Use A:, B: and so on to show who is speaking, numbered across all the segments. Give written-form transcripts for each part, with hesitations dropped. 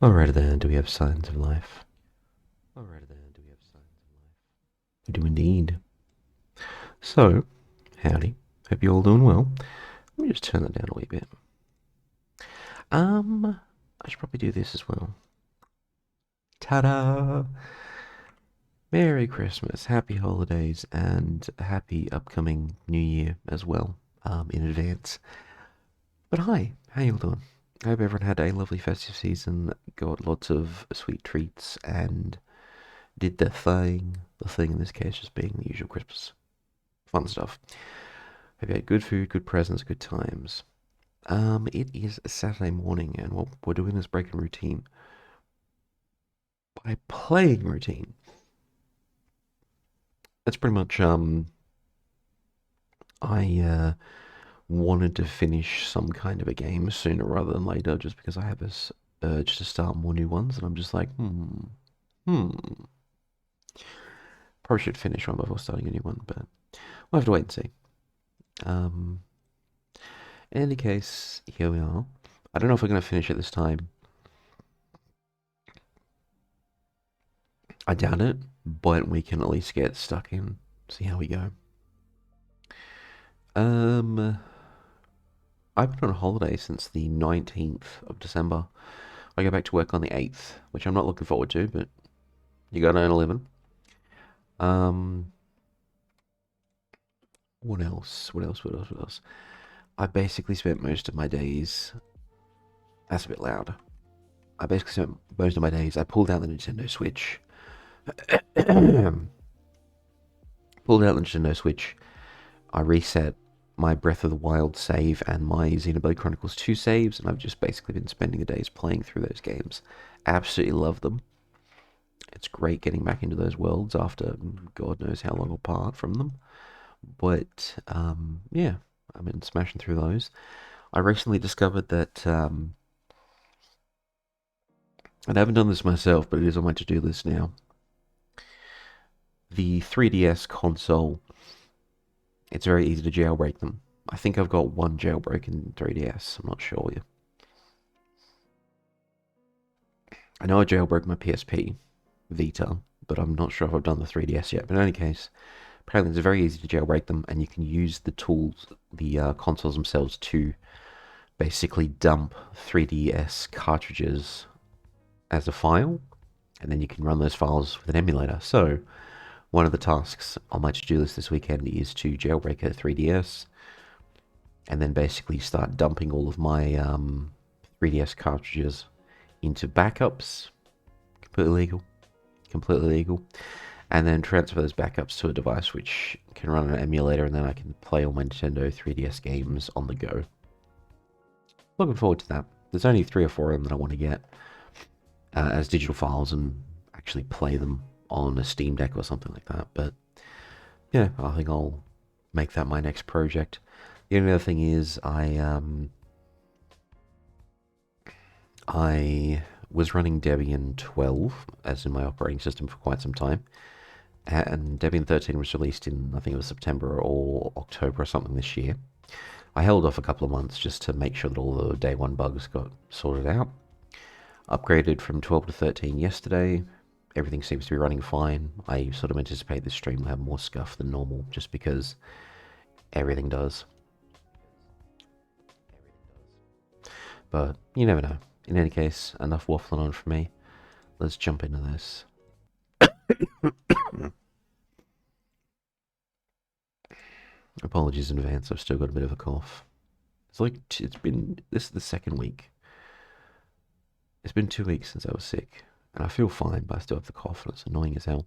A: Alright then, do we have signs of life? Alright then, do we have signs of life? We do indeed. So, howdy. Hope you're all doing well. Let me just turn that down a wee bit. I should probably do this as well. Ta-da! Merry Christmas, happy holidays, and a happy upcoming New Year as well, in advance. But hi, how you all doing? I hope everyone had a lovely festive season, got lots of sweet treats, and did their thing. The thing in this case just being the usual Christmas fun stuff. Have you had good food, good presents, good times? It is a Saturday morning, and what we're doing is breaking routine by playing routine. That's pretty much I wanted to finish some kind of a game sooner rather than later, just because I have this urge to start more new ones, and I'm just like, hmm. Probably should finish one before starting a new one, but we'll have to wait and see. Um, in any case, here we are. I don't know if we're going to finish it this time. I doubt it, but we can at least get stuck in, see how we go. Um, I've been on holiday since the 19th of December. I go back to work on the 8th, which I'm not looking forward to, but you gotta earn a living. Um, what else? What else? What else? What else? I basically spent most of my days. That's a bit loud. I basically spent most of my days. I pulled out the Nintendo Switch. Pulled out the Nintendo Switch. I reset my Breath of the Wild save and my Xenoblade Chronicles 2 saves, and I've just basically been spending the days playing through those games. Absolutely love them. It's great getting back into those worlds after God knows how long apart from them. But yeah, I've been smashing through those. I recently discovered that, and I haven't done this myself, but it is on my to-do list now. The 3DS console, it's very easy to jailbreak them. I think I've got one jailbreak in 3DS. I'm not sure. I know I jailbroke my PSP Vita, but I'm not sure if I've done the 3DS yet. But in any case, apparently it's very easy to jailbreak them, and you can use the tools, the consoles themselves, to basically dump 3DS cartridges as a file, and then you can run those files with an emulator. So, one of the tasks on my to do list this weekend is to jailbreak a 3DS, and then basically start dumping all of my 3DS cartridges into backups. Completely legal. Completely legal. And then transfer those backups to a device which can run an emulator, and then I can play all my Nintendo 3DS games on the go. Looking forward to that. There's only 3 or 4 of them that I want to get as digital files and actually play them on a Steam Deck or something like that. But yeah, I think I'll make that my next project. The only other thing is I was running Debian 12 as in my operating system for quite some time, and Debian 13 was released in, I think it was September or October or something this year. I held off a couple of months just to make sure that all the day one bugs got sorted out. Upgraded from 12 to 13 yesterday. Everything seems to be running fine. I sort of anticipate this stream will have more scuff than normal just because everything does. But you never know. In any case, enough waffling on from me. Let's jump into this. Apologies in advance, I've still got a bit of a cough. This is the second week. It's been 2 weeks since I was sick, and I feel fine, but I still have the cough, and it's annoying as hell.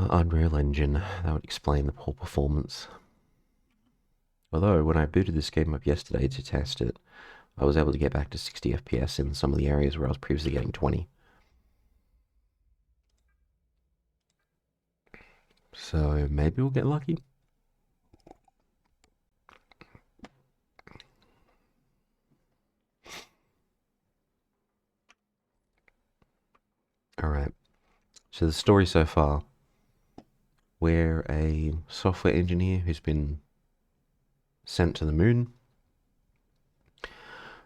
A: Unreal Engine, that would explain the poor performance. Although, when I booted this game up yesterday to test it, I was able to get back to 60 FPS in some of the areas where I was previously getting 20. So maybe we'll get lucky. Alright, So the story so far, we're a software engineer who's been sent to the moon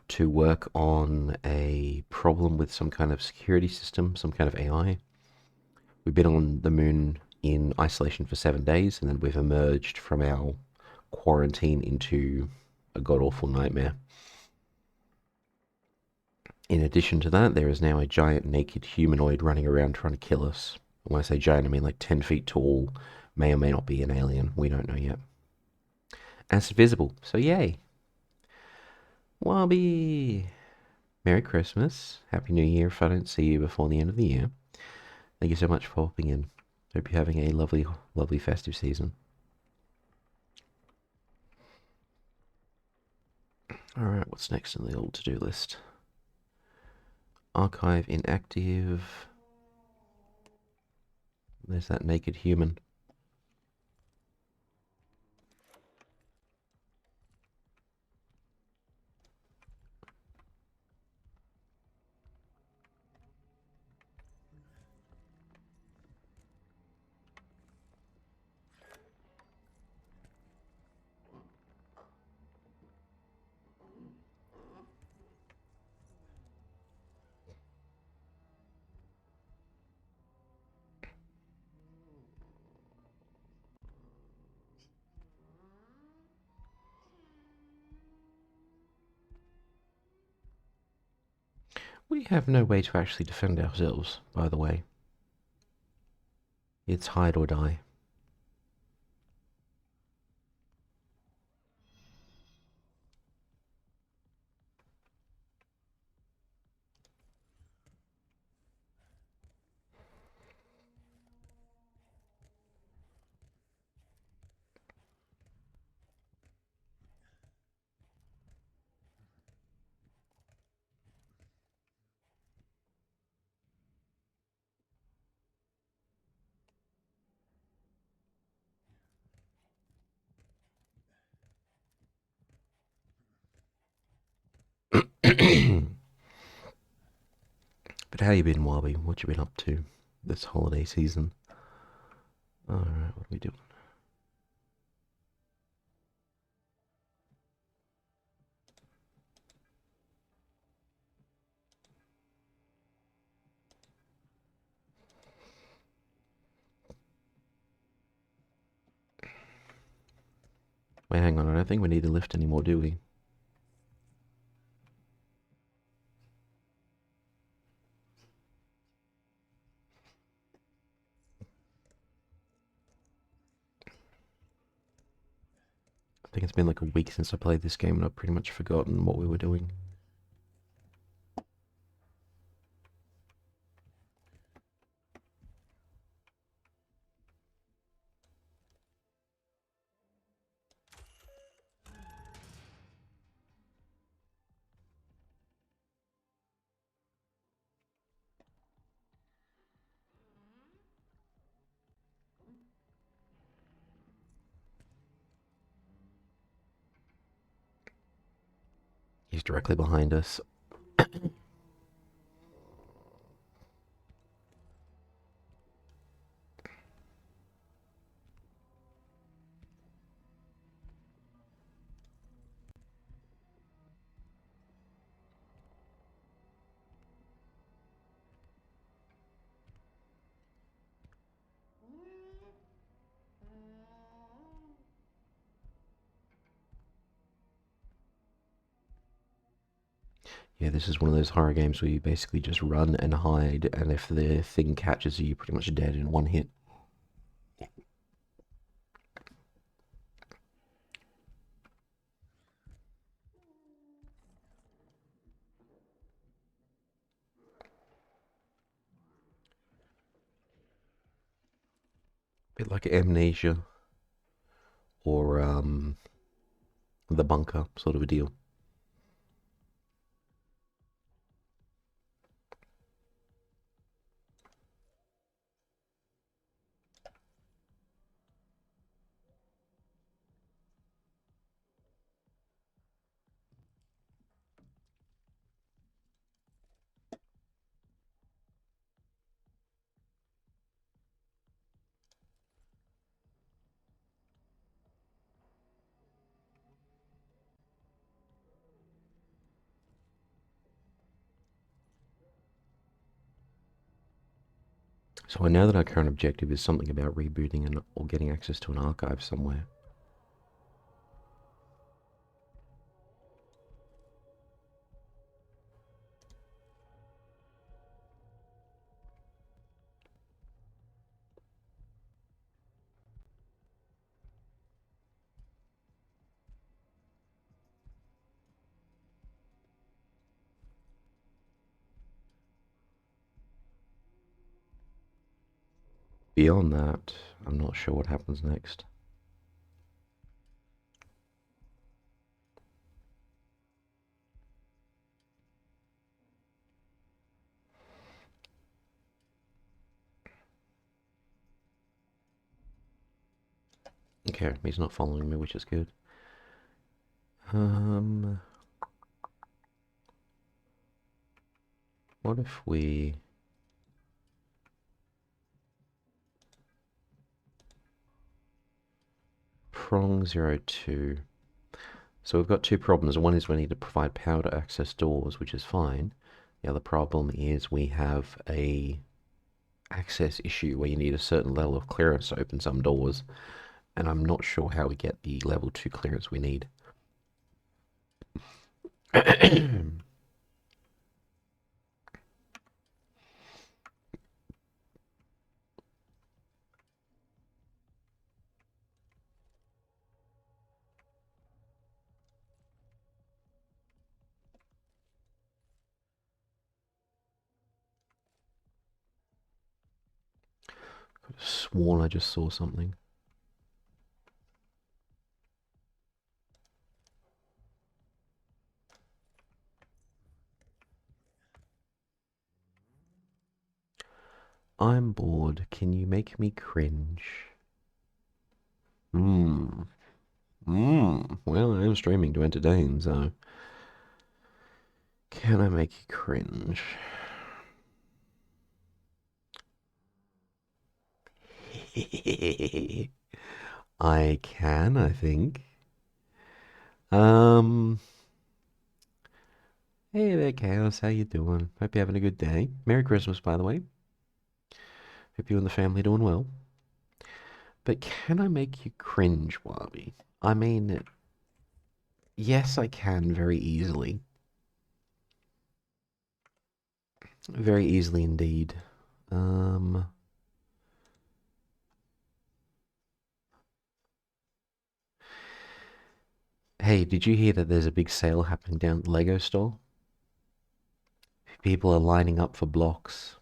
A: to work on a problem with some kind of security system, some kind of AI. We've been on the moon in isolation for 7 days, and then we've emerged from our quarantine into a god awful nightmare. In addition to that, there is now a giant naked humanoid running around trying to kill us. When I say giant, I mean like 10 feet tall, may or may not be an alien. We don't know yet. And it's invisible, so yay. Wabi! Merry Christmas. Happy New Year if I don't see you before the end of the year. Thank you so much for popping in. Hope you're having a lovely, lovely festive season. Alright, what's next on the old to-do list? Archive inactive. There's that naked human. We have no way to actually defend ourselves, by the way. It's hide or die. But how you been, Wabi? What you been up to this holiday season? Alright, what are we doing? Wait, hang on, I don't think we need to lift anymore, do we? I think it's been like a week since I played this game and I've pretty much forgotten what we were doing. He's directly behind us. Yeah, this is one of those horror games where you basically just run and hide, and if the thing catches you, you're pretty much dead in one hit. Bit like Amnesia or The Bunker sort of a deal. So I know that our current objective is something about rebooting and or getting access to an archive somewhere. Beyond that, I'm not sure what happens next. Okay, he's not following me, which is good. What if we... Prong 02. So we've got two problems. One is we need to provide power to access doors, which is fine. The other problem is we have a access issue where you need a certain level of clearance to open some doors, and I'm not sure how we get the level 2 clearance we need. Could have sworn I just saw something. I'm bored. Can you make me cringe? Hmm. Well, I am streaming to entertain, so... Can I make you cringe? I can, I think. Um... Hey there, Chaos. How you doing? Hope you're having a good day. Merry Christmas, by the way. Hope you and the family doing well. But can I make you cringe, Wabi? I mean, yes, I can very easily. Very easily indeed. Um... Hey, did you hear that there's a big sale happening down at the Lego store? People are lining up for blocks.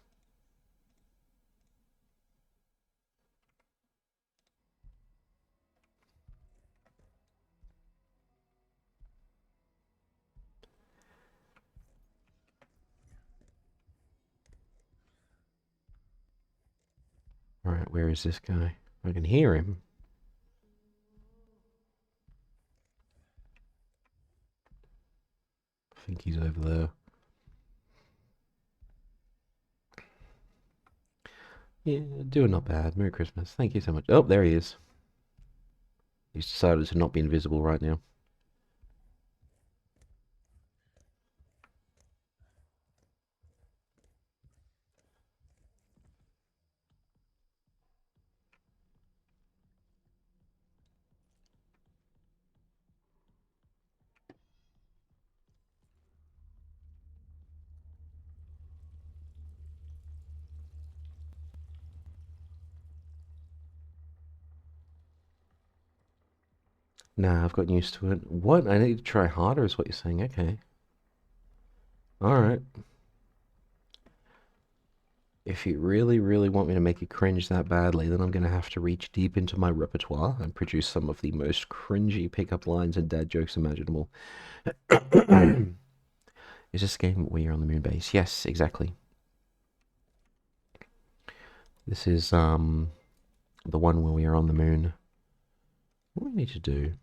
A: Alright, where is this guy? I can hear him. I think he's over there. Yeah, doing not bad. Merry Christmas. Thank you so much. Oh, there he is. He's decided to not be invisible right now. Nah, I've gotten used to it. What? I need to try harder is what you're saying. Okay. Alright. If you really, really want me to make you cringe that badly, then I'm going to have to reach deep into my repertoire and produce some of the most cringy pickup lines and dad jokes imaginable. Is this game where you're on the moon base? Yes, exactly. This is the one where we are on the moon. What do we need to do?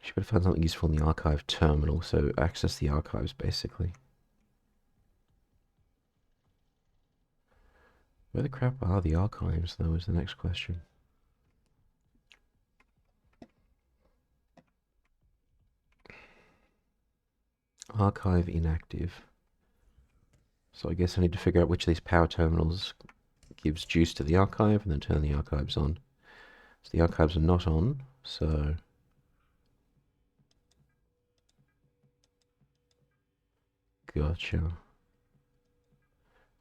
A: Should be able to find something useful in the archive terminal, so access the archives basically. Where the crap are the archives, though, is the next question. Archive inactive. So I guess I need to figure out which of these power terminals gives juice to the archive and then turn the archives on. So the archives are not on, so... Gotcha.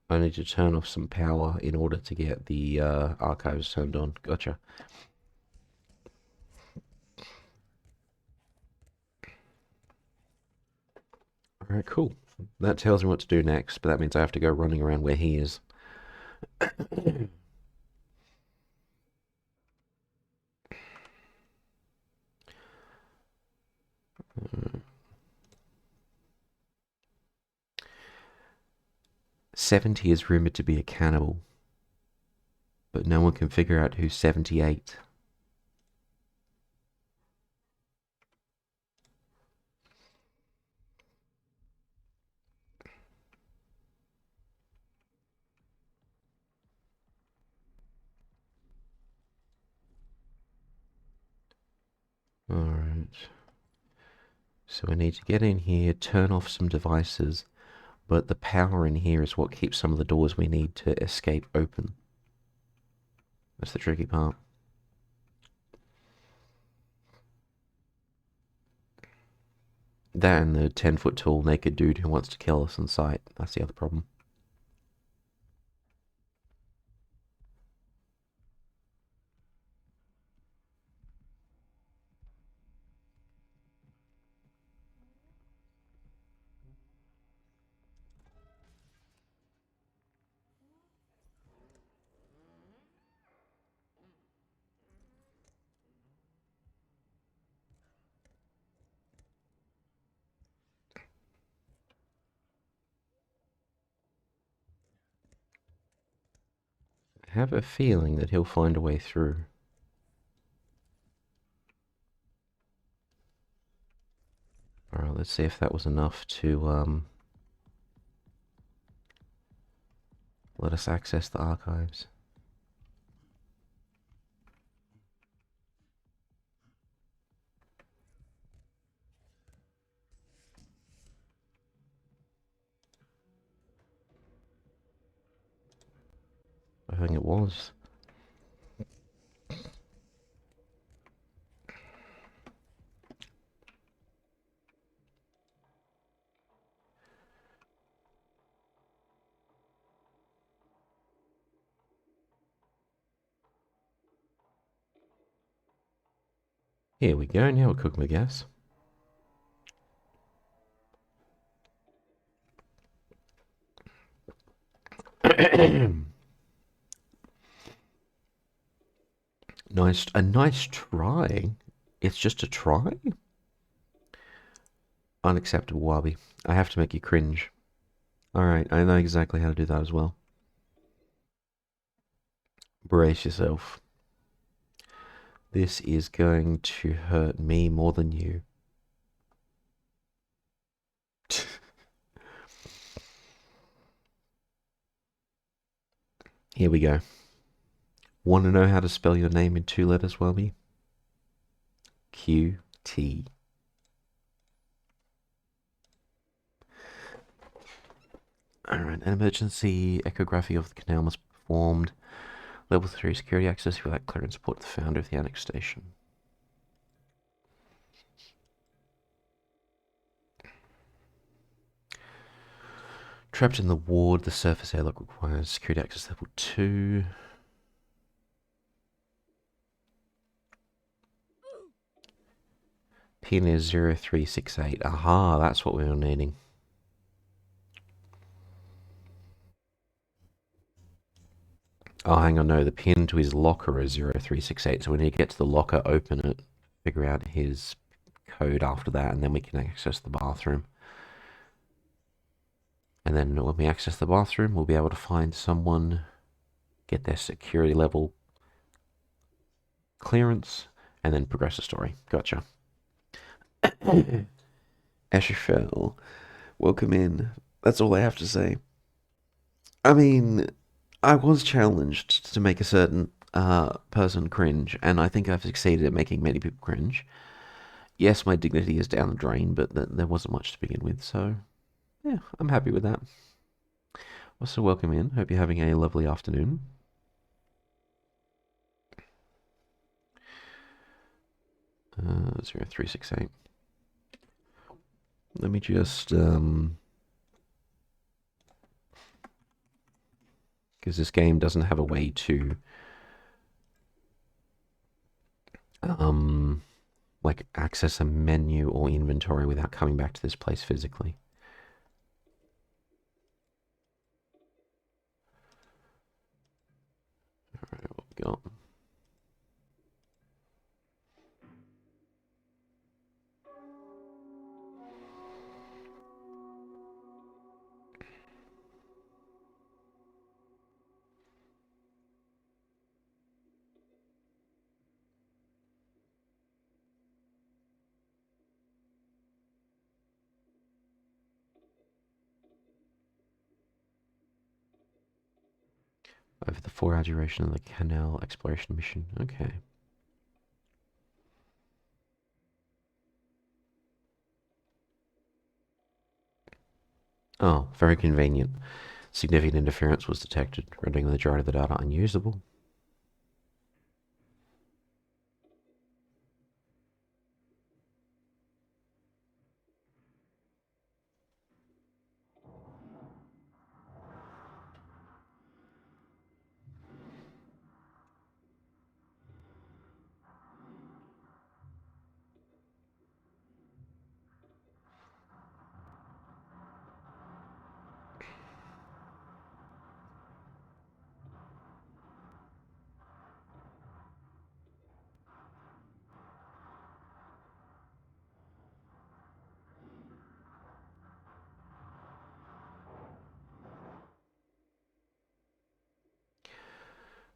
A: I need to turn off some power in order to get the archives turned on. Gotcha. Alright, cool. That tells me what to do next, but that means I have to go running around where he is. 70 is rumored to be a cannibal, but no one can figure out who's 78. Alright. So I need to get in here, turn off some devices, but the power in here is what keeps some of the doors we need to escape open. That's the tricky part. That and the 10-foot tall naked dude who wants to kill us on sight. That's the other problem. I have a feeling that he'll find a way through. Alright, let's see if that was enough to let us access the archives. I think it was. Here we go, now we're cooking with gas. A nice try. It's just a try? Unacceptable, Wabi. I have to make you cringe. Alright, I know exactly how to do that as well. Brace yourself. This is going to hurt me more than you. Here we go. Want to know how to spell your name in 2 letters, Wabi? QT. Alright, an emergency echography of the canal must be performed. Level 3 security access without clearance support to the founder of the annex station. Trapped in the ward, the surface airlock requires security access level 2. Pin is 0368. Aha, that's what we were needing. Oh, hang on, no, the pin to his locker is 0368, so we need to get to the locker, open it, figure out his code after that, and then we can access the bathroom. And then when we access the bathroom, we'll be able to find someone, get their security level clearance, and then progress the story. Gotcha. Ashfell, welcome in. That's all I have to say. I mean, I was challenged to make a certain person cringe, and I think I've succeeded at making many people cringe. Yes, my dignity is down the drain, but there wasn't much to begin with, so yeah, I'm happy with that. Also, welcome in. Hope you're having a lovely afternoon. 0368. Let me just because this game doesn't have a way to like access a menu or inventory without coming back to this place physically. All right, what we got? Over the 4-hour duration of the canal exploration mission. Okay. Oh, very convenient. Significant interference was detected, rendering the majority of the data unusable.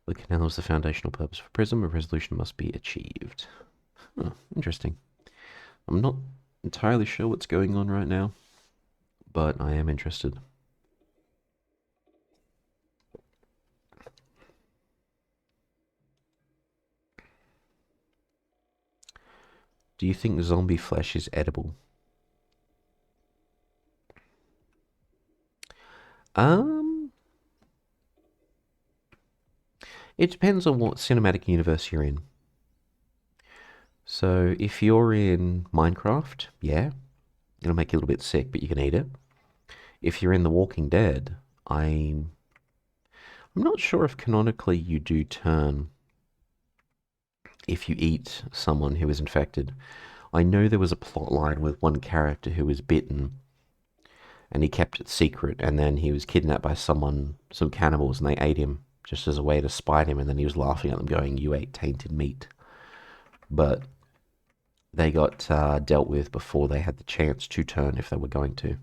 A: The canal is the foundational purpose for Prism. A resolution must be achieved. Huh, interesting. I'm not entirely sure what's going on right now, but I am interested. Do you think zombie flesh is edible? Um, it depends on what cinematic universe you're in. So if you're in Minecraft, yeah, it'll make you a little bit sick, but you can eat it. If you're in The Walking Dead, I'm not sure if canonically you do turn if you eat someone who is infected. I know there was a plot line with one character who was bitten and he kept it secret, and then he was kidnapped by some cannibals, and they ate him just as a way to spite him, and then he was laughing at them, going, "You ate tainted meat." But they got dealt with before they had the chance to turn if they were going to.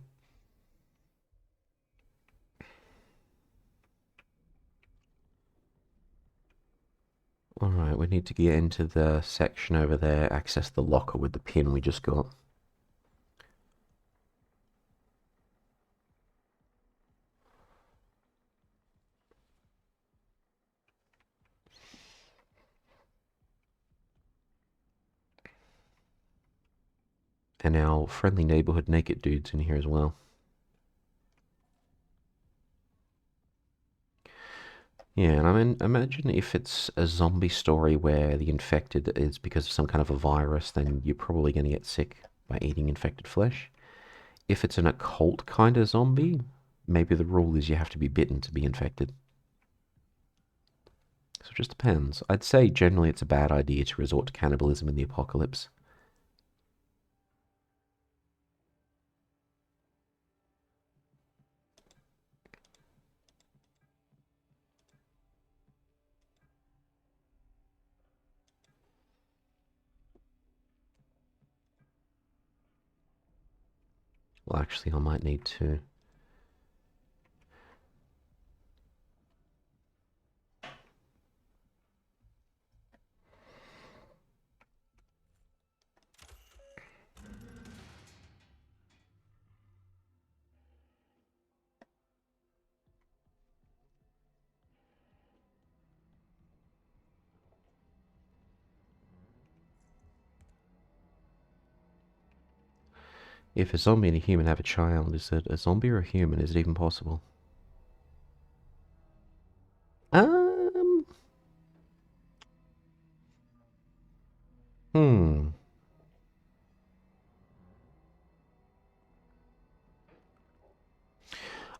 A: Alright, we need to get into the section over there, access the locker with the pin we just got. And our friendly neighborhood naked dude's in here as well. Yeah, and I mean, imagine if it's a zombie story where the infected is because of some kind of a virus, then you're probably going to get sick by eating infected flesh. If it's an occult kind of zombie, maybe the rule is you have to be bitten to be infected. So it just depends. I'd say generally it's a bad idea to resort to cannibalism in the apocalypse. Well, actually, I might need to. If a zombie and a human have a child, is it a zombie or a human? Is it even possible?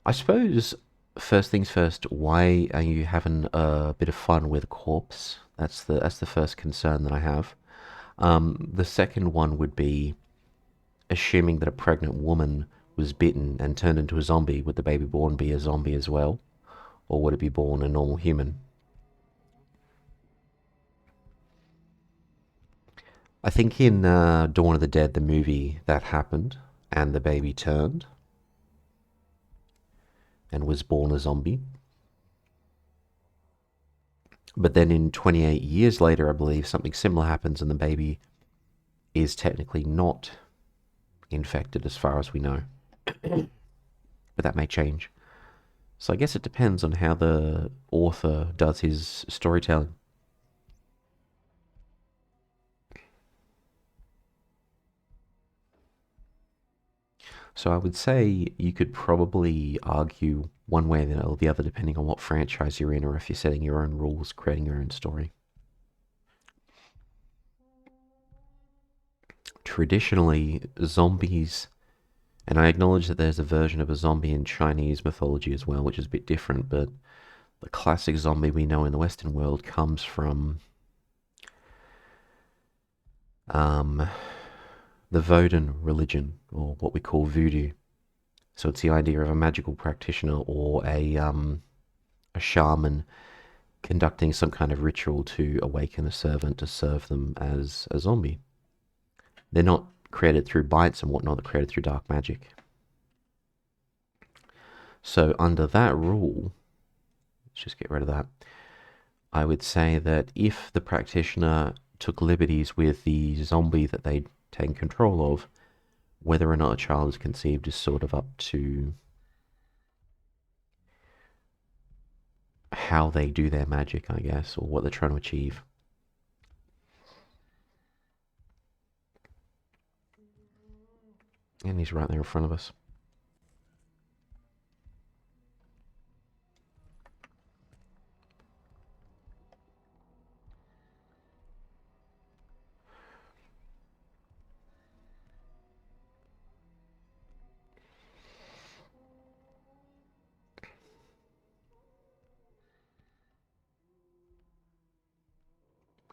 A: I suppose first things first, why are you having a bit of fun with a corpse? That's the first concern that I have. The second one would be assuming that a pregnant woman was bitten and turned into a zombie. Would the baby born be a zombie as well, or would it be born a normal human? I think in Dawn of the Dead, the movie, that happened, and the baby turned and was born a zombie. But then in 28 years later, I believe something similar happens, and the baby is technically not infected as far as we know. But that may change. So I guess it depends on how the author does his storytelling. So I would say you could probably argue one way or the other, depending on what franchise you're in, or if you're setting your own rules, creating your own story. Traditionally, zombies, and I acknowledge that there's a version of a zombie in Chinese mythology as well, which is a bit different, but the classic zombie we know in the Western world comes from um, the Vodun religion, or what we call voodoo. So it's the idea of a magical practitioner or a shaman conducting some kind of ritual to awaken a servant to serve them as a zombie. They're not created through bites and whatnot, they're created through dark magic. So, under that rule, let's just get rid of that. I would say that if the practitioner took liberties with the zombie that they'd taken control of, whether or not a child is conceived is sort of up to how they do their magic, I guess, or what they're trying to achieve. And he's right there in front of us.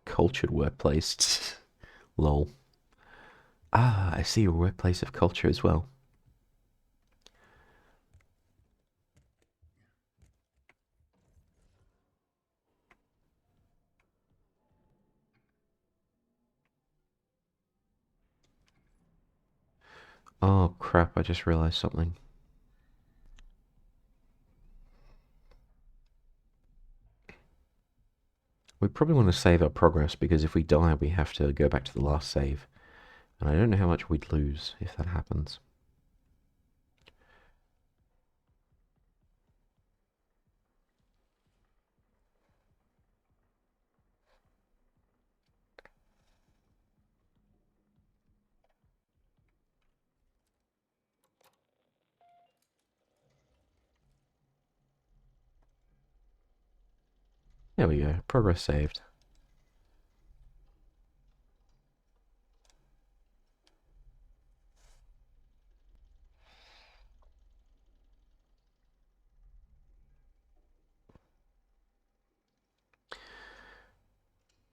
A: Cultured workplace. Lol. Ah, I see a workplace of culture as well. Oh crap, I just realized something. We probably want to save our progress because if we die, we have to go back to the last save. And I don't know how much we'd lose if that happens. There we go, progress saved.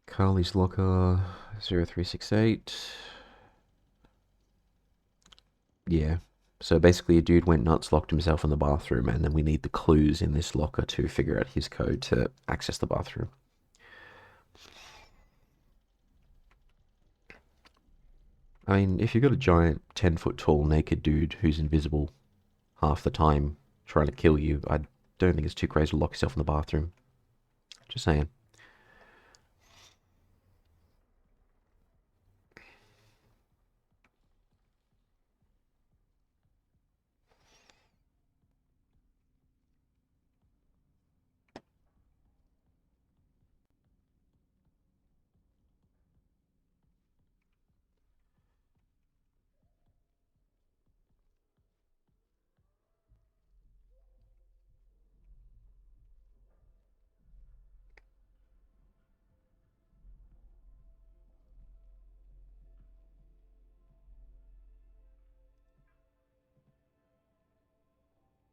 A: Carly's locker 0368. Yeah. So basically, a dude went nuts, locked himself in the bathroom, and then we need the clues in this locker to figure out his code to access the bathroom. I mean, if you've got a giant 10-foot tall naked dude who's invisible half the time trying to kill you, I don't think it's too crazy to lock yourself in the bathroom. Just saying.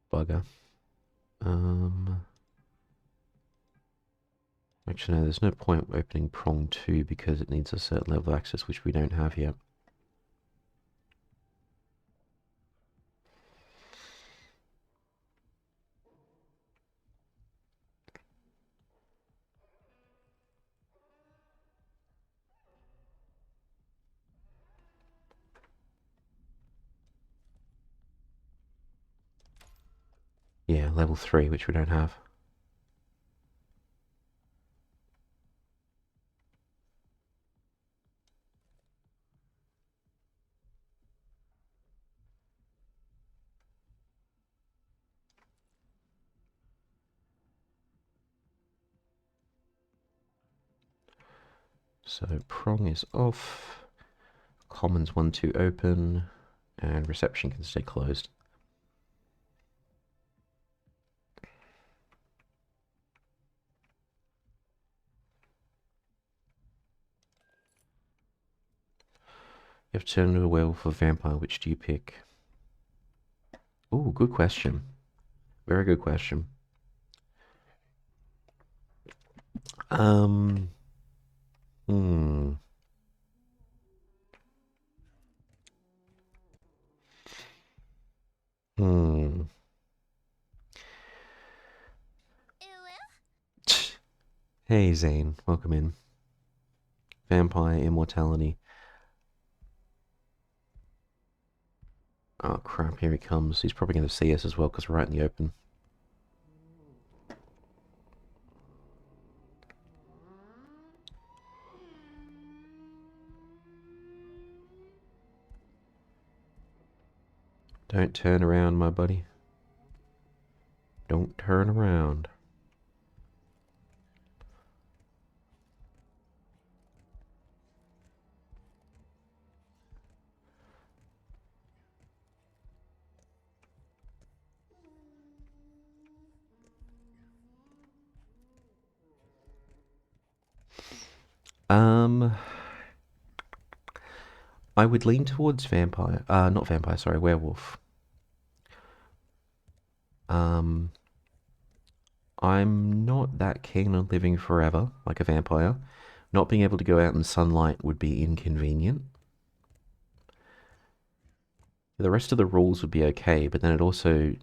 A: Bugger. Um, Actually, no, there's no point opening prong 2 because it needs a certain level of access, which we don't have yet. Yeah, level 3, which we don't have. So prong is off, commons 1, 2 open, and reception can stay closed. You have to turn into a werewolf or vampire, which do you pick? Ooh, good question. Very good question. Um, hmm. Hmm. Hey, Zane. Welcome in. Vampire immortality. Oh, crap. Here he comes. He's probably going to see us as well because we're out in the open. Don't turn around, my buddy. Don't turn around. Um, I would lean towards vampire. Not vampire, sorry, werewolf. Um, I'm not that keen on living forever like a vampire. Not being able to go out in sunlight would be inconvenient. The rest of the rules would be okay, but then it also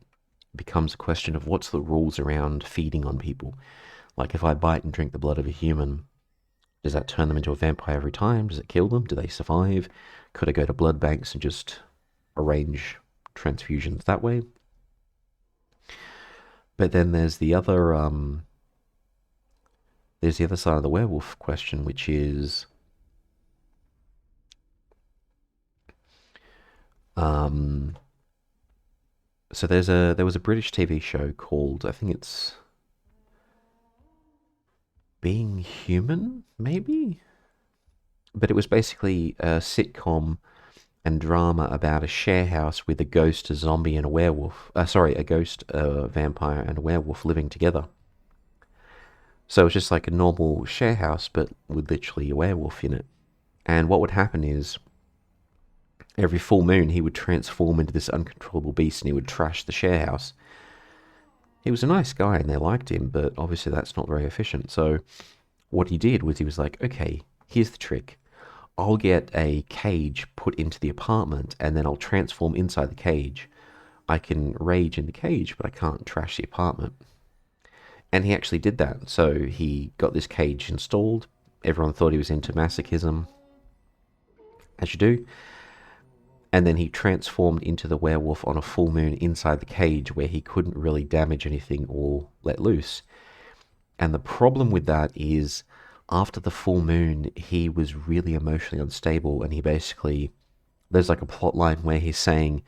A: becomes a question of what's the rules around feeding on people. Like if I bite and drink the blood of a human, does that turn them into a vampire every time? Does it kill them? Do they survive? Could I go to blood banks and just arrange transfusions that way? But then there's the other side of the werewolf question, which is um, so there was a British TV show called, I think it's Being Human, maybe, but it was basically a sitcom and drama about a share house with a ghost, a zombie, and a werewolf. Sorry, a ghost, a vampire, and a werewolf living together. So it's just like a normal share house, but with literally a werewolf in it. And what would happen is every full moon he would transform into this uncontrollable beast and he would trash the share house. He was a nice guy and they liked him, but obviously that's not very efficient. So what he did was he was like, okay, here's the trick. I'll get a cage put into the apartment and then I'll transform inside the cage. I can rage in the cage, but I can't trash the apartment. And he actually did that. So he got this cage installed. Everyone thought he was into masochism, as you do. And then he transformed into the werewolf on a full moon inside the cage where he couldn't really damage anything or let loose. And the problem with that is after the full moon, he was really emotionally unstable and he basically, there's like a plot line where he's saying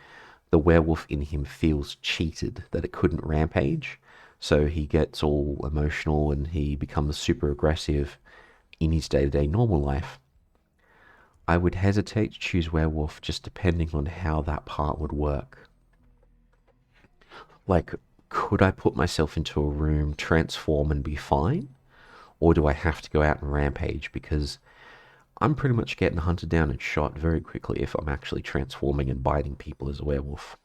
A: the werewolf in him feels cheated that it couldn't rampage. So he gets all emotional and he becomes super aggressive in his day to day normal life. I would hesitate to choose werewolf just depending on how that part would work. Like, could I put myself into a room, transform, and be fine? Or do I have to go out and rampage? Because I'm pretty much getting hunted down and shot very quickly if I'm actually transforming and biting people as a werewolf.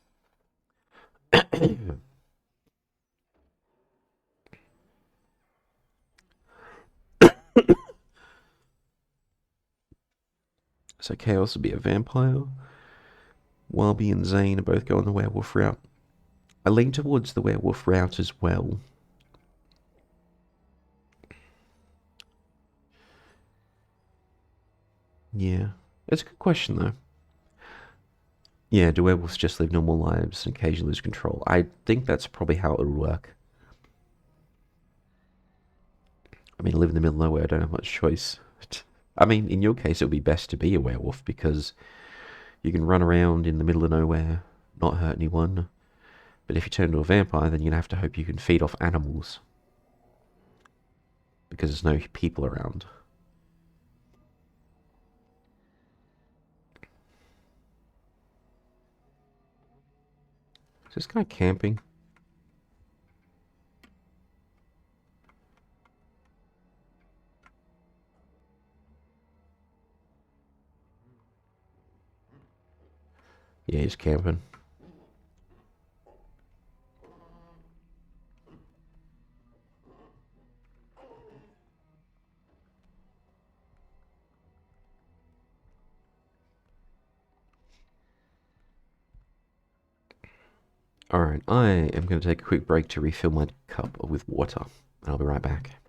A: So Chaos will be a vampire. Wabi and Zane are both going the werewolf route. I lean towards the werewolf route as well. Yeah. It's a good question, though. Yeah, do werewolves just live normal lives and occasionally lose control? I think that's probably how it would work. I mean, I live in the middle of nowhere, I don't have much choice. I mean, in your case, it would be best to be a werewolf because you can run around in the middle of nowhere, not hurt anyone. But if you turn into a vampire, then you're going to have to hope you can feed off animals because there's no people around. Is this guy camping? Yeah, he's camping. Alright, I am going to take a quick break to refill my cup with water. I'll be right back.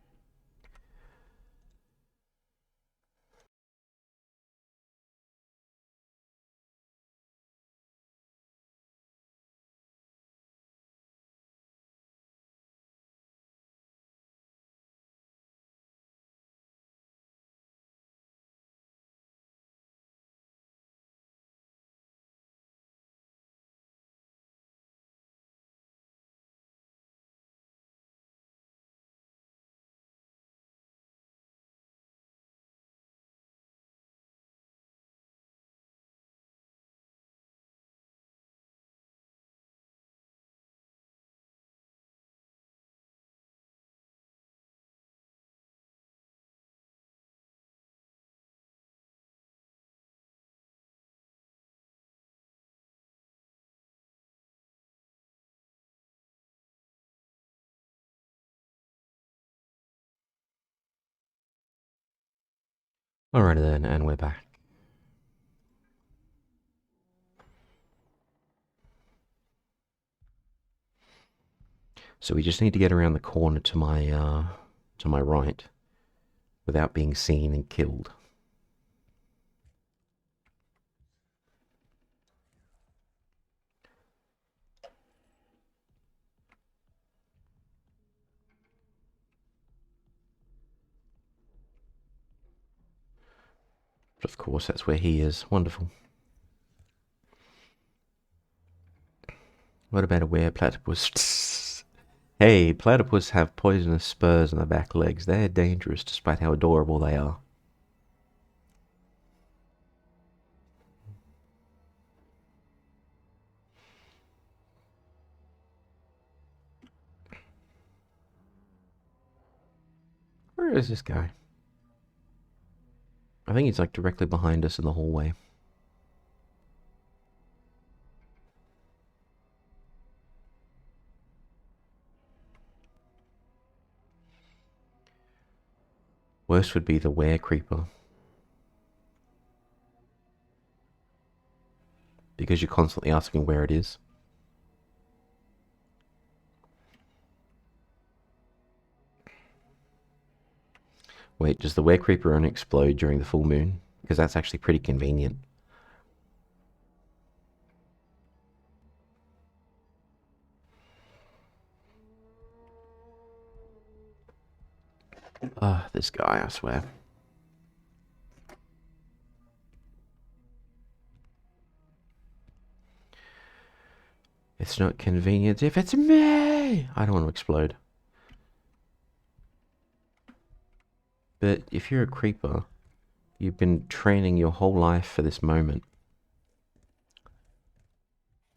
A: Alrighty then, and we're back. So we just need to get around the corner to my right without being seen and killed. But of course, that's where he is. Wonderful. What about a were-platypus? Hey, platypus have poisonous spurs on their back legs. They're dangerous despite how adorable they are. Where is this guy? I think he's like directly behind us in the hallway. Worst would be the were creeper. Because you're constantly asking where it is. Wait, does the were creeper only explode during the full moon? Because that's actually pretty convenient. This guy, I swear. It's not convenient if it's me! I don't want to explode. But if you're a creeper, you've been training your whole life for this moment.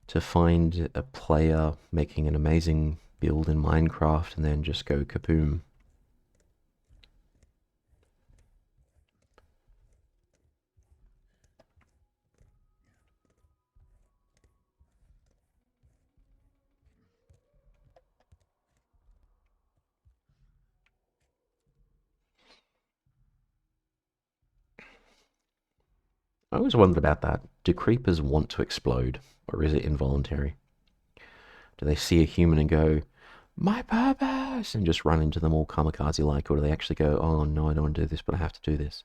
A: To find a player making an amazing build in Minecraft and then just go kaboom. I always wondered about that. Do creepers want to explode, or is it involuntary? Do they see a human and go, my purpose, and just run into them all kamikaze like, or do they actually go, oh no, I don't want to do this, but I have to do this?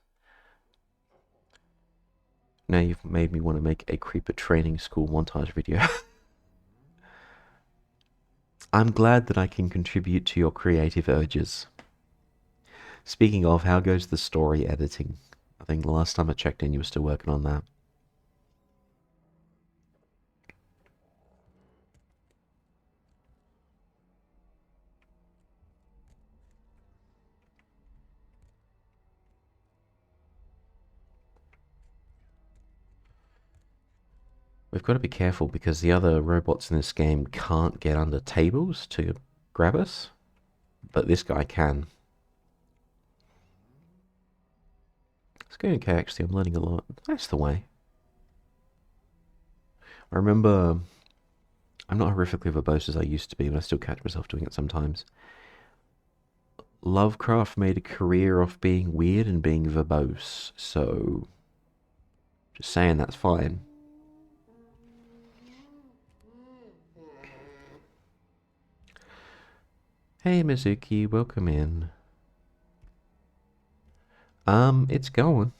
A: Now you've made me want to make a creeper training school montage video. I'm glad that I can contribute to your creative urges. Speaking of, how goes the story editing? I think the last time I checked in, you were still working on that. We've got to be careful because the other robots in this game can't get under tables to grab us, but this guy can. It's going okay, actually. I'm learning a lot. That's the way. I remember I'm not horrifically verbose as I used to be, but I still catch myself doing it sometimes. Lovecraft made a career off being weird and being verbose, so just saying that's fine. Hey Mizuki, welcome in. It's going.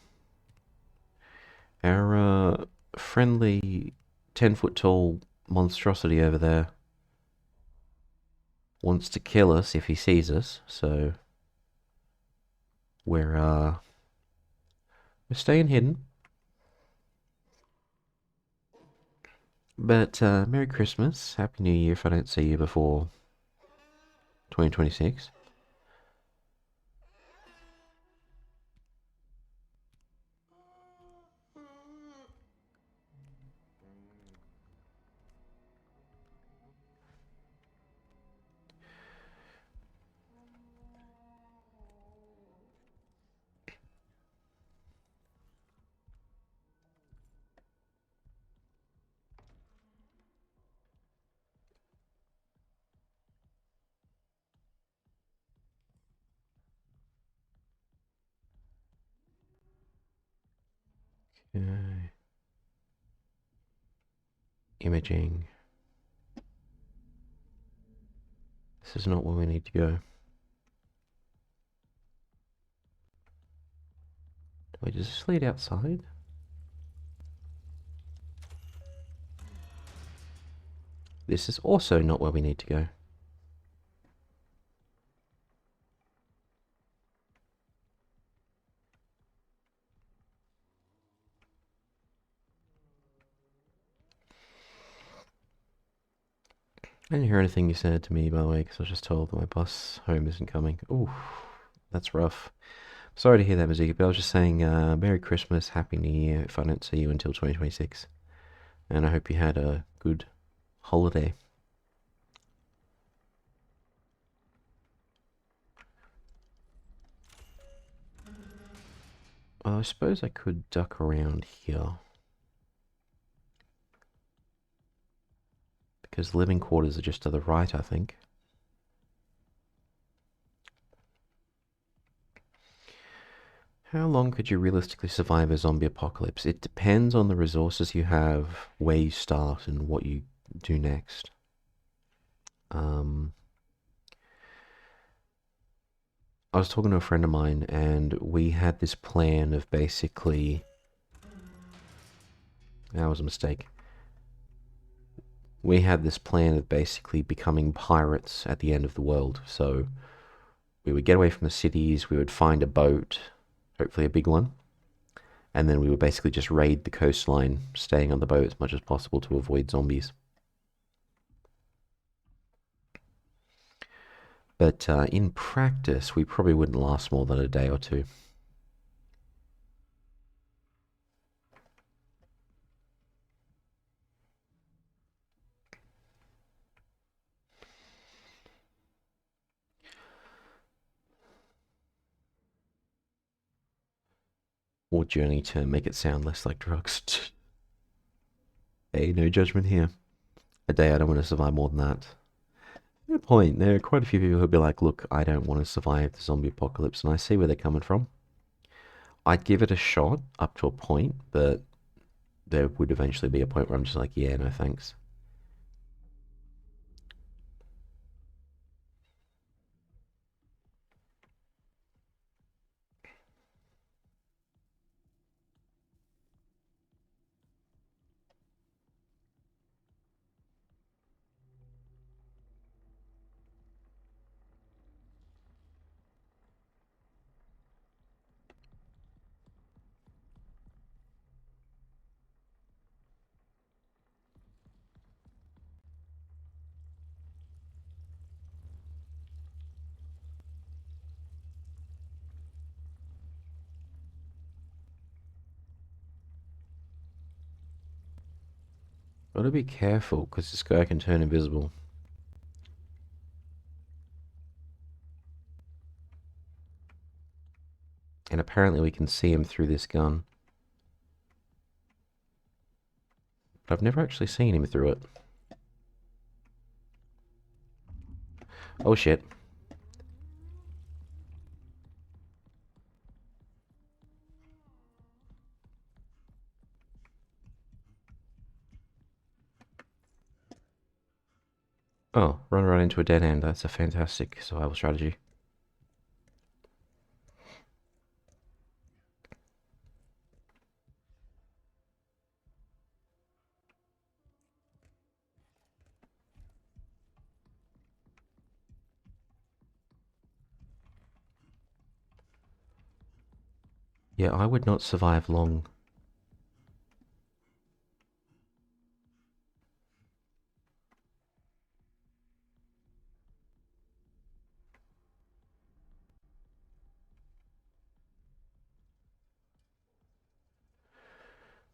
A: Our friendly 10-foot tall monstrosity over there wants to kill us if he sees us, so we're staying hidden. But Merry Christmas, Happy New Year if I don't see you before 2026. Okay. Imaging. This is not where we need to go. Wait, does this lead outside? This is also not where we need to go. I didn't hear anything you said to me, by the way, because I was just told that my bus home isn't coming. Ooh, that's rough. Sorry to hear that, Mizuki, but I was just saying Merry Christmas, Happy New Year if I don't see you until 2026. And I hope you had a good holiday. Well, I suppose I could duck around here. Because living quarters are just to the right, I think. How long could you realistically survive a zombie apocalypse? It depends on the resources you have, where you start, and what you do next. I was talking to a friend of mine, and we had this plan of basically... That was a mistake. We had this plan of basically becoming pirates at the end of the world. So we would get away from the cities, we would find a boat, hopefully a big one, and then we would basically just raid the coastline, staying on the boat as much as possible to avoid zombies. But in practice, we probably wouldn't last more than a day or two. Or journey to make it sound less like drugs. Hey, no judgment here. A day I don't want to survive more than that. Good point. There are quite a few people who'll be like, look, I don't want to survive the zombie apocalypse, and I see where they're coming from. I'd give it a shot up to a point, but there would eventually be a point where I'm just like, yeah, no thanks. Gotta be careful, because this guy can turn invisible. And apparently we can see him through this gun. But I've never actually seen him through it. Oh shit. Oh, run right into a dead end. That's a fantastic survival strategy. Yeah, I would not survive long.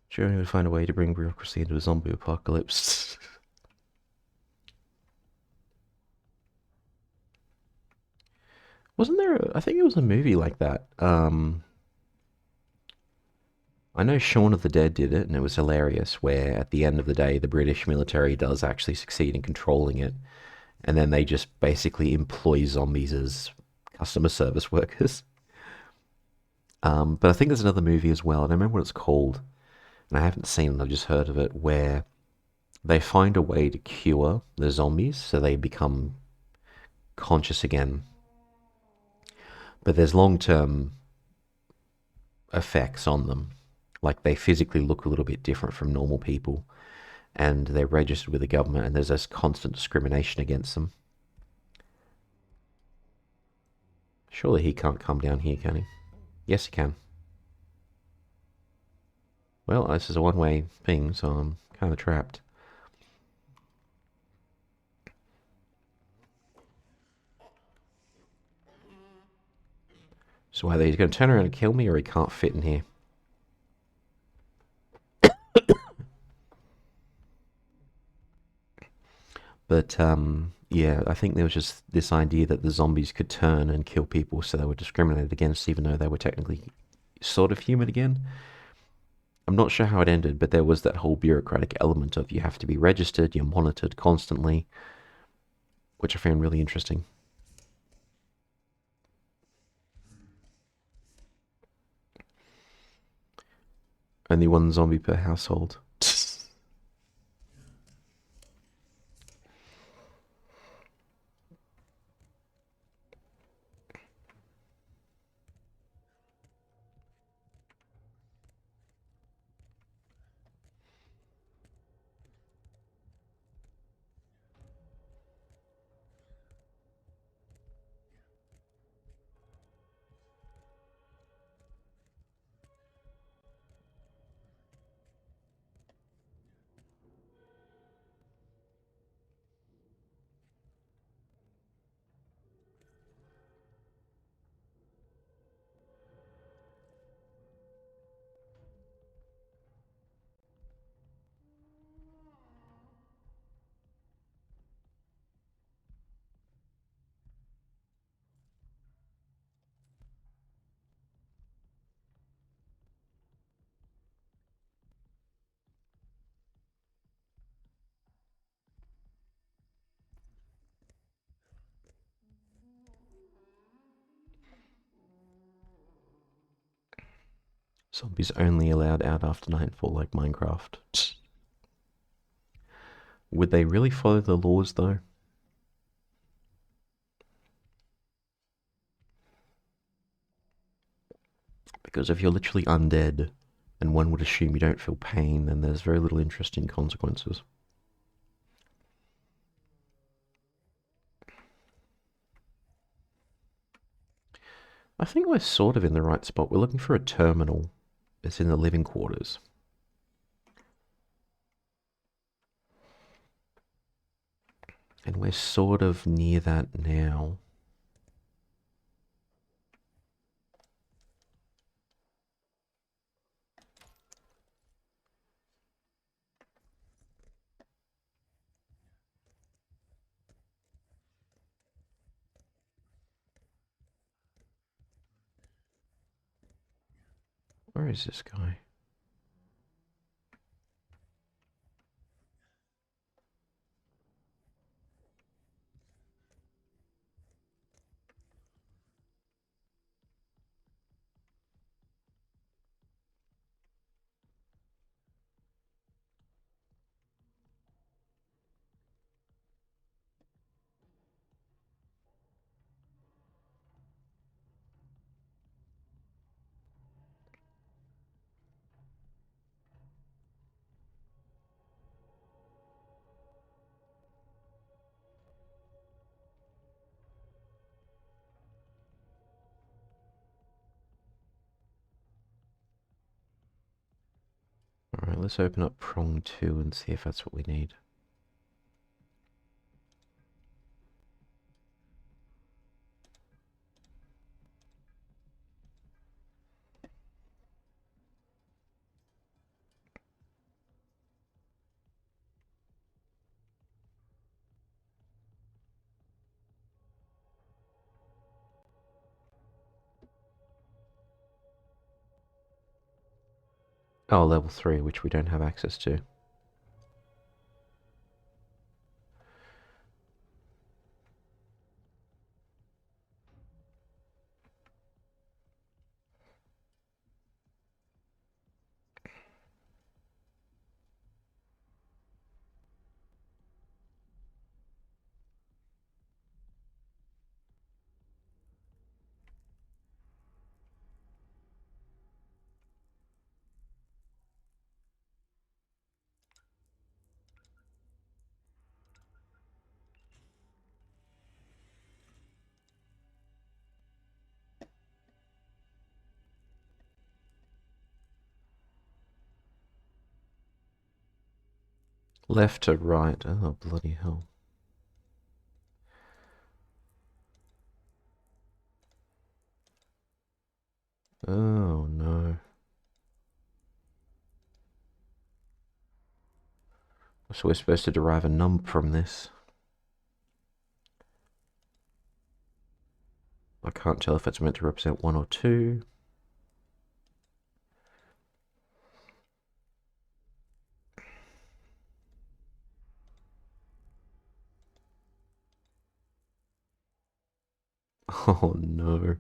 A: Germany would find a way to bring bureaucracy into a zombie apocalypse. Wasn't there I think it was a movie like that. I know Shaun of the Dead did it, and it was hilarious, where at the end of the day, the British military does actually succeed in controlling it, and then they just basically employ zombies as customer service workers. But I think there's another movie as well, I don't remember what it's called, and I haven't seen it, I've just heard of it, where they find a way to cure the zombies so they become conscious again. But there's long term effects on them. Like they physically look a little bit different from normal people, and they're registered with the government, and there's this constant discrimination against them. Surely he can't come down here, can he? Yes, he can. Well, this is a one-way thing, so I'm kind of trapped. So either he's going to turn around and kill me, or he can't fit in here. But yeah, I think there was just this idea that the zombies could turn and kill people, so they were discriminated against, even though they were technically sort of human again. I'm not sure how it ended, but there was that whole bureaucratic element of you have to be registered, you're monitored constantly, which I found really interesting. Only one zombie per household. Zombies only allowed out after nightfall, like Minecraft. Would they really follow the laws, though? Because if you're literally undead, and one would assume you don't feel pain, then there's very little interesting consequences. I think we're sort of in the right spot. We're looking for a terminal. It's in the living quarters. And we're sort of near that now. Where is this guy? Alright, let's open up prong 2 and see if that's what we need. Oh, level 3, which we don't have access to. Left to right. Oh, bloody hell. Oh, no. So we're supposed to derive a number from this. I can't tell if it's meant to represent 1 or 2. Oh, no.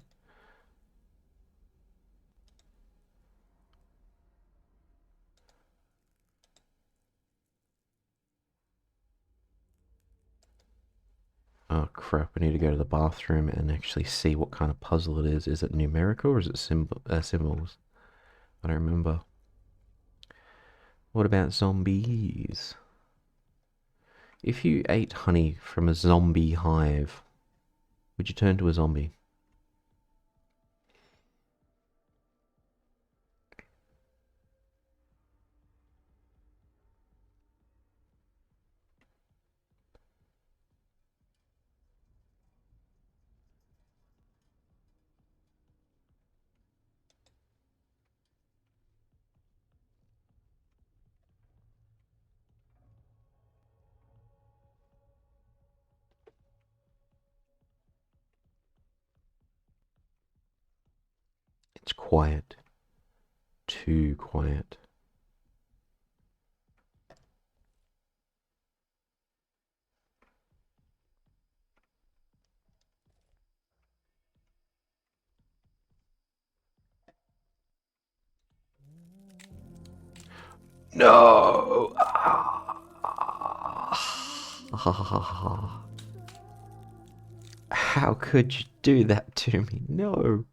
A: Oh, crap. I need to go to the bathroom and actually see what kind of puzzle it is. Is it numerical or is it symbols? I don't remember. What about zombies? If you ate honey from a zombie hive, would you turn to a zombie? It's quiet. Too quiet. No! How could you do that to me? No!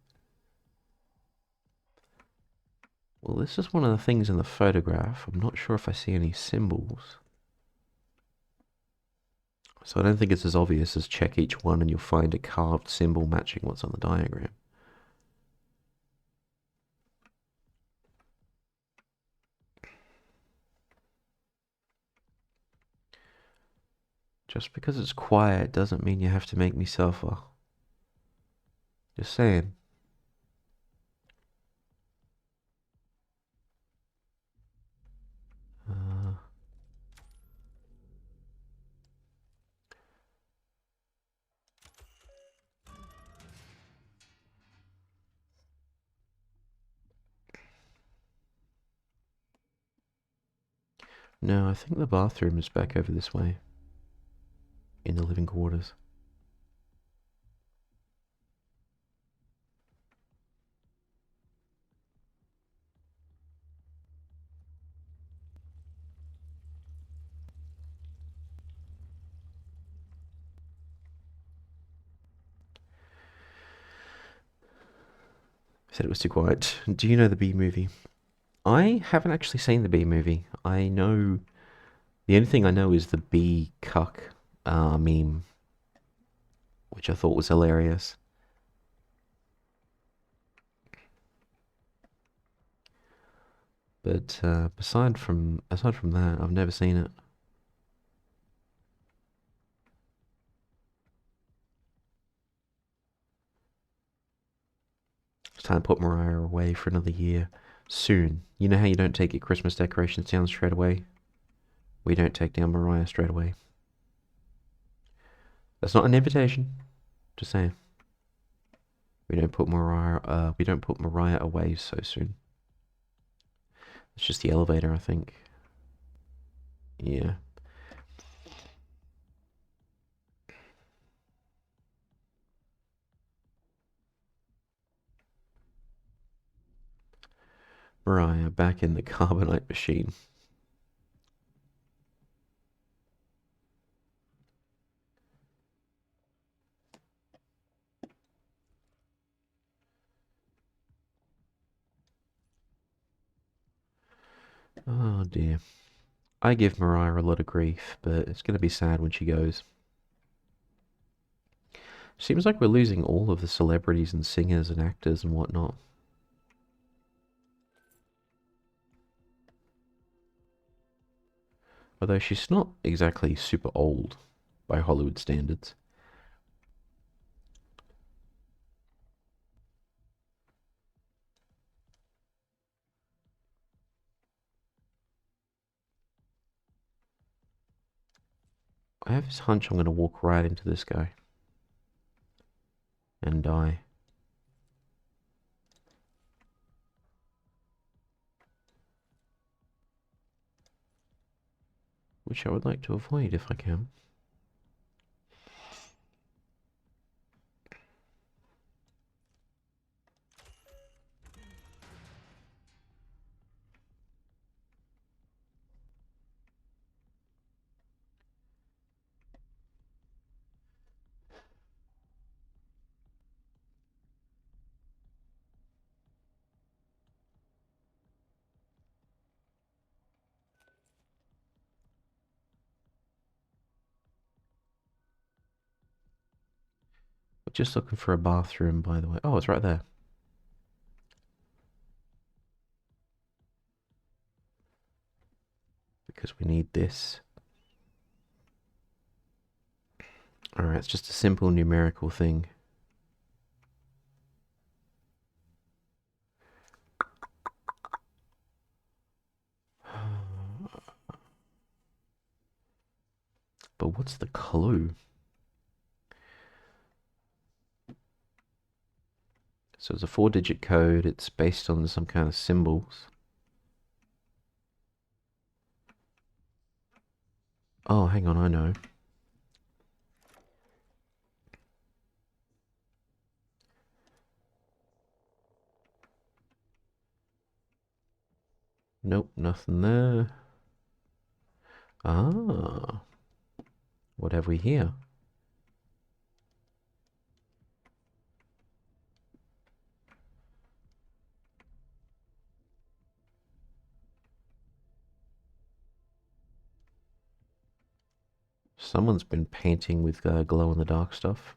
A: Well, this is one of the things in the photograph. I'm not sure if I see any symbols. So I don't think it's as obvious as check each one and you'll find a carved symbol matching what's on the diagram. Just because it's quiet doesn't mean you have to make me suffer. Just saying. Uh, no, I think the bathroom is back over this way. In the living quarters. Said it was too quiet. Do you know the Bee Movie? I haven't actually seen the Bee Movie. I know the only thing I know is the bee cuck meme, which I thought was hilarious. But aside from that, I've never seen it. It's time to put Mariah away for another year. Soon. You know how you don't take your Christmas decorations down straight away? We don't take down Mariah straight away. That's not an invitation. Just saying. We don't put Mariah away so soon. It's just the elevator, I think. Yeah. Mariah back in the carbonite machine. Oh dear. I give Mariah a lot of grief, but it's going to be sad when she goes. Seems like we're losing all of the celebrities and singers and actors and whatnot. Although she's not exactly super old by Hollywood standards. I have this hunch I'm going to walk right into this guy and die. Which I would like to avoid if I can. Just looking for a bathroom, by the way. Oh, it's right there. Because we need this. Alright, it's just a simple numerical thing. But what's the clue? So it's a 4-digit code. It's based on some kind of symbols. Oh, hang on, I know. Nope. Nothing there. Ah, what have we here? Someone's been painting with glow-in-the-dark stuff.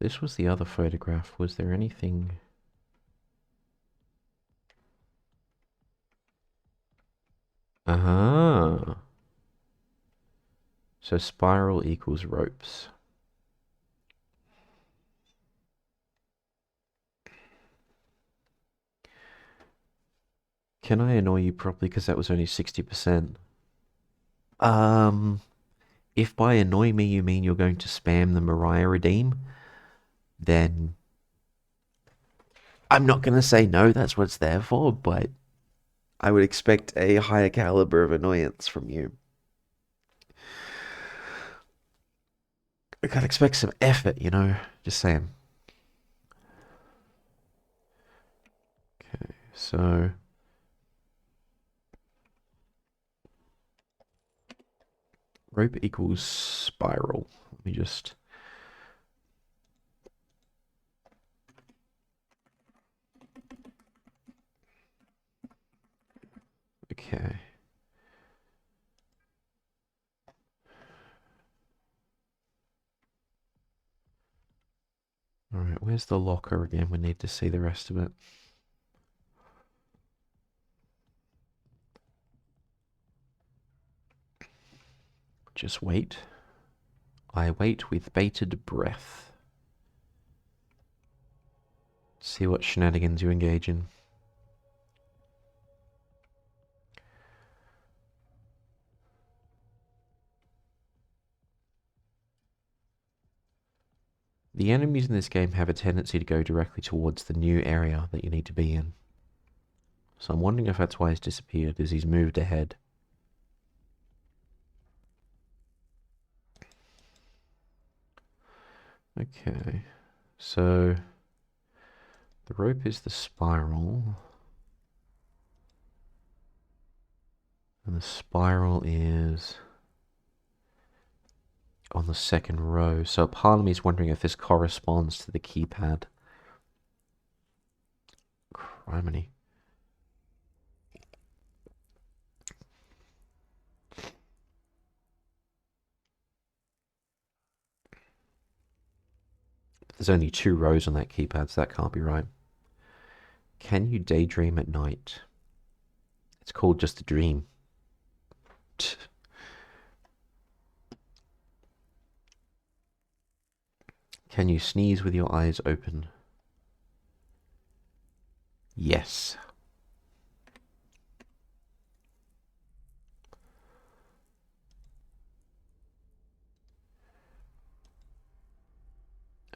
A: This was the other photograph. Was there anything? Ah. So spiral equals ropes. Can I annoy you properly? Because that was only 60%. Um, if by annoy me you mean you're going to spam the Mariah redeem, then I'm not going to say no, that's what it's there for, but I would expect a higher caliber of annoyance from you. I could expect some effort, you know? Just saying. Okay, so rope equals spiral. Let me just. Okay. Alright, where's the locker again? We need to see the rest of it. Just wait. I wait with bated breath. See what shenanigans you engage in. The enemies in this game have a tendency to go directly towards the new area that you need to be in. So I'm wondering if that's why he's disappeared, is he's moved ahead. Okay, so the rope is the spiral. And the spiral is on the second row. So part of me is wondering if this corresponds to the keypad. Criminy. There's only 2 rows on that keypad, so that can't be right. Can you daydream at night? It's called just a dream. Can you sneeze with your eyes open? Yes.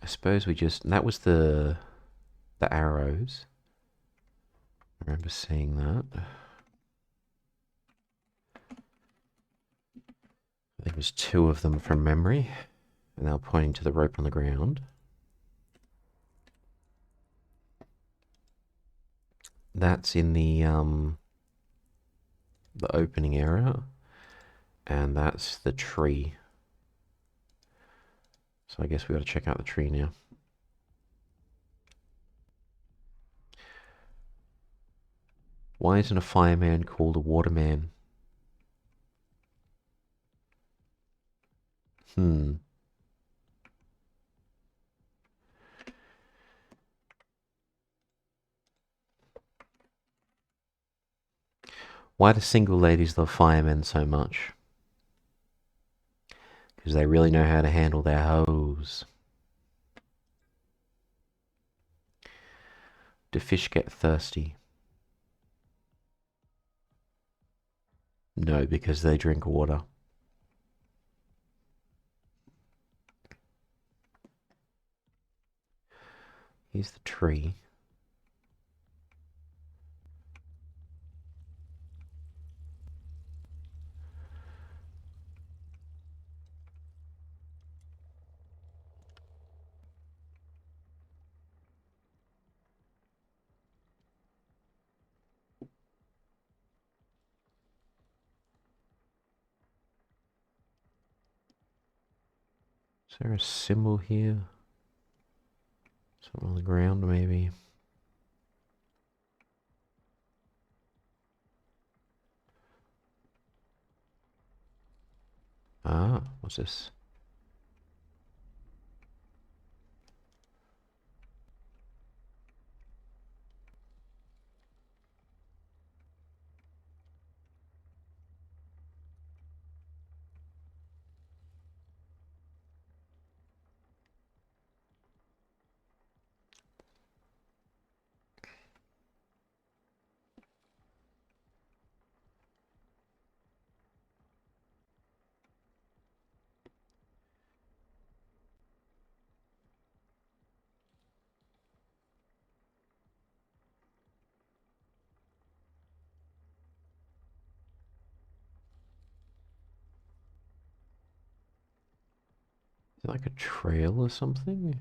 A: I suppose we just... That was the arrows. I remember seeing that. I think it was 2 of them from memory. And they were pointing to the rope on the ground. That's in the opening area. And that's the tree. So I guess we gotta check out the tree now. Why isn't a fireman called a waterman? Why do single ladies love firemen so much? Because they really know how to handle their hoes. Do fish get thirsty? No, because they drink water. Here's the tree. Is there a symbol here? Something on the ground, maybe? Ah, what's this? Is it like a trail or something?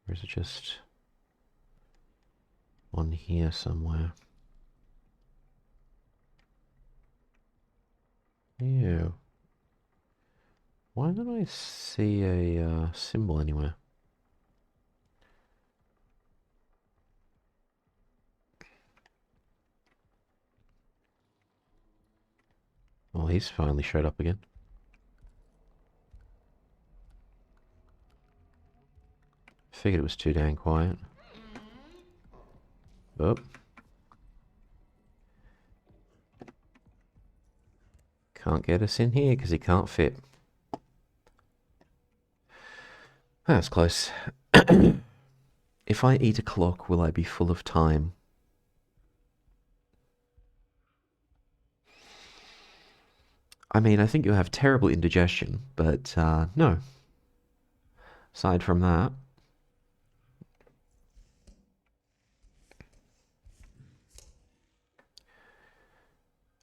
A: Or is it just on here somewhere? Ew. Why don't I see a symbol anywhere? Well, he's finally showed up again. Figured it was too dang quiet. Oh. Can't get us in here because he can't fit. That's close. If I eat a clock, will I be full of time? I mean, I think you'll have terrible indigestion, but no. Aside from that,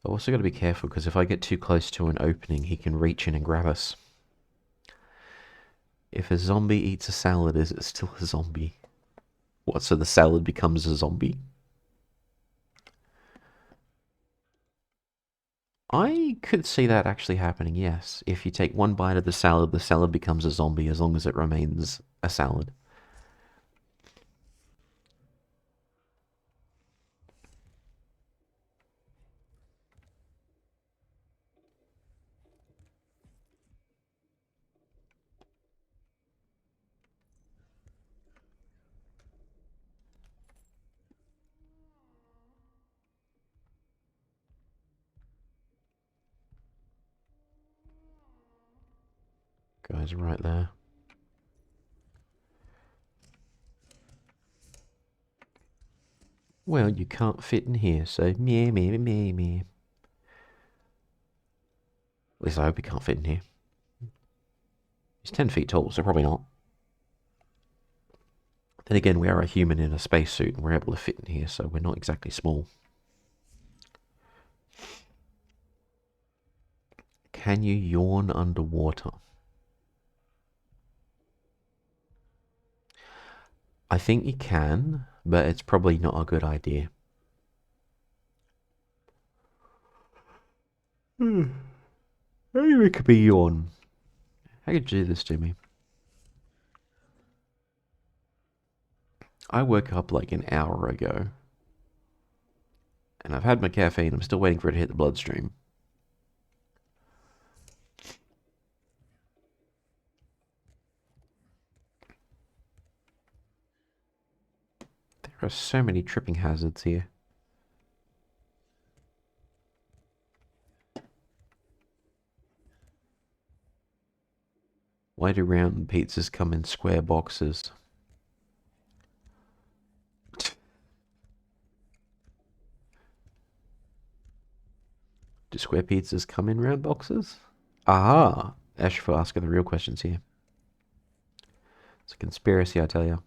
A: I've also got to be careful because if I get too close to an opening, he can reach in and grab us. If a zombie eats a salad, is it still a zombie? What, so the salad becomes a zombie? I could see that actually happening, yes. If you take one bite of the salad becomes a zombie as long as it remains a salad. Guys, right there. Well, you can't fit in here, so meh, meh, meh, meh. At least I hope he can't fit in here. He's 10 feet tall, so probably not. Then again, we are a human in a spacesuit, and we're able to fit in here, so we're not exactly small. Can you yawn underwater? I think you can, but it's probably not a good idea. How you make me yawn? How could you do this to me? I woke up like an hour ago. And I've had my caffeine. I'm still waiting for it to hit the bloodstream. There are so many tripping hazards here. Why do round pizzas come in square boxes? Do square pizzas come in round boxes? Aha! Ash for asking the real questions here. It's a conspiracy, I tell you.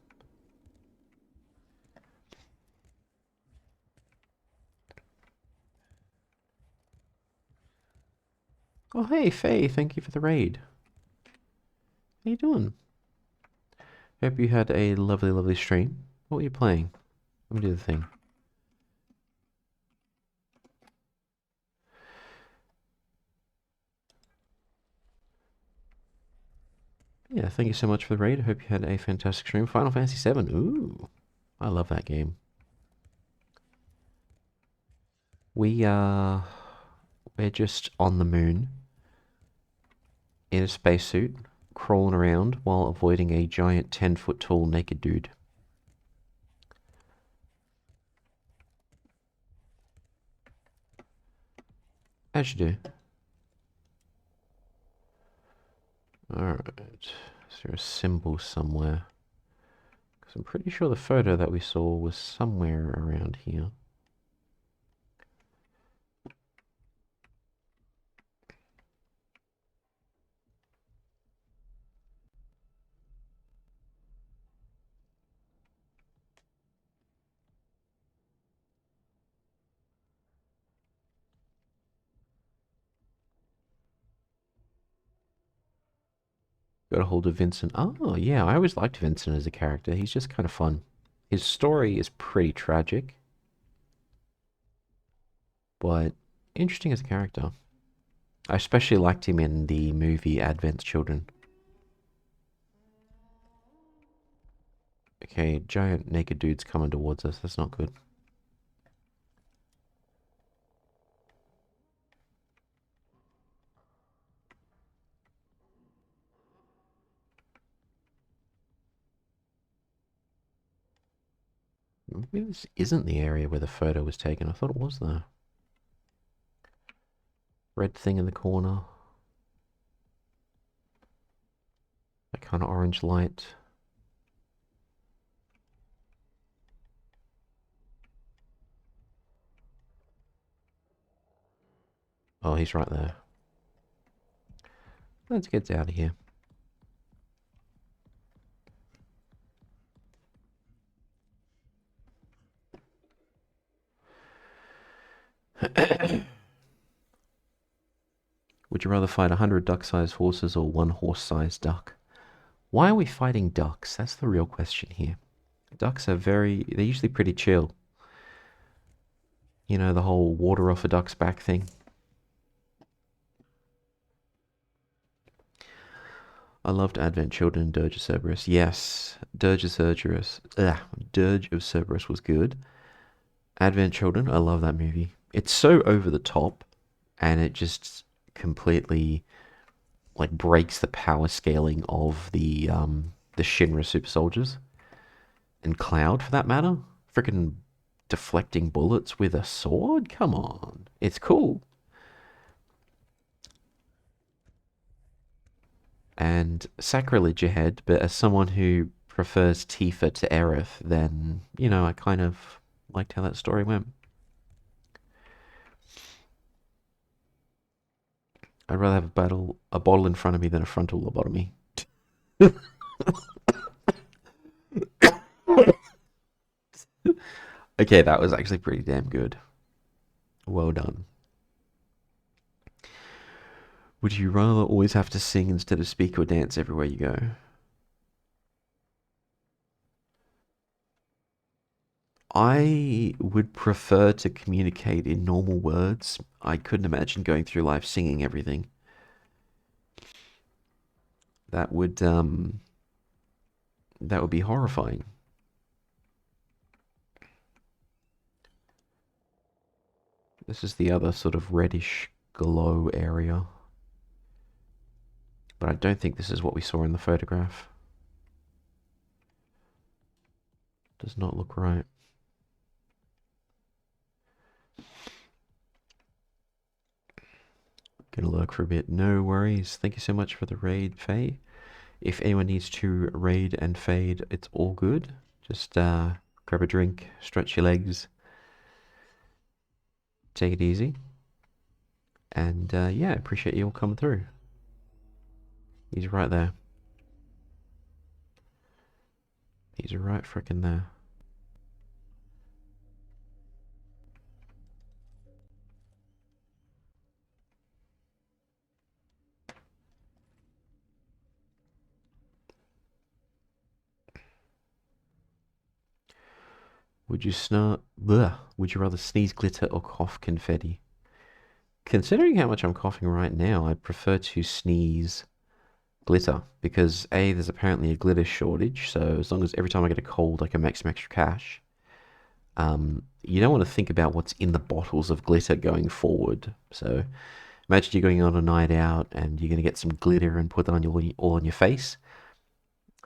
A: Oh, hey, Faye, thank you for the raid. How you doing? Hope you had a lovely, lovely stream. What were you playing? Let me do the thing. Yeah, thank you so much for the raid. I hope you had a fantastic stream. Final Fantasy VII. Ooh, I love that game. We're just on the moon in a spacesuit, crawling around while avoiding a giant 10-foot tall naked dude. As you do. Alright. Is there a symbol somewhere? Because I'm pretty sure the photo that we saw was somewhere around here. Got a hold of Vincent. Oh, yeah, I always liked Vincent as a character. He's just kind of fun. His story is pretty tragic, but interesting as a character. I especially liked him in the movie Advent Children. Okay, giant naked dude's coming towards us. That's not good. Maybe this isn't the area where the photo was taken. I thought it was there. Red thing in the corner. That kind of orange light. Oh, he's right there. Let's get out of here. Would you rather fight 100 duck-sized horses or one horse-sized duck? Why are we fighting ducks? That's the real question here. Ducks are they're usually pretty chill. You know, the whole water off a duck's back thing. I loved Advent Children and Dirge of Cerberus. Yes, Dirge of Cerberus. Dirge of Cerberus was good. Advent Children, I love that movie. It's so over the top, and it just completely like breaks the power scaling of the Shinra super soldiers and Cloud for that matter. Freaking deflecting bullets with a sword? Come on. It's cool. And sacrilege ahead, but as someone who prefers Tifa to Aerith, then, you know, I kind of liked how that story went. I'd rather have a bottle in front of me than a frontal lobotomy. Okay, that was actually pretty damn good. Well done. Would you rather always have to sing instead of speak or dance everywhere you go? I would prefer to communicate in normal words. I couldn't imagine going through life singing everything. That would be horrifying. This is the other sort of reddish glow area. But I don't think this is what we saw in the photograph. Does not look right. Gonna lurk for a bit. No worries. Thank you so much for the raid, Faye. If anyone needs to raid and fade, it's all good. Just grab a drink, stretch your legs, take it easy. And yeah, appreciate you all coming through. He's right there. He's right frickin' there. Would you snort? Bleh. Would you rather sneeze glitter or cough confetti? Considering how much I'm coughing right now, I'd prefer to sneeze glitter because A, there's apparently a glitter shortage, so as long as every time I get a cold I can make some extra cash. You don't want to think about what's in the bottles of glitter going forward. So imagine you're going on a night out and you're going to get some glitter and put that on all on your face.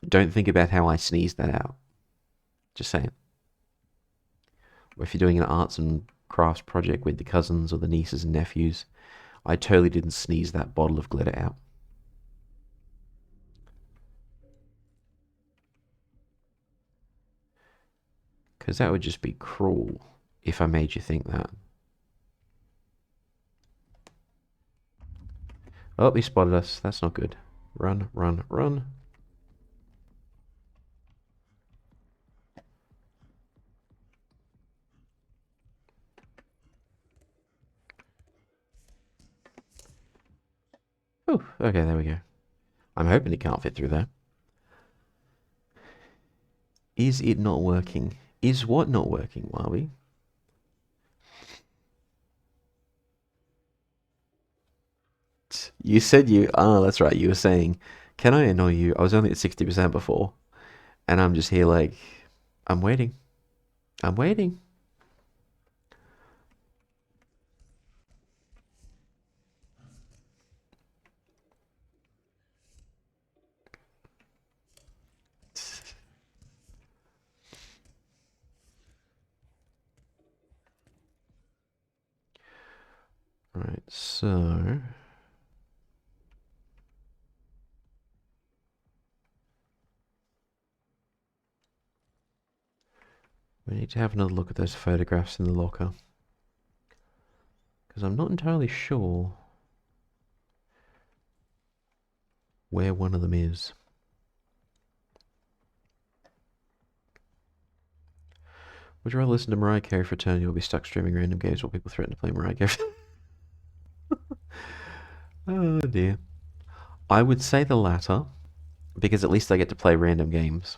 A: Don't think about how I sneezed that out. Just saying. Or if you're doing an arts and crafts project with the cousins or the nieces and nephews, I totally didn't sneeze that bottle of glitter out. Because that would just be cruel if I made you think that. Oh, he spotted us. That's not good. Run, run, run. Oh, okay, there we go. I'm hoping it can't fit through there. Is it not working? Is what not working, Wabi? You said you... Ah, that's right. You were saying, can I annoy you? I was only at 60% before. And I'm just here like, I'm waiting. I'm waiting. Right, so... We need to have another look at those photographs in the locker. Because I'm not entirely sure where one of them is. Would you rather listen to Mariah Carey for eternity or be stuck streaming random games while people threaten to play Mariah Carey? Oh dear. I would say the latter, because at least I get to play random games.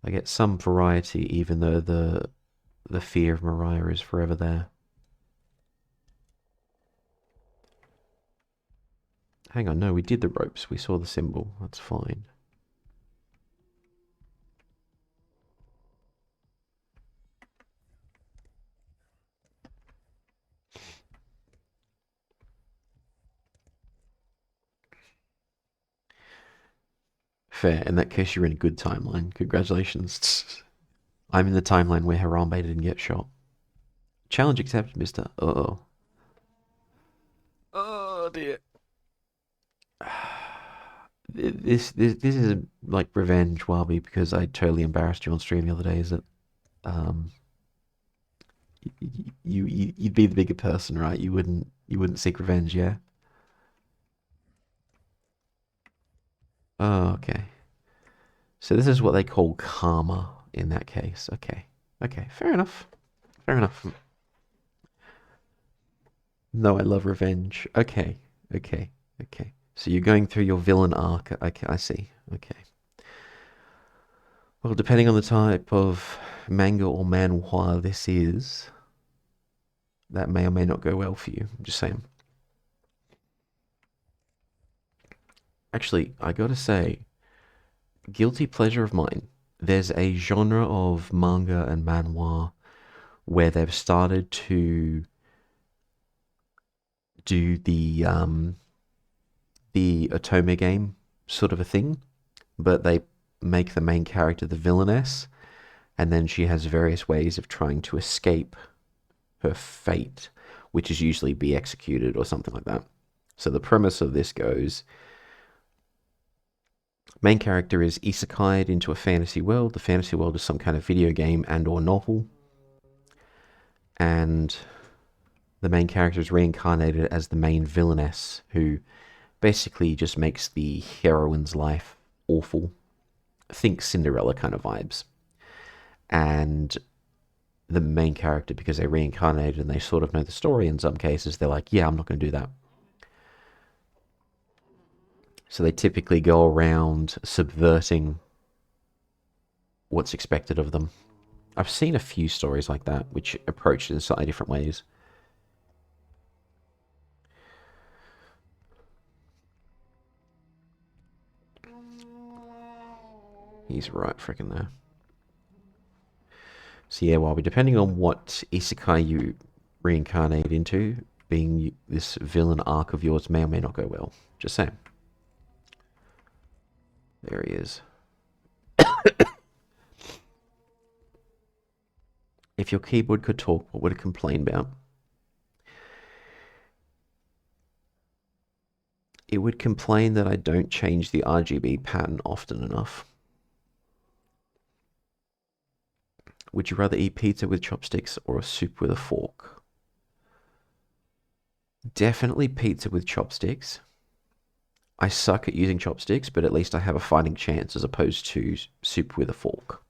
A: I get some variety, even though the fear of Mariah is forever there. Hang on, no, we did the ropes. We saw the symbol. That's fine. Fair. In that case, you're in a good timeline. Congratulations. I'm in the timeline where Harambe didn't get shot. Challenge accepted, mister. Uh-oh. Oh, dear. This is like revenge, Wabi, because I totally embarrassed you on stream the other day. Is it? Um, you'd be the bigger person, right? You wouldn't seek revenge, yeah? Oh, okay. So this is what they call karma in that case. Okay. Okay, fair enough. Fair enough. No, I love revenge. Okay. Okay. Okay. So you're going through your villain arc. Okay, I see. Okay. Well, depending on the type of manga or manhwa this is, that may or may not go well for you. I'm just saying. Actually, I gotta say, guilty pleasure of mine. There's a genre of manga and manhwa where they've started to do the otome game sort of a thing, but they make the main character the villainess, and then she has various ways of trying to escape her fate, which is usually be executed or something like that. So the premise of this goes, main character is isekai'd into a fantasy world. The fantasy world is some kind of video game and or novel. And the main character is reincarnated as the main villainess who basically just makes the heroine's life awful. Think Cinderella kind of vibes. And the main character, because they reincarnated and they sort of know the story in some cases, they're like, yeah, I'm not going to do that. So they typically go around subverting what's expected of them. I've seen a few stories like that, which approach it in slightly different ways. He's right freaking there. So yeah, Wabi, depending on what isekai you reincarnate into, being this villain arc of yours may or may not go well. Just saying. There he is. If your keyboard could talk, what would it complain about? It would complain that I don't change the RGB pattern often enough. Would you rather eat pizza with chopsticks or a soup with a fork? Definitely pizza with chopsticks. I suck at using chopsticks, but at least I have a fighting chance as opposed to soup with a fork.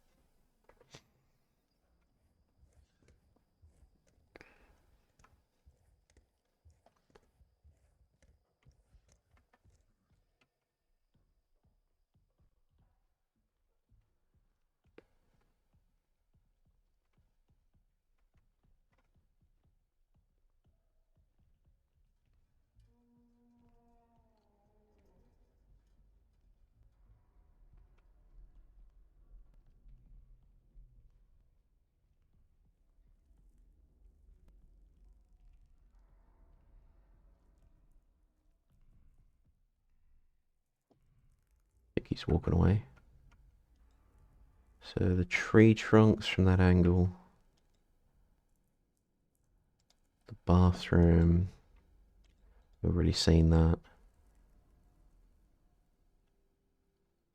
A: I think he's walking away. So the tree trunks from that angle. The bathroom. We've already seen that.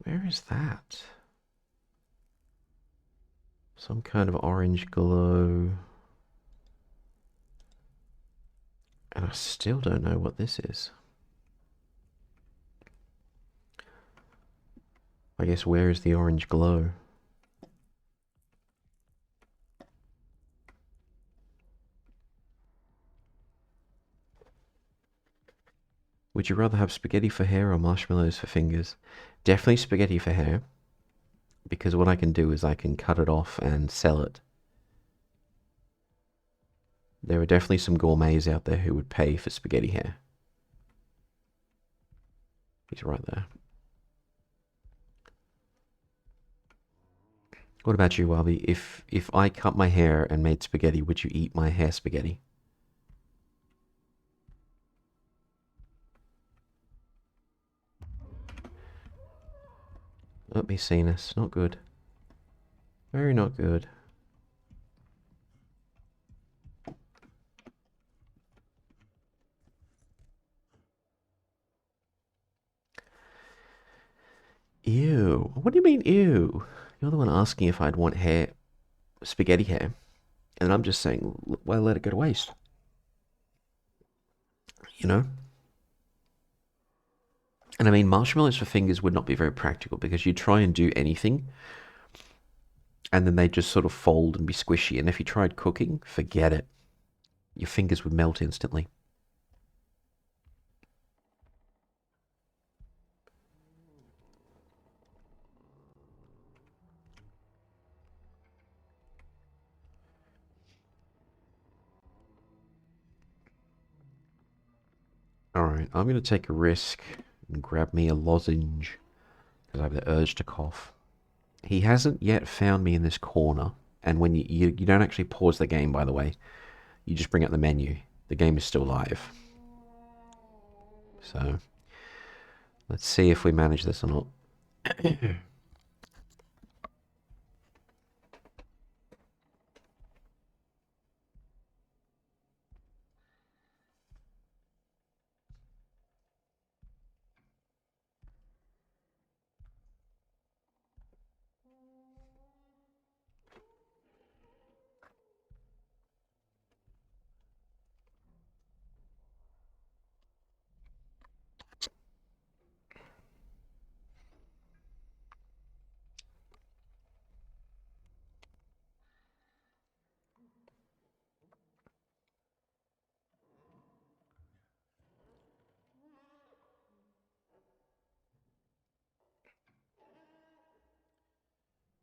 A: Where is that? Some kind of orange glow. And I still don't know what this is. I guess where is the orange glow? Would you rather have spaghetti for hair or marshmallows for fingers? Definitely spaghetti for hair. Because what I can do is I can cut it off and sell it. There are definitely some gourmets out there who would pay for spaghetti hair. He's right there. What about you, Wabi? If I cut my hair and made spaghetti, would you eat my hair spaghetti? Let me see this. Not good. Very not good. Ew. What do you mean, ew? You're the one asking if I'd want hair, spaghetti hair. And I'm just saying, why let it go to waste? You know? And I mean, marshmallows for fingers would not be very practical because you try and do anything and then they just sort of fold and be squishy. And if you tried cooking, forget it. Your fingers would melt instantly. Alright, I'm going to take a risk and grab me a lozenge because I have the urge to cough. He hasn't yet found me in this corner. And when you don't actually pause the game, by the way, you just bring up the menu. The game is still live. So, let's see if we manage this or not.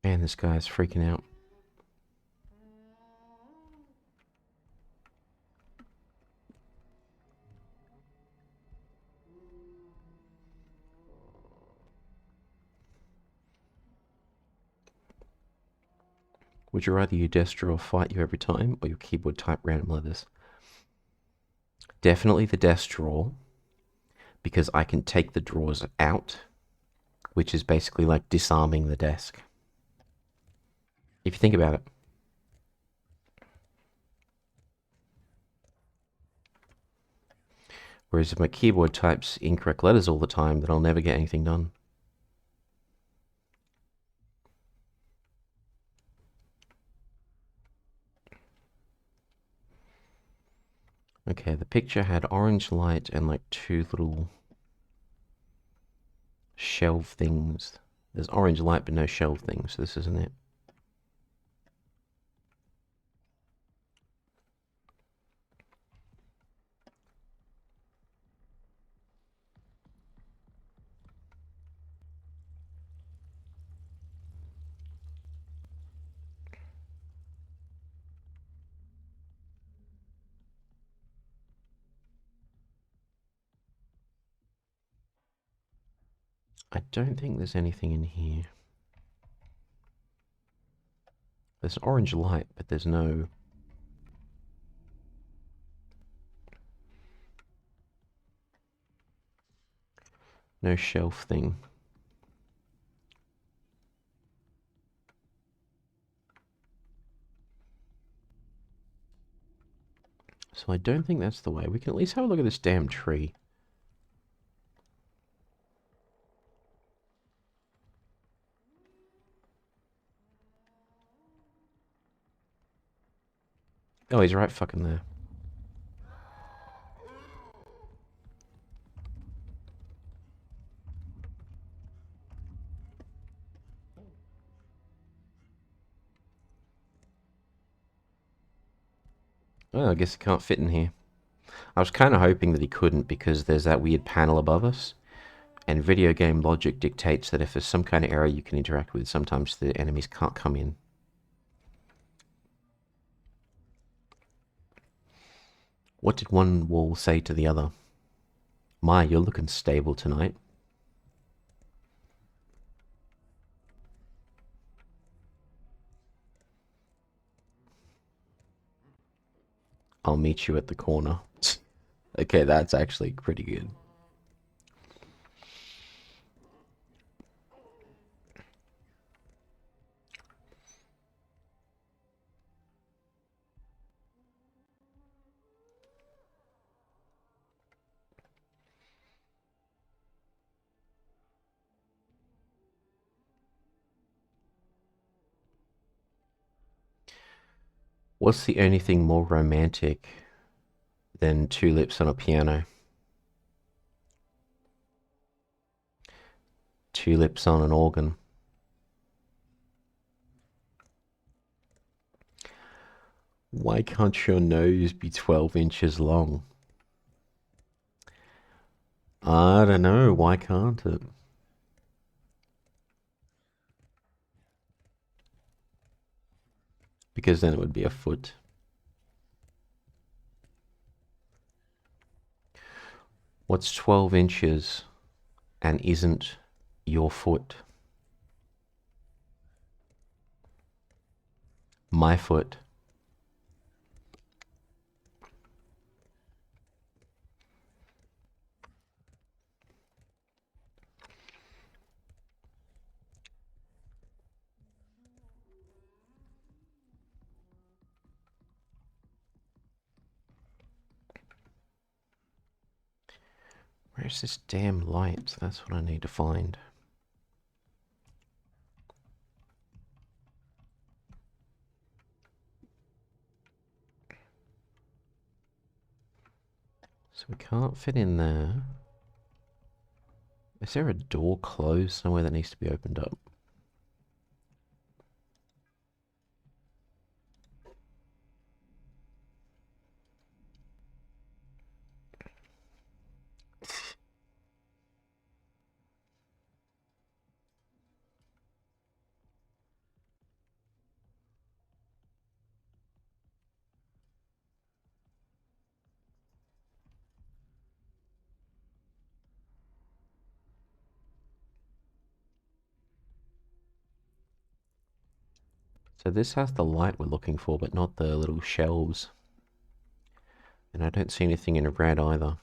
A: Man, this guy's freaking out. Would you rather your desk drawer fight you every time, or your keyboard type random letters? Definitely the desk drawer, because I can take the drawers out, which is basically like disarming the desk. If you think about it. Whereas if my keyboard types incorrect letters all the time, then I'll never get anything done. Okay, the picture had orange light and like two little shelf things. There's orange light but no shelf things, so this isn't it. I don't think there's anything in here. There's an orange light, but there's no... no shelf thing. So I don't think that's the way. We can at least have a look at this damn tree. Oh, he's right fucking there. Oh, I guess he can't fit in here. I was kind of hoping that he couldn't because there's that weird panel above us. And video game logic dictates that if there's some kind of area you can interact with, sometimes the enemies can't come in. What did one wall say to the other? My, you're looking stable tonight. I'll meet you at the corner. Okay, that's actually pretty good. What's the only thing more romantic than tulips on a piano? Tulips on an organ. Why can't your nose be 12 inches long? I don't know. Why can't it? Because then it would be a foot. What's 12 inches and isn't your foot? My foot. Where's this damn light? That's what I need to find. So we can't fit in there. Is there a door closed somewhere that needs to be opened up? So this has the light we're looking for, but not the little shelves. And I don't see anything in red either.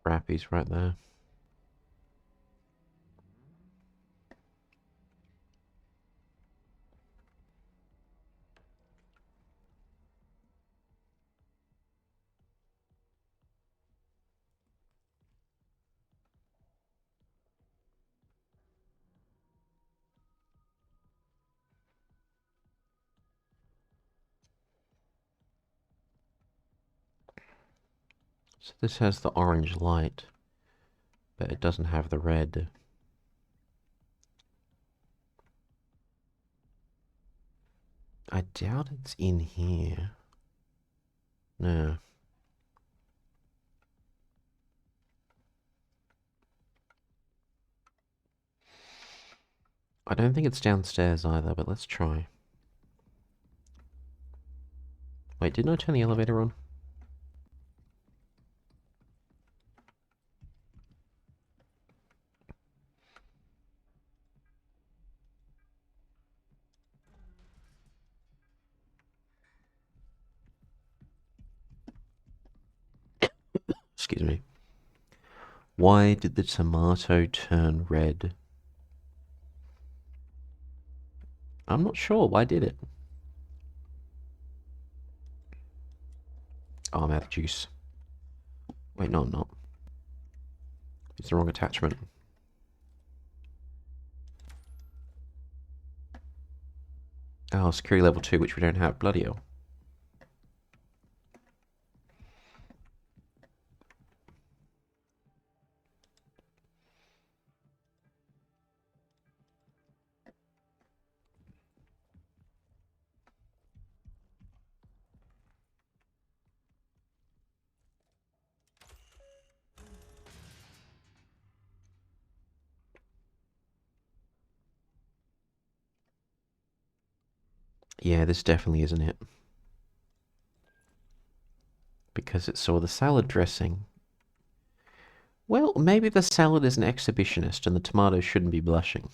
A: Rappy's right there. So this has the orange light, but it doesn't have the red. I doubt it's in here. No. I don't think it's downstairs either, but let's try. Wait, didn't I turn the elevator on? Excuse me. Why did the tomato turn red? I'm not sure. Why did it? Oh, I'm out of juice. Wait, no, I'm not. It's the wrong attachment. Oh, security level 2, which we don't have. Bloody hell. Yeah, this definitely isn't it. Because it saw the salad dressing. Well, maybe the salad is an exhibitionist and the tomatoes shouldn't be blushing.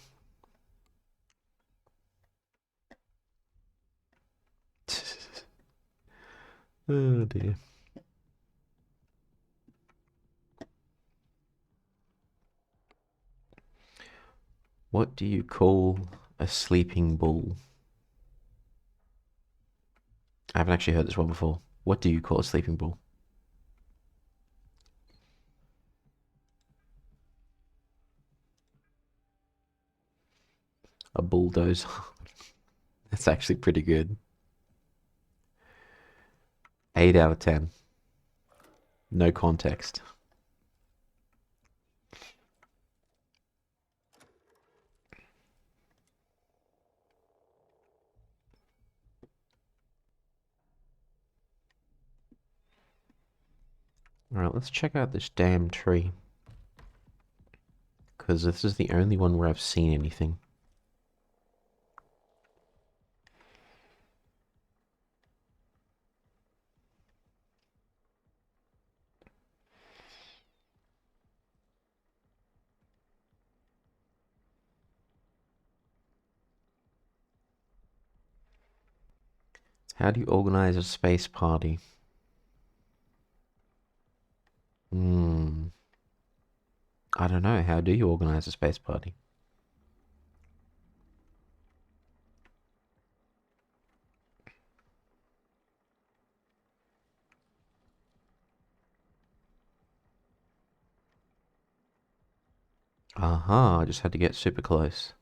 A: Oh dear. What do you call a sleeping bull? I haven't actually heard this one before. What do you call a sleeping bull? A bulldozer. That's actually pretty good. 8 out of 10. No context. Alright, let's check out this damn tree. Because this is the only one where I've seen anything. How do you organize a space party? I don't know. How do you organize a space party? Aha, I just had to get super close.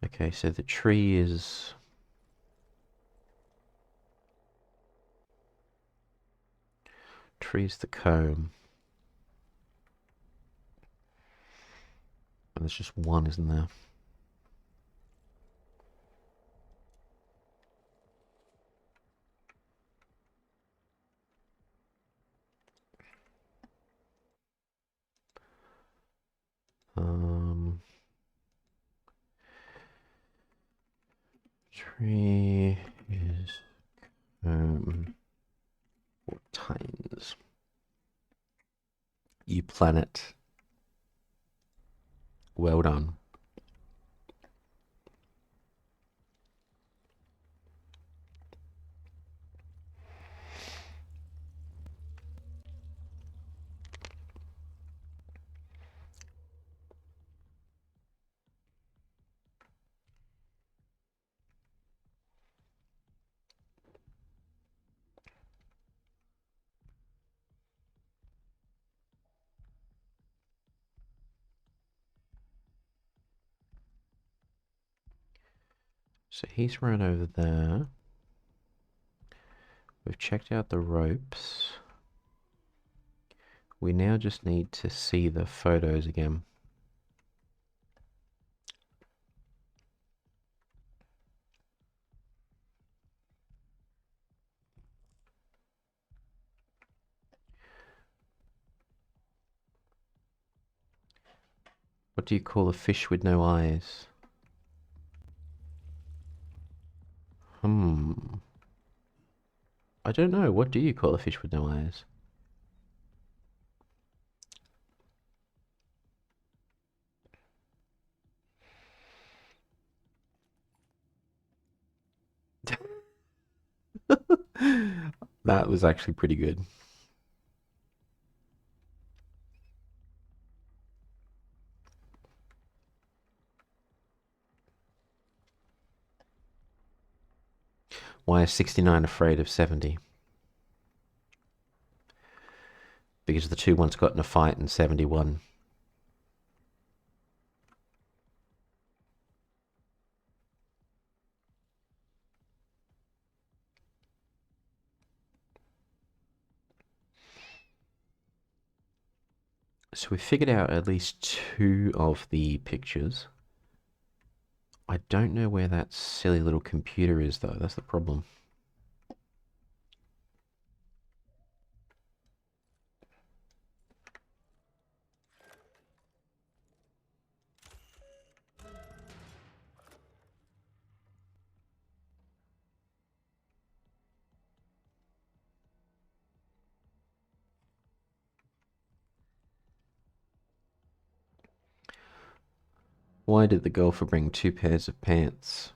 A: Okay, so the tree is... Tree's the comb. And there's just one, isn't there? Tree is or tines. You planet. Well done. So he's run over there. We've checked out the ropes. We now just need to see the photos again. What do you call a fish with no eyes? I don't know. What do you call a fish with no eyes? That was actually pretty good. Why is 69 afraid of 70? Because the two once got in a fight and 71. So we figured out at least two of the pictures. I don't know where that silly little computer is, though. That's the problem. Why did the golfer bring two pairs of pants?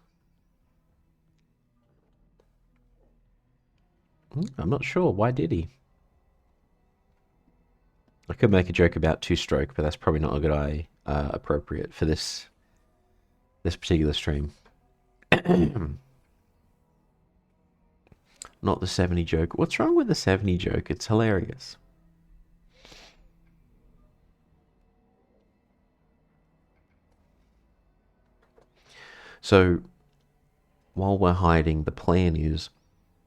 A: I'm not sure. Why did he? I could make a joke about two-stroke, but that's probably not a good appropriate for this particular stream. Not the 70 joke. What's wrong with the 70 joke? It's hilarious. So, while we're hiding, the plan is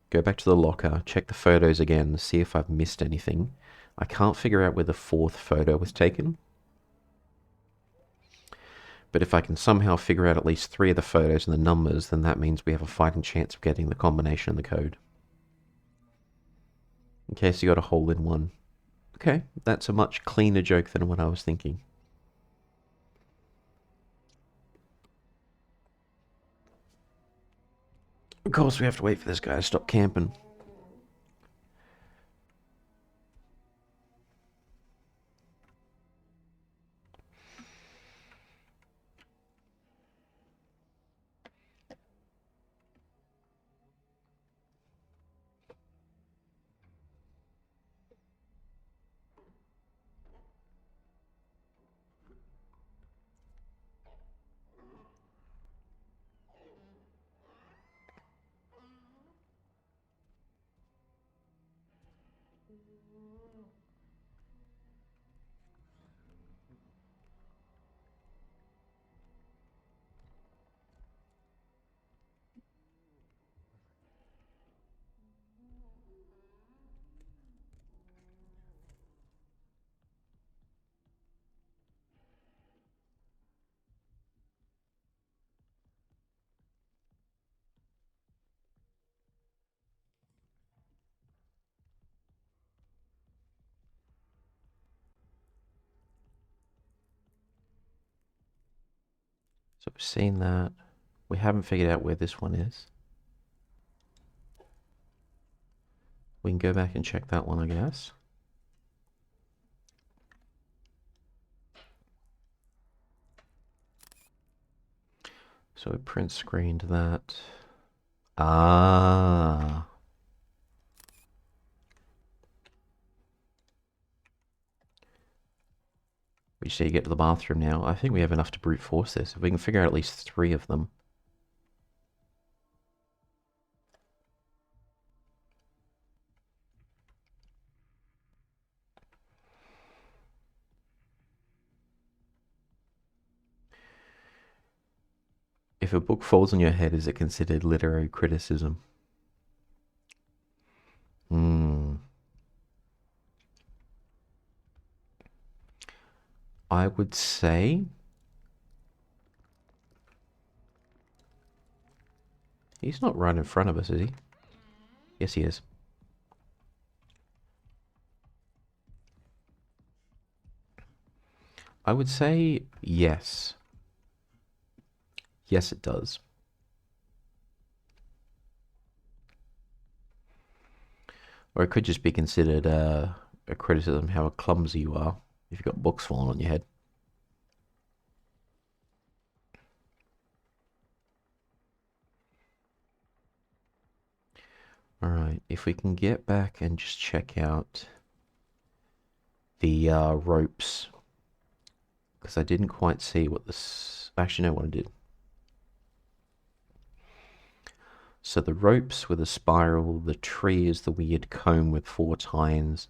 A: go back to the locker, check the photos again, see if I've missed anything. I can't figure out where the fourth photo was taken. But if I can somehow figure out at least three of the photos and the numbers, then that means we have a fighting chance of getting the combination and the code. In case you got a hole in one. Okay, that's a much cleaner joke than what I was thinking. Of course, we have to wait for this guy to stop camping. So we've seen that. We haven't figured out where this one is. We can go back and check that one, I guess. So we print screened that. Ah. We just need to get to the bathroom now. I think we have enough to brute force this. If we can figure out at least 3 of them. If a book falls on your head, is it considered literary criticism? I would say he's not right in front of us, is he? Yes, he is. I would say yes. Yes, it does. Or it could just be considered a criticism how clumsy you are if you've got books falling on your head. Alright, if we can get back and just check out the ropes. Because I didn't quite see what this... Actually, no, what I did. So the ropes with a spiral, the tree is the weird comb with 4 tines.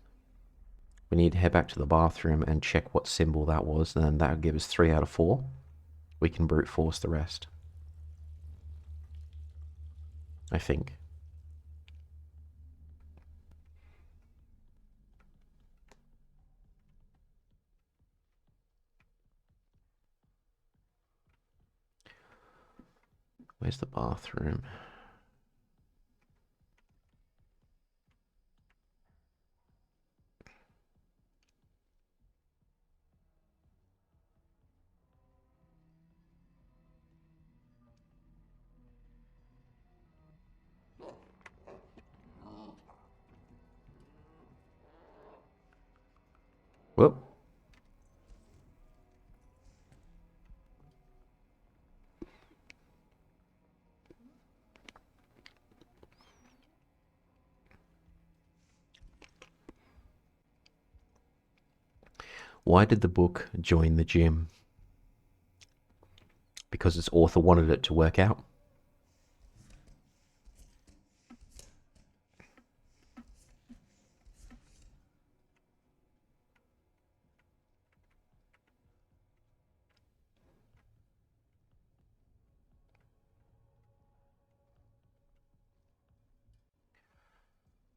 A: We need to head back to the bathroom and check what symbol that was, and then that'll give us 3 out of 4. We can brute force the rest. I think. Where's the bathroom? Whoop. Why did the book join the gym? Because its author wanted it to work out.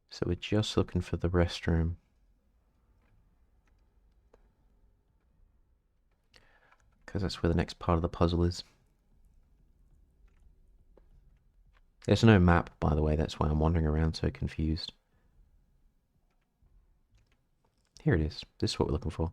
A: So we're just looking for the restroom. Because that's where the next part of the puzzle is. There's no map, by the way, that's why I'm wandering around so confused. Here it is. This is what we're looking for.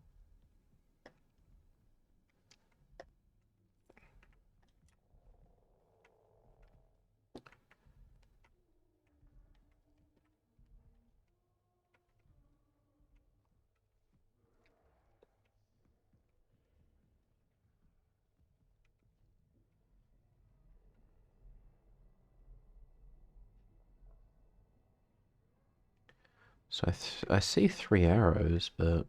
A: So I see 3 arrows, but...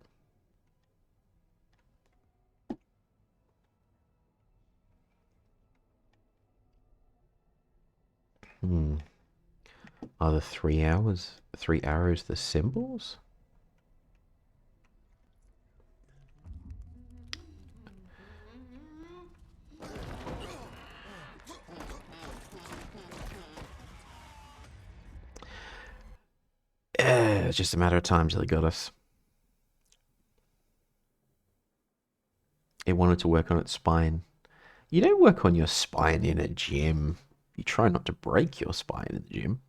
A: Are the 3 arrows the symbols? It's just a matter of time till they got us. It wanted to work on its spine. You don't work on your spine in a gym. You try not to break your spine in the gym.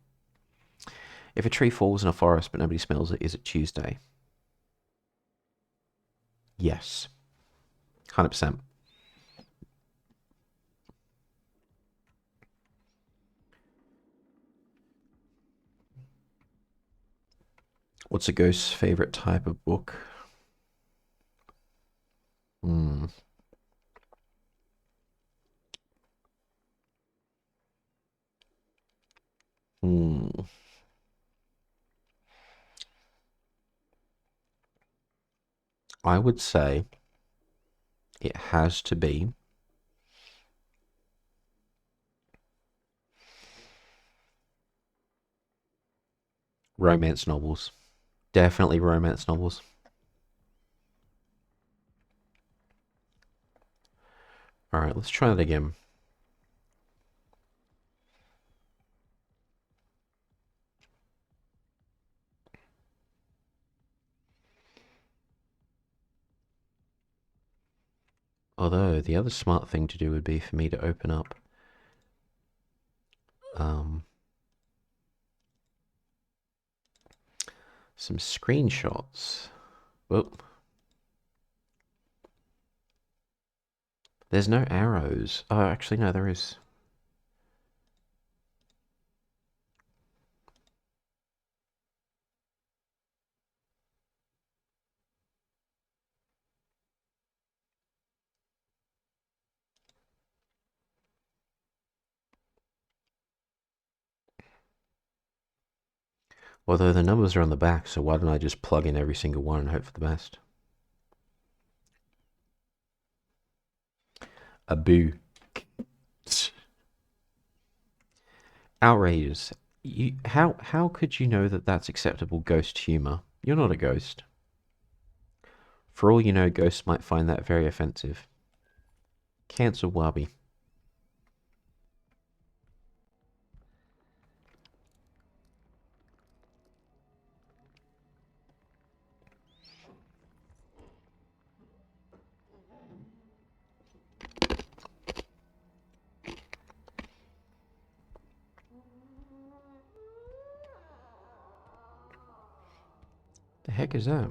A: If a tree falls in a forest but nobody smells it, is it Tuesday? Yes. 100%. What's a ghost's favorite type of book? Hmm. Hmm. I would say it has to be romance novels. Definitely romance novels. All right, let's try that again. Although the other smart thing to do would be for me to open up um, some screenshots. Whoop. There's no arrows. Oh, actually, no, there is. Although the numbers are on the back, so why don't I just plug in every single one and hope for the best? A boo. Outrageous. How could you know that that's acceptable ghost humor? You're not a ghost. For all you know, ghosts might find that very offensive. Cancel Wabi. The heck is that?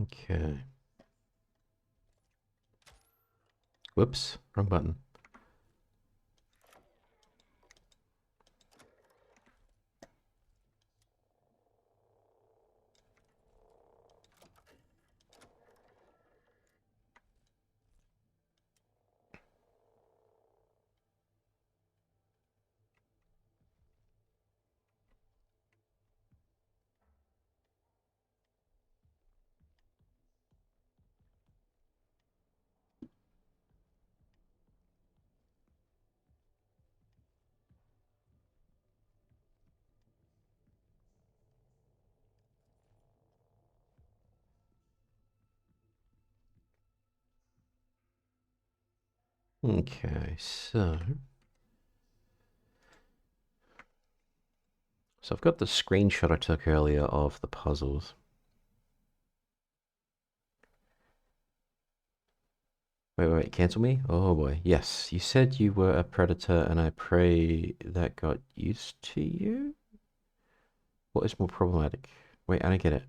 A: Okay. Whoops, wrong button. Okay, so I've got the screenshot I took earlier of the puzzles. Wait, cancel me? Oh boy. Yes, you said you were a predator, and I pray that got used to you? What is more problematic? Wait, I don't get it.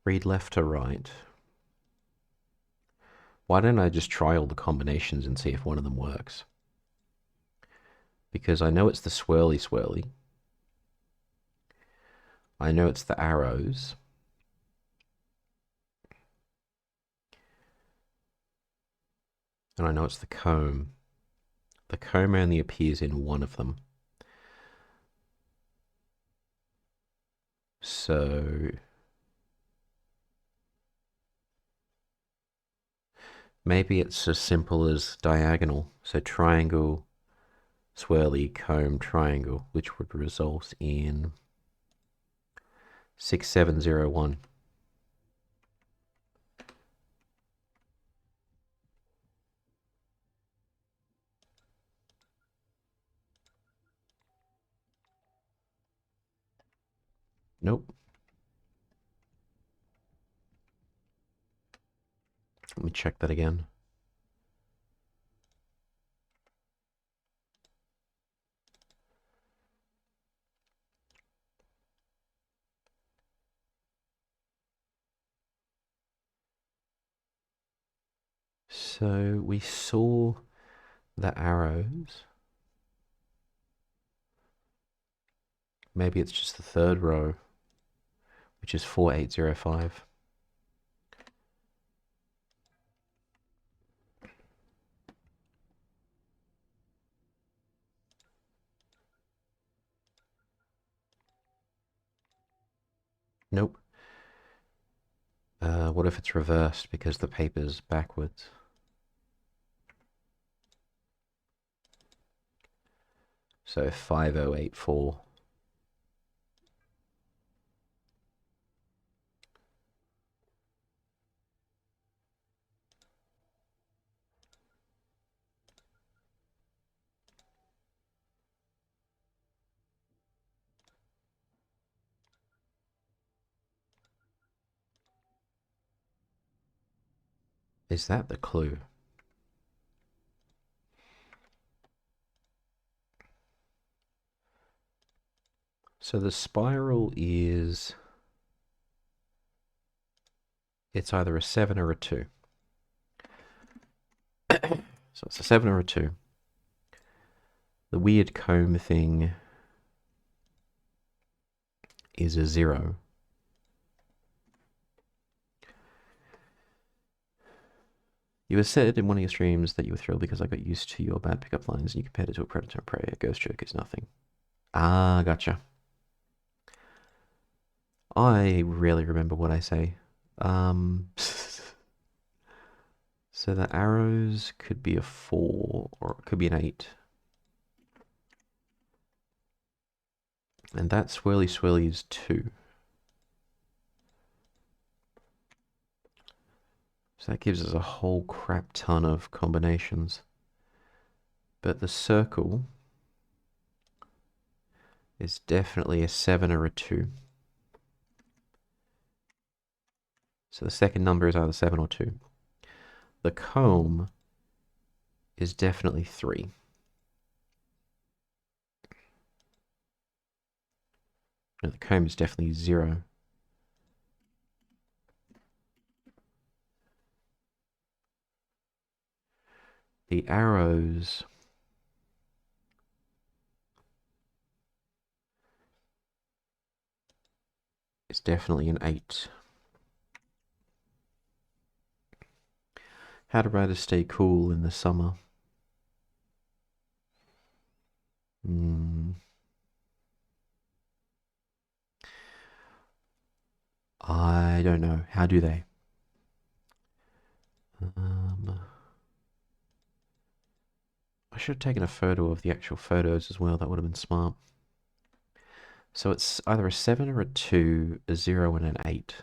A: Read left to right. Why don't I just try all the combinations and see if one of them works? Because I know it's the swirly swirly. I know it's the arrows. And I know it's the comb. The comb only appears in one of them. So maybe it's as simple as diagonal. So triangle, swirly comb triangle, which would result in 6701. Nope. Let me check that again. So we saw the arrows. Maybe it's just the third row, which is 4805. Nope. What if it's reversed because the paper's backwards? So 5084. Is that the clue? So the spiral is... It's either a 7 or a 2. So it's a 7 or a 2. The weird comb thing is a 0. You had said in one of your streams that you were thrilled because I got used to your bad pickup lines and you compared it to a predator and prey. A ghost joke is nothing. Ah, gotcha. I rarely remember what I say. So the arrows could be a 4 or it could be an 8. And that swirly swirly is 2. So that gives us a whole crap ton of combinations. But the circle is definitely a 7 or a 2. So the second number is either 7 or 2. The comb is definitely 3. No, the comb is definitely 0. The arrows is definitely an 8. How do riders stay cool in the summer? I don't know. How do they? I should have taken a photo of the actual photos as well. That would have been smart. So it's either a 7 or a 2, a 0 and an 8.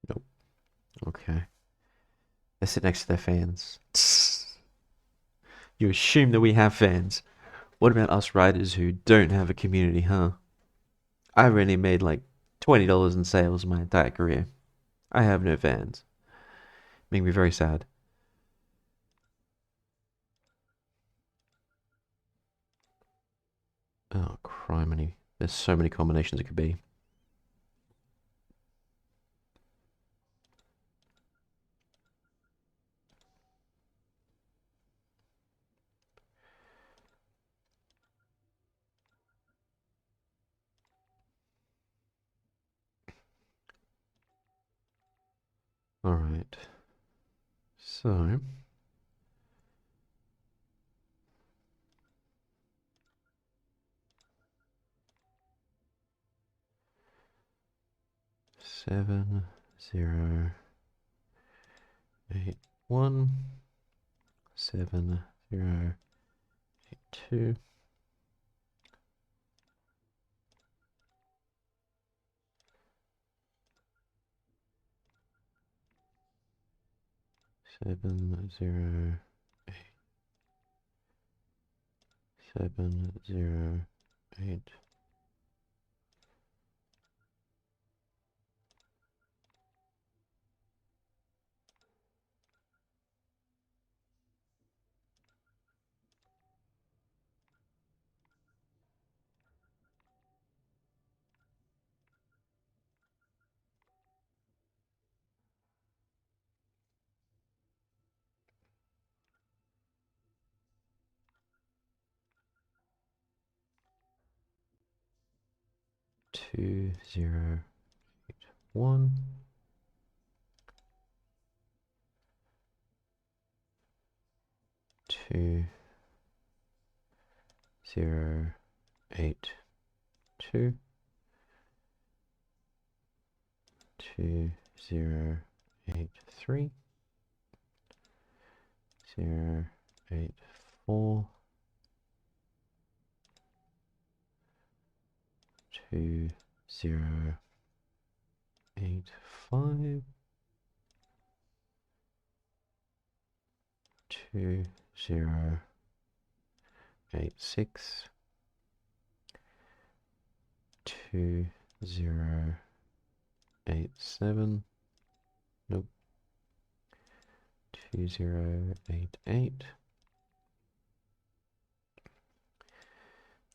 A: Nope. Okay. They sit next to their fans. You assume that we have fans. What about us writers who don't have a community, huh? I've only made like $20 in sales my entire career. I have no fans. Making me very sad. Oh, criminy. There's so many combinations it could be. All right. So seven, 0, 8, 1, 7, 0, 8, 2. 7, 0, 8, 7, 0, 8. 2, 0, 8, 1. 2, 0, 8, 2. 2, 0, 8, 3. 0, 8, 4. 2, 0, 8, 5. 2, 0, 8, 6. 2, 0, 8, 7. Nope. 2, 0, 8, 8.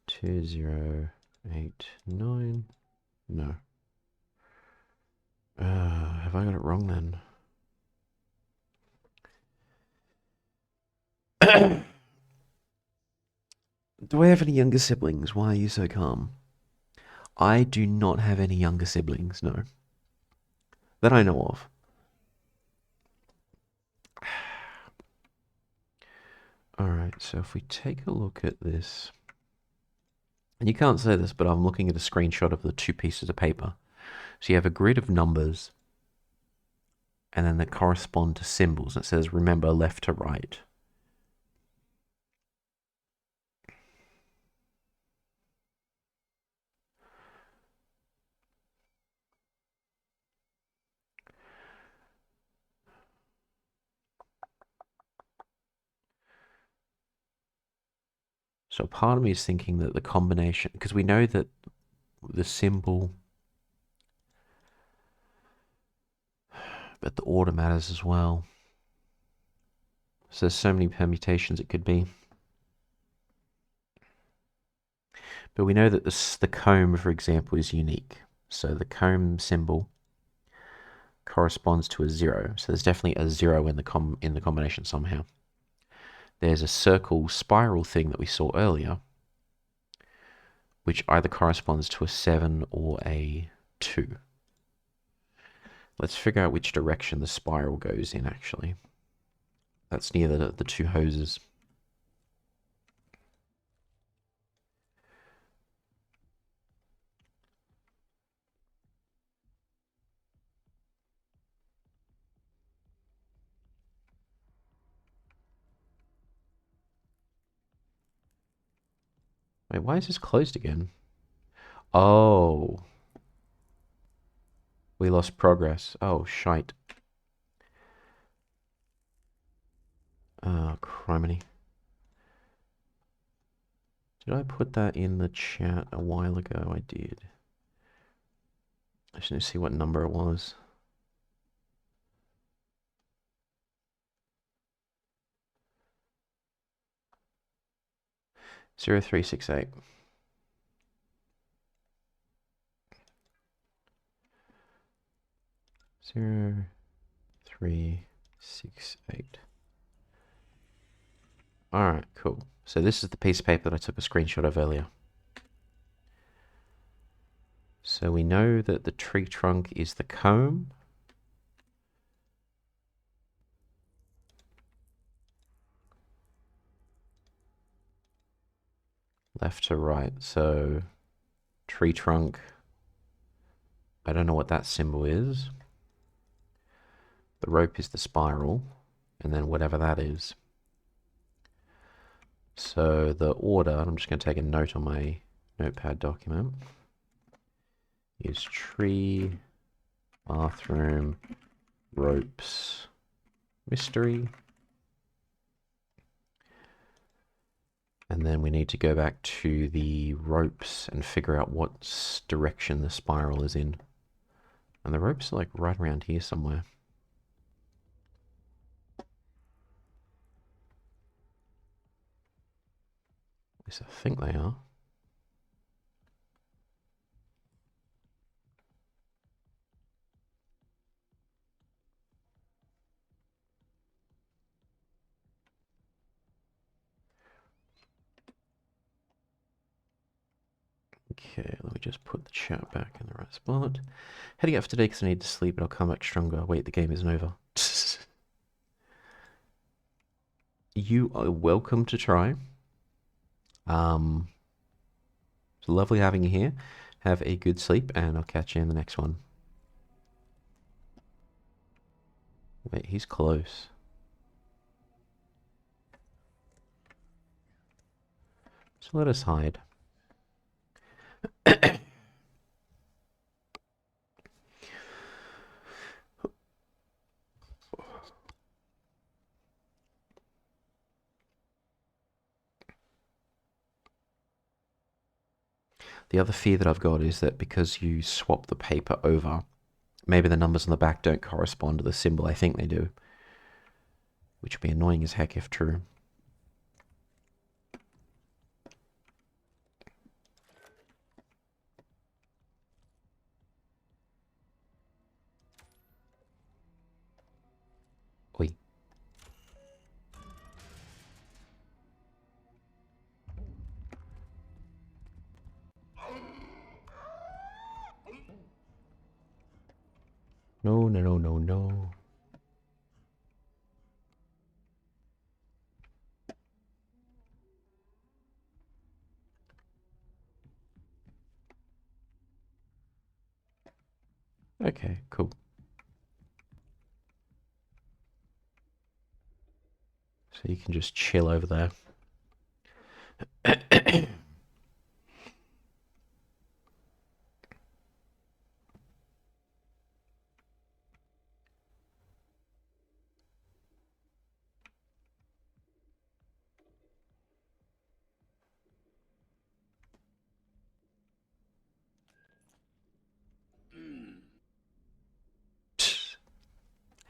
A: 2, 0, 8, 9. No. Have I got it wrong then? Do I have any younger siblings? Why are you so calm? I do not have any younger siblings, no. That I know of. Alright, so if we take a look at this, and you can't say this, but I'm looking at a screenshot of the two pieces of paper. So you have a grid of numbers, and then they correspond to symbols. It says, remember, left to right. So part of me is thinking that the combination, because we know that the symbol, but the order matters as well. So there's so many permutations it could be. But we know that the comb, for example, is unique. So the comb symbol corresponds to a 0. So there's definitely a 0 in the combination somehow. There's a circle spiral thing that we saw earlier, which either corresponds to a 7 or a 2. Let's figure out which direction the spiral goes in, actually. That's near the two hoses. Wait, why is this closed again? Oh. We lost progress. Oh, shite. Oh, criminy. Did I put that in the chat a while ago? I did. I just need to see what number it was. Zero 0368. 0368. Alright, cool. So this is the piece of paper that I took a screenshot of earlier. So we know that the tree trunk is the comb. left to right. So tree trunk. I don't know what that symbol is. The rope is the spiral, and then whatever that is. So the order, I'm just going to take a note on my notepad document, is tree, bathroom, ropes, mystery. And then we need to go back to the ropes and figure out what direction the spiral is in. And the ropes are like right around here somewhere. At least I think they are. Okay, let me just put the chat back in the right spot. Heading out for today because I need to sleep, but I'll come back stronger. Wait, the game isn't over. You are welcome to try. It's lovely having you here. Have a good sleep, and I'll catch you in the next one. Wait, he's close. So let us hide. The other fear that I've got is that because you swap the paper over, maybe the numbers on the back don't correspond to the symbol. I think they do. Which would be annoying as heck if true. Oi. No, no, no, no, no. Okay, cool. So you can just chill over there.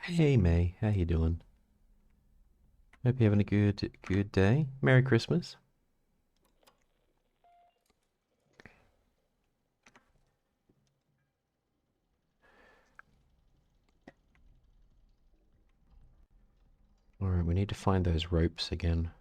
A: Hey May, how you doing? Hope you're having a good day. Merry Christmas. Alright, we need to find those ropes again.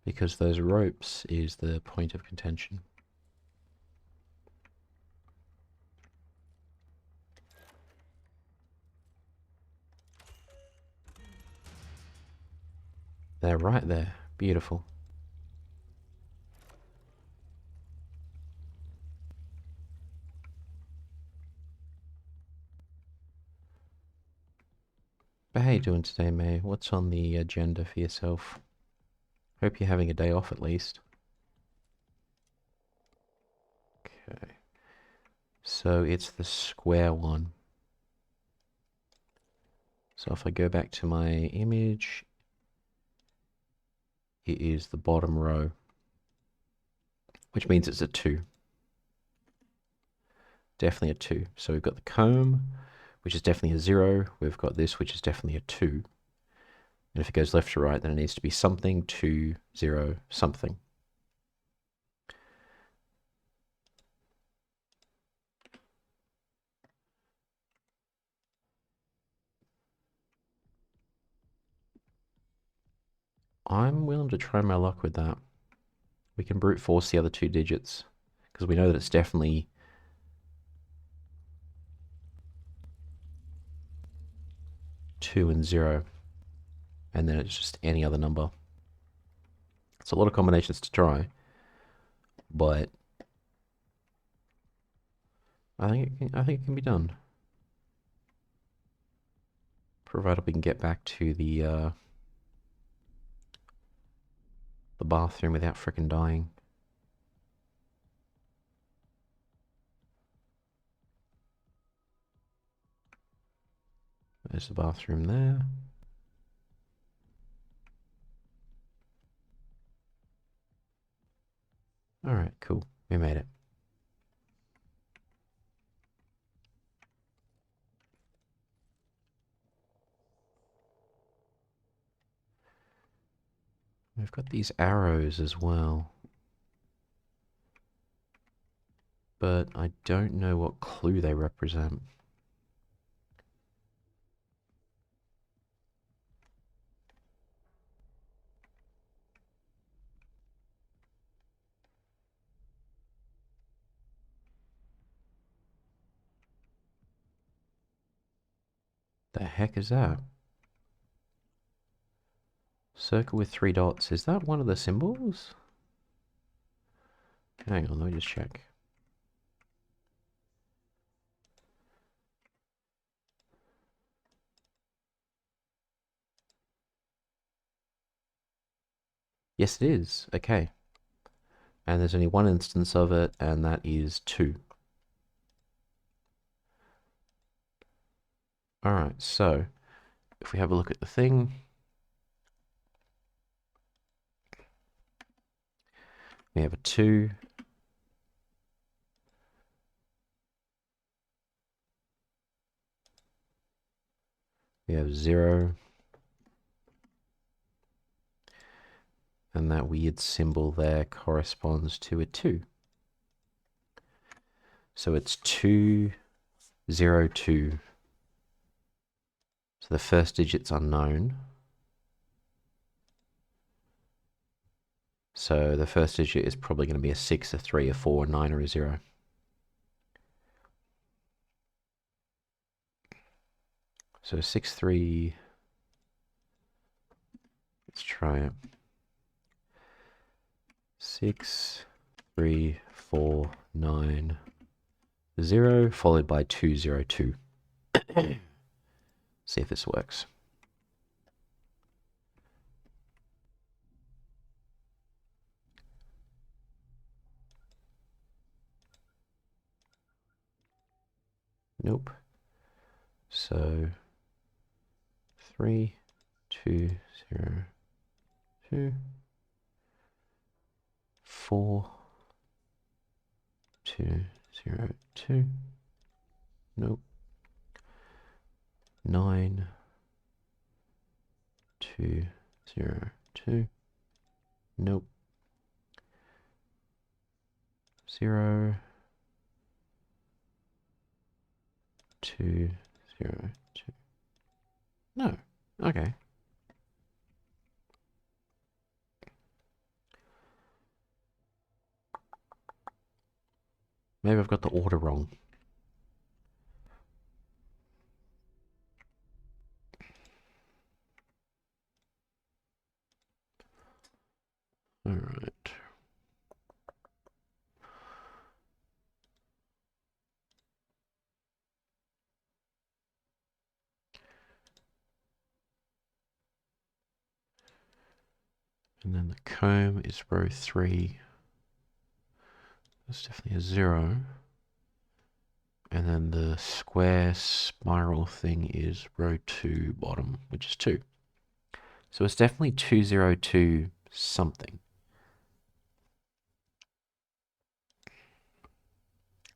A: Because those ropes is the point of contention. They're right there. Beautiful. But how you doing today, May? What's on the agenda for yourself? Hope you're having a day off at least. Okay. So it's the square one. So if I go back to my image, it is the bottom row, which means it's a 2. Definitely a 2. So we've got the comb, which is definitely a 0. We've got this, which is definitely a 2. And if it goes left to right, then it needs to be something, 2, 0, something. I'm willing to try my luck with that. We can brute force the other two digits because we know that it's definitely 2 and 0, and then it's just any other number. It's a lot of combinations to try, but I think it can be done, provided we can get back to the bathroom without frickin' dying. There's the bathroom there. Alright, cool. We made it. We've got these arrows as well. But I don't know what clue they represent. The heck is that? Circle with 3 dots. Is that one of the symbols? Hang on, let me just check. Yes, it is. Okay. And there's only one instance of it, and that is 2. Alright, so if we have a look at the thing, we have a 2. We have 0. And that weird symbol there corresponds to a 2. So it's 2, 0, 2. So the first digit's unknown. So the first digit is probably going to be a 6, a 3, a 4, a 9, or a 0. So 6, 3. Let's try it. 6, 3, 4, 9, 0, followed by 2, 0, 2. See if this works. Nope. So 3, 2, 0, 2, 4, 2, 0, 2. Nope. 9, 2, 0, 2. Nope. 0, 2, 0, 2. No. Okay. Maybe I've got the order wrong. All right. And then the comb is row 3. That's definitely a 0. And then the square spiral thing is row 2 bottom, which is 2. So it's definitely 202 something.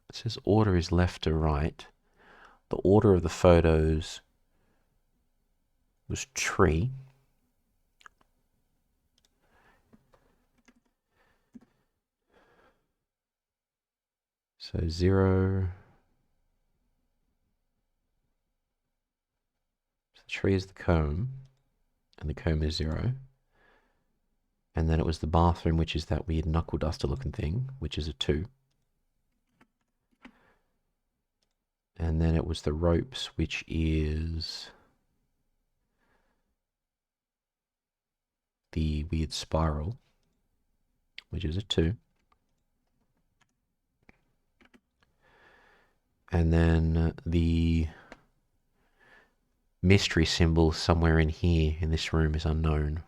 A: It says order is left to right. The order of the photos was tree. So 0. So the tree is the comb, and the comb is 0. And then it was the bathroom, which is that weird knuckle duster looking thing, which is a 2. And then it was the ropes, which is the weird spiral, which is a 2. And then the mystery symbol somewhere in here in this room is unknown.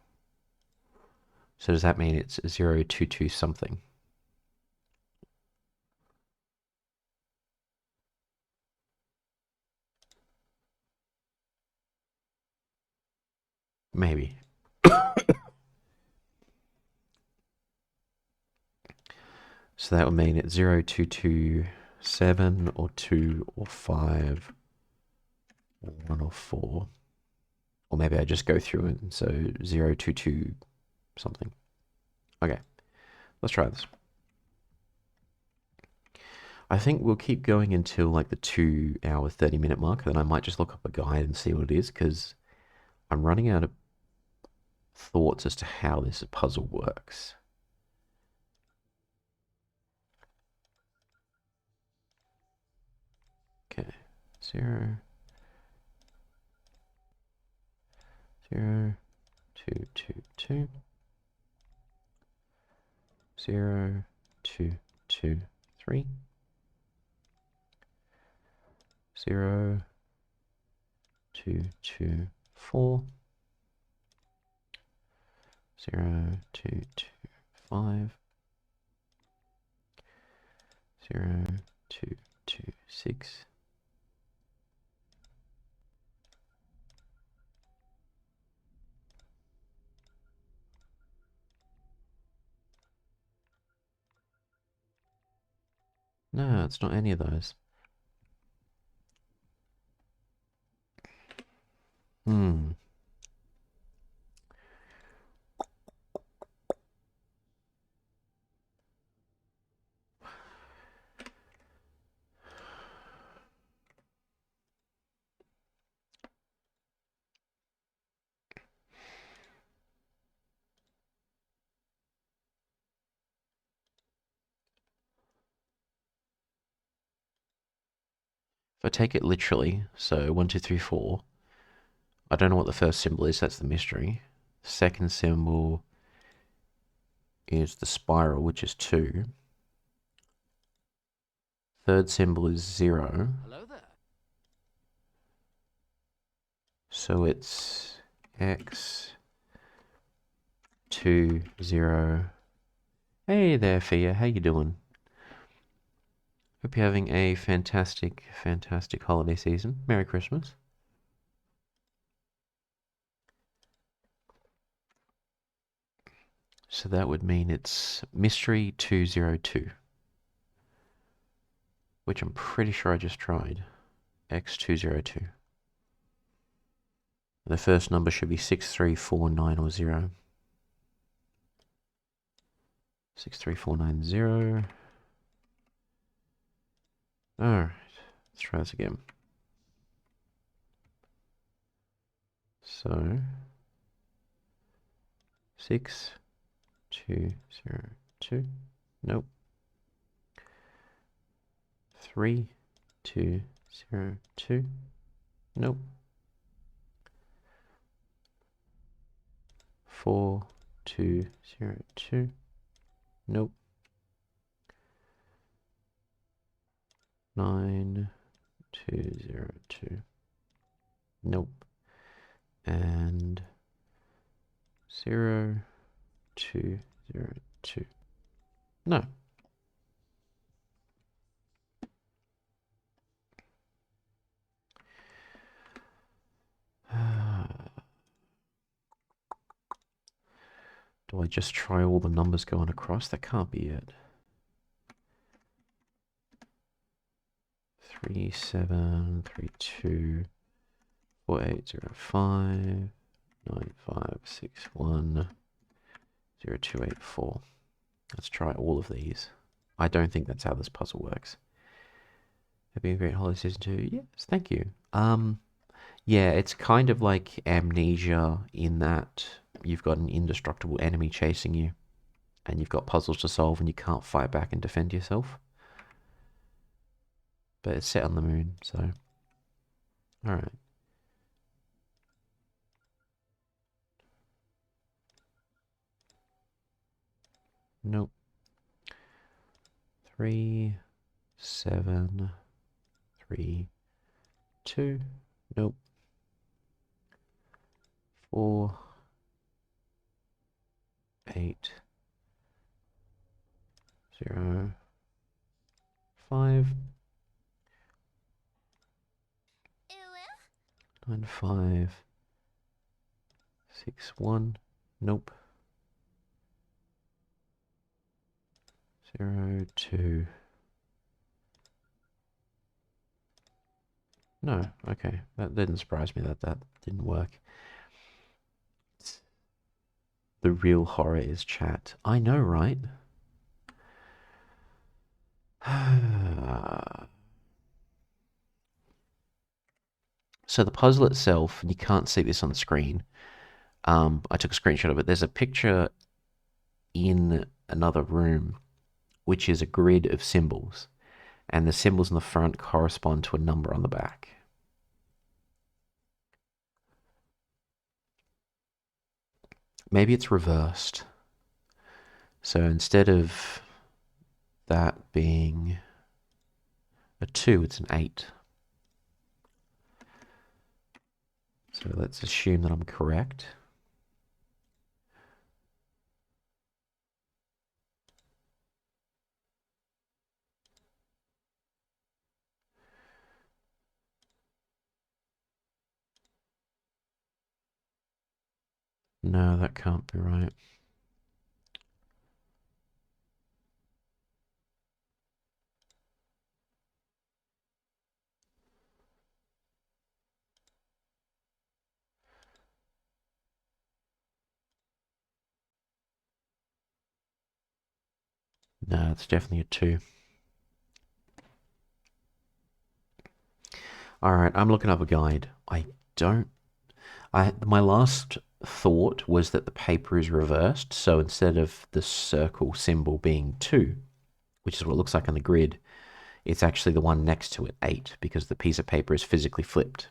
A: So does that mean it's 022 something? Maybe. So that would mean it's 0227 or 2 or 5 or 1 or 4. Or maybe I just go through it, so 022 something. Okay, let's try this. I think we'll keep going until like the 2-hour, 30-minute mark, and then I might just look up a guide and see what it is, because I'm running out of thoughts as to how this puzzle works. Okay, 0, 0, 2, 2, 2, 0, 2, 2, 3, 0, 2, 2, 4, 0, 2, 2, 5, 0, 2, 2, 6, no, it's not any of those. Hmm. If I take it literally, so 1, 2, 3, 4, I don't know what the first symbol is, that's the mystery. The second symbol is the spiral, which is 2. Third symbol is 0.
B: Hello there.
A: So it's X, 2, 0. Hey there, Fia, how you doing? Hope you're having a fantastic, fantastic holiday season. Merry Christmas. So that would mean it's Mystery 202, which I'm pretty sure I just tried. X202. The first number should be 63490 or 0. 63490. Alright, let's try this again. So, 6202. Nope. 3202. Nope. 4202. Nope. 9202. Nope. And 0202. No. Do I just try all the numbers going across? That can't be it. 3732 4805 9561 0284. Let's try all of these. I don't think that's how this puzzle works. Happy a great holiday season too. Yes, thank you. Yeah, it's kind of like Amnesia in that you've got an indestructible enemy chasing you, and you've got puzzles to solve, and you can't fight back and defend yourself. But it's set on the moon, so... Alright. Nope. 3, 7, 3, 2. Nope. 4, 8, 0, 5, 9, 5, 6, 1. Nope. 0, 2. No, okay. That didn't surprise me that that didn't work. The real horror is chat. I know, right? So the puzzle itself, and you can't see this on the screen. I took a screenshot of it. There's a picture in another room, which is a grid of symbols. And the symbols in the front correspond to a number on the back. Maybe it's reversed. So instead of that being a 2, it's an 8. So let's assume that I'm correct. No, that can't be right. No, it's definitely a 2. Alright, I'm looking up a guide. My last thought was that the paper is reversed, so instead of the circle symbol being 2, which is what it looks like on the grid, it's actually the one next to it, 8, because the piece of paper is physically flipped.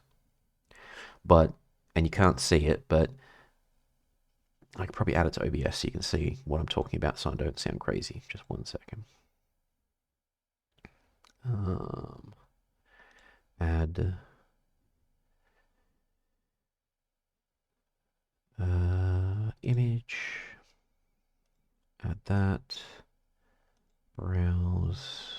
A: And you can't see it, but I could probably add it to OBS so you can see what I'm talking about so I don't sound crazy. Just 1 second. Add image. Add that. Browse.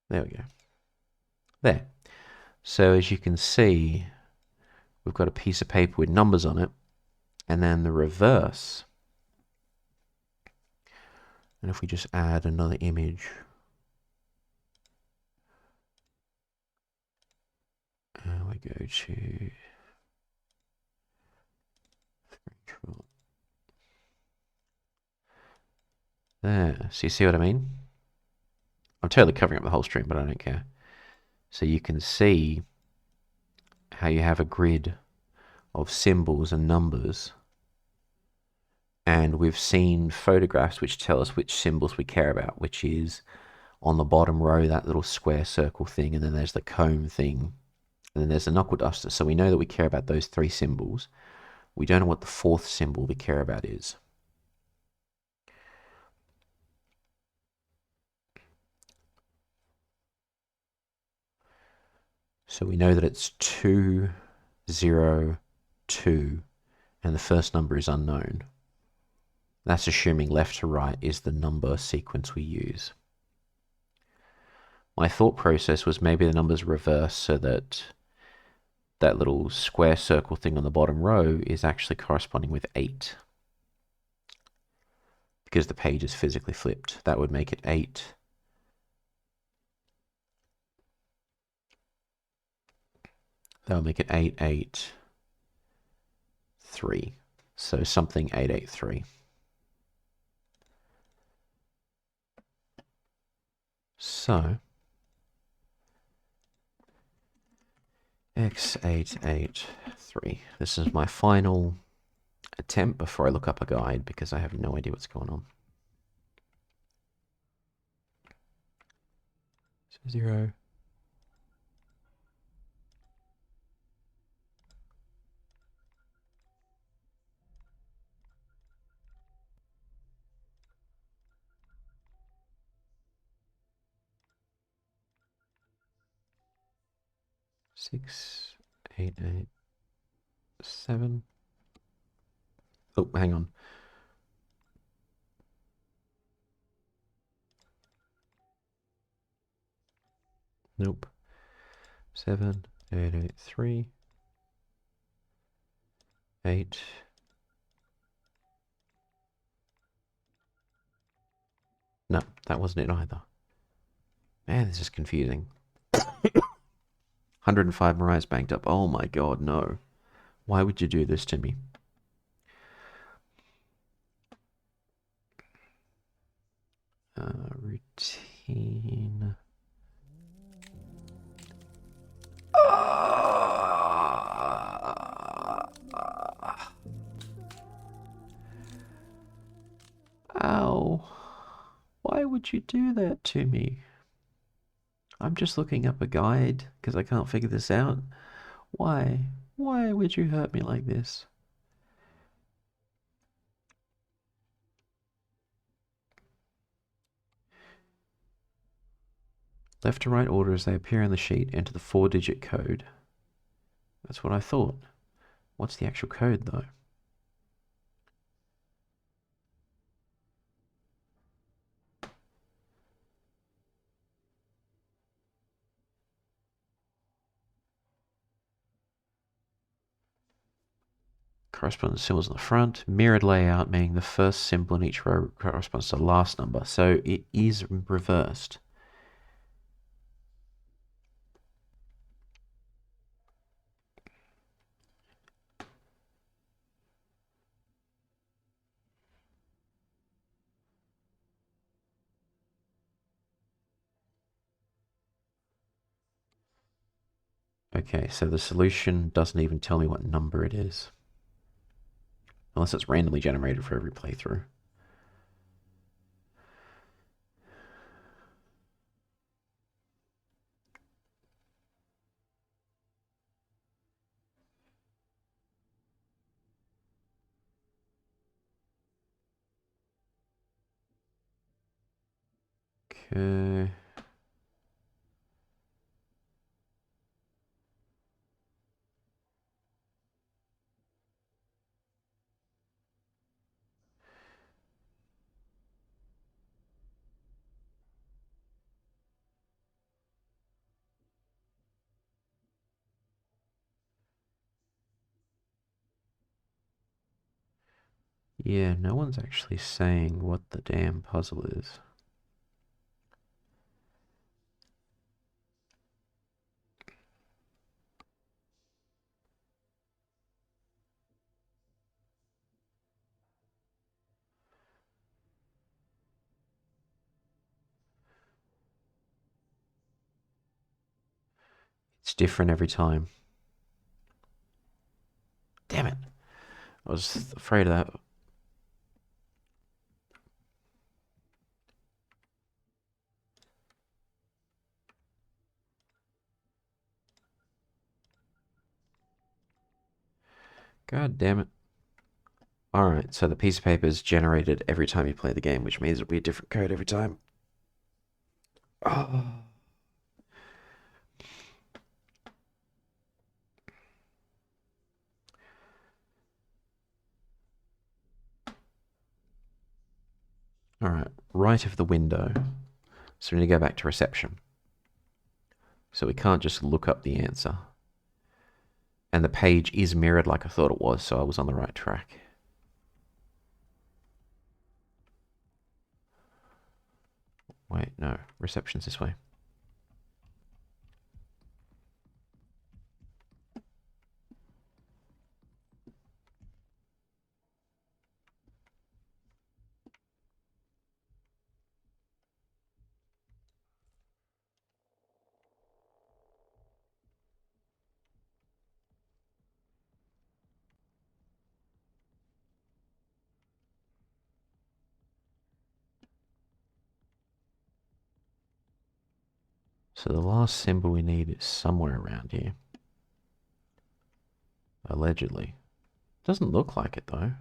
A: There we go. There. So as you can see, we've got a piece of paper with numbers on it, and then the reverse. And if we just add another image, we go to screenshot. There. So you see what I mean? I'm totally covering up the whole stream, but I don't care. So you can see how you have a grid of symbols and numbers. And we've seen photographs which tell us which symbols we care about, which is on the bottom row, that little square circle thing, and then there's the comb thing, and then there's the knuckle duster. So we know that we care about those 3 symbols. We don't know what the 4th symbol we care about is. So we know that it's 2, 0, 2, and the first number is unknown. That's assuming left to right is the number sequence we use. My thought process was maybe the numbers reverse so that that little square circle thing on the bottom row is actually corresponding with 8. Because the page is physically flipped. That would make it 8. That would make it 883. So something 883. So X883. This is my final attempt before I look up a guide because I have no idea what's going on. So 0. Six, 8, 8, 7. Oh, hang on. Nope. 7, 8, 8, 3, 8. No, that wasn't it either. Man, this is confusing. 105 Mariah's banked up. Oh my god, no. Why would you do this to me? Routine. Ow. Why would you do that to me? I'm just looking up a guide because I can't figure this out. Why? Why would you hurt me like this? Left to right order as they appear on the sheet. Enter the 4-digit code. That's what I thought. What's the actual code, though? Correspondence symbols on the front. Mirrored layout, meaning the first symbol in each row corresponds to the last number. So it is reversed. Okay, so the solution doesn't even tell me what number it is. Unless it's randomly generated for every playthrough. Okay. Yeah, no one's actually saying what the damn puzzle is. It's different every time. Damn it. I was afraid of that. God damn it. Alright, so the piece of paper is generated every time you play the game, which means it'll be a different code every time. Oh. Alright, right of the window. So we need to go back to reception. So we can't just look up the answer. And the page is mirrored like I thought it was, so I was on the right track. Wait, no. Reception's this way. So the last symbol we need is somewhere around here. Allegedly. Doesn't look like it though.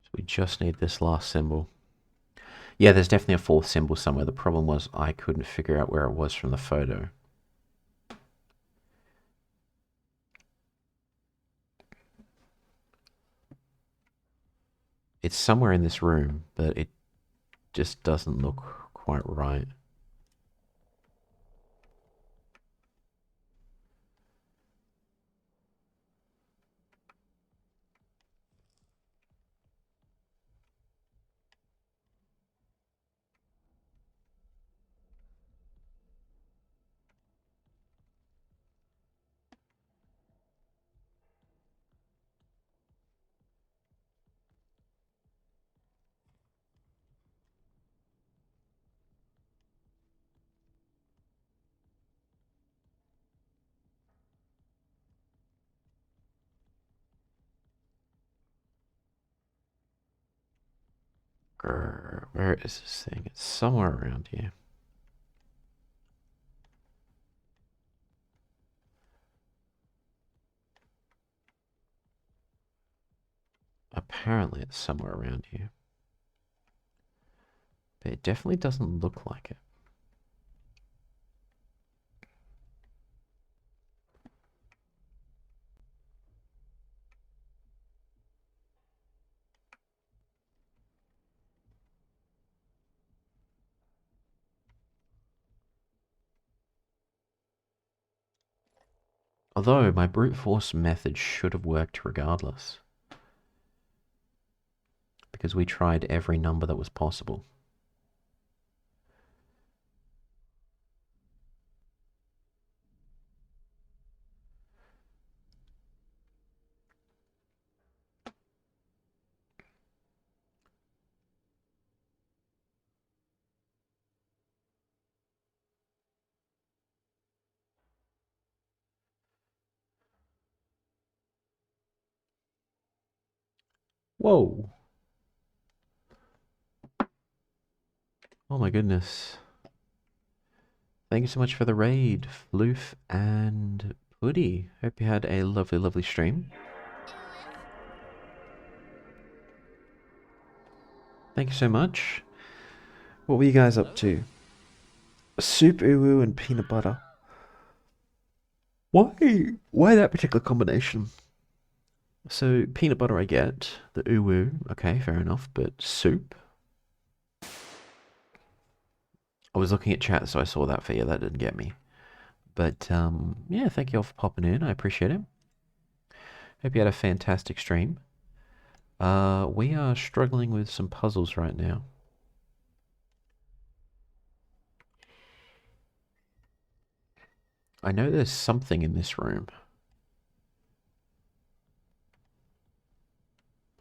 A: So we just need this last symbol. Yeah, there's definitely a fourth symbol somewhere. The problem was I couldn't figure out where it was from the photo. It's somewhere in this room, but it just doesn't look quite right. Grr, where is this thing? It's somewhere around here. Apparently it's somewhere around here. But it definitely doesn't look like it. Although my brute force method should have worked regardless. Because we tried every number that was possible. Whoa. Oh my goodness. Thank you so much for the raid, Floof and Puddy. Hope you had a lovely, lovely stream. Thank you so much. What were you guys up to? Soup uwu and peanut butter. Why that particular combination? So peanut butter I get, the uwu, okay, fair enough, but soup? I was looking at chat, so I saw that for you. That didn't get me. But yeah, thank you all for popping in. I appreciate it. Hope you had a fantastic stream. We are struggling with some puzzles right now. I know there's something in this room.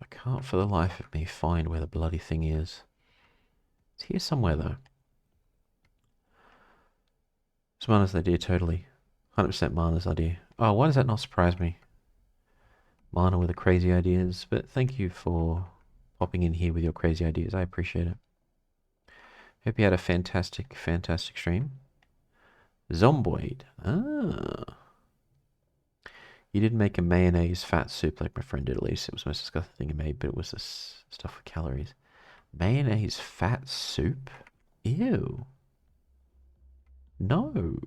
A: I can't for the life of me find where the bloody thing is. It's here somewhere though. It's Mana's idea, totally. 100% Mana's idea. Oh, why does that not surprise me? Mana with the crazy ideas, but thank you for popping in here with your crazy ideas. I appreciate it. Hope you had a fantastic, fantastic stream. Zomboid. Ah. You didn't make a mayonnaise fat soup like my friend did, at least. It was the most disgusting thing he made, but it was this stuff with calories. Mayonnaise fat soup? Ew. No.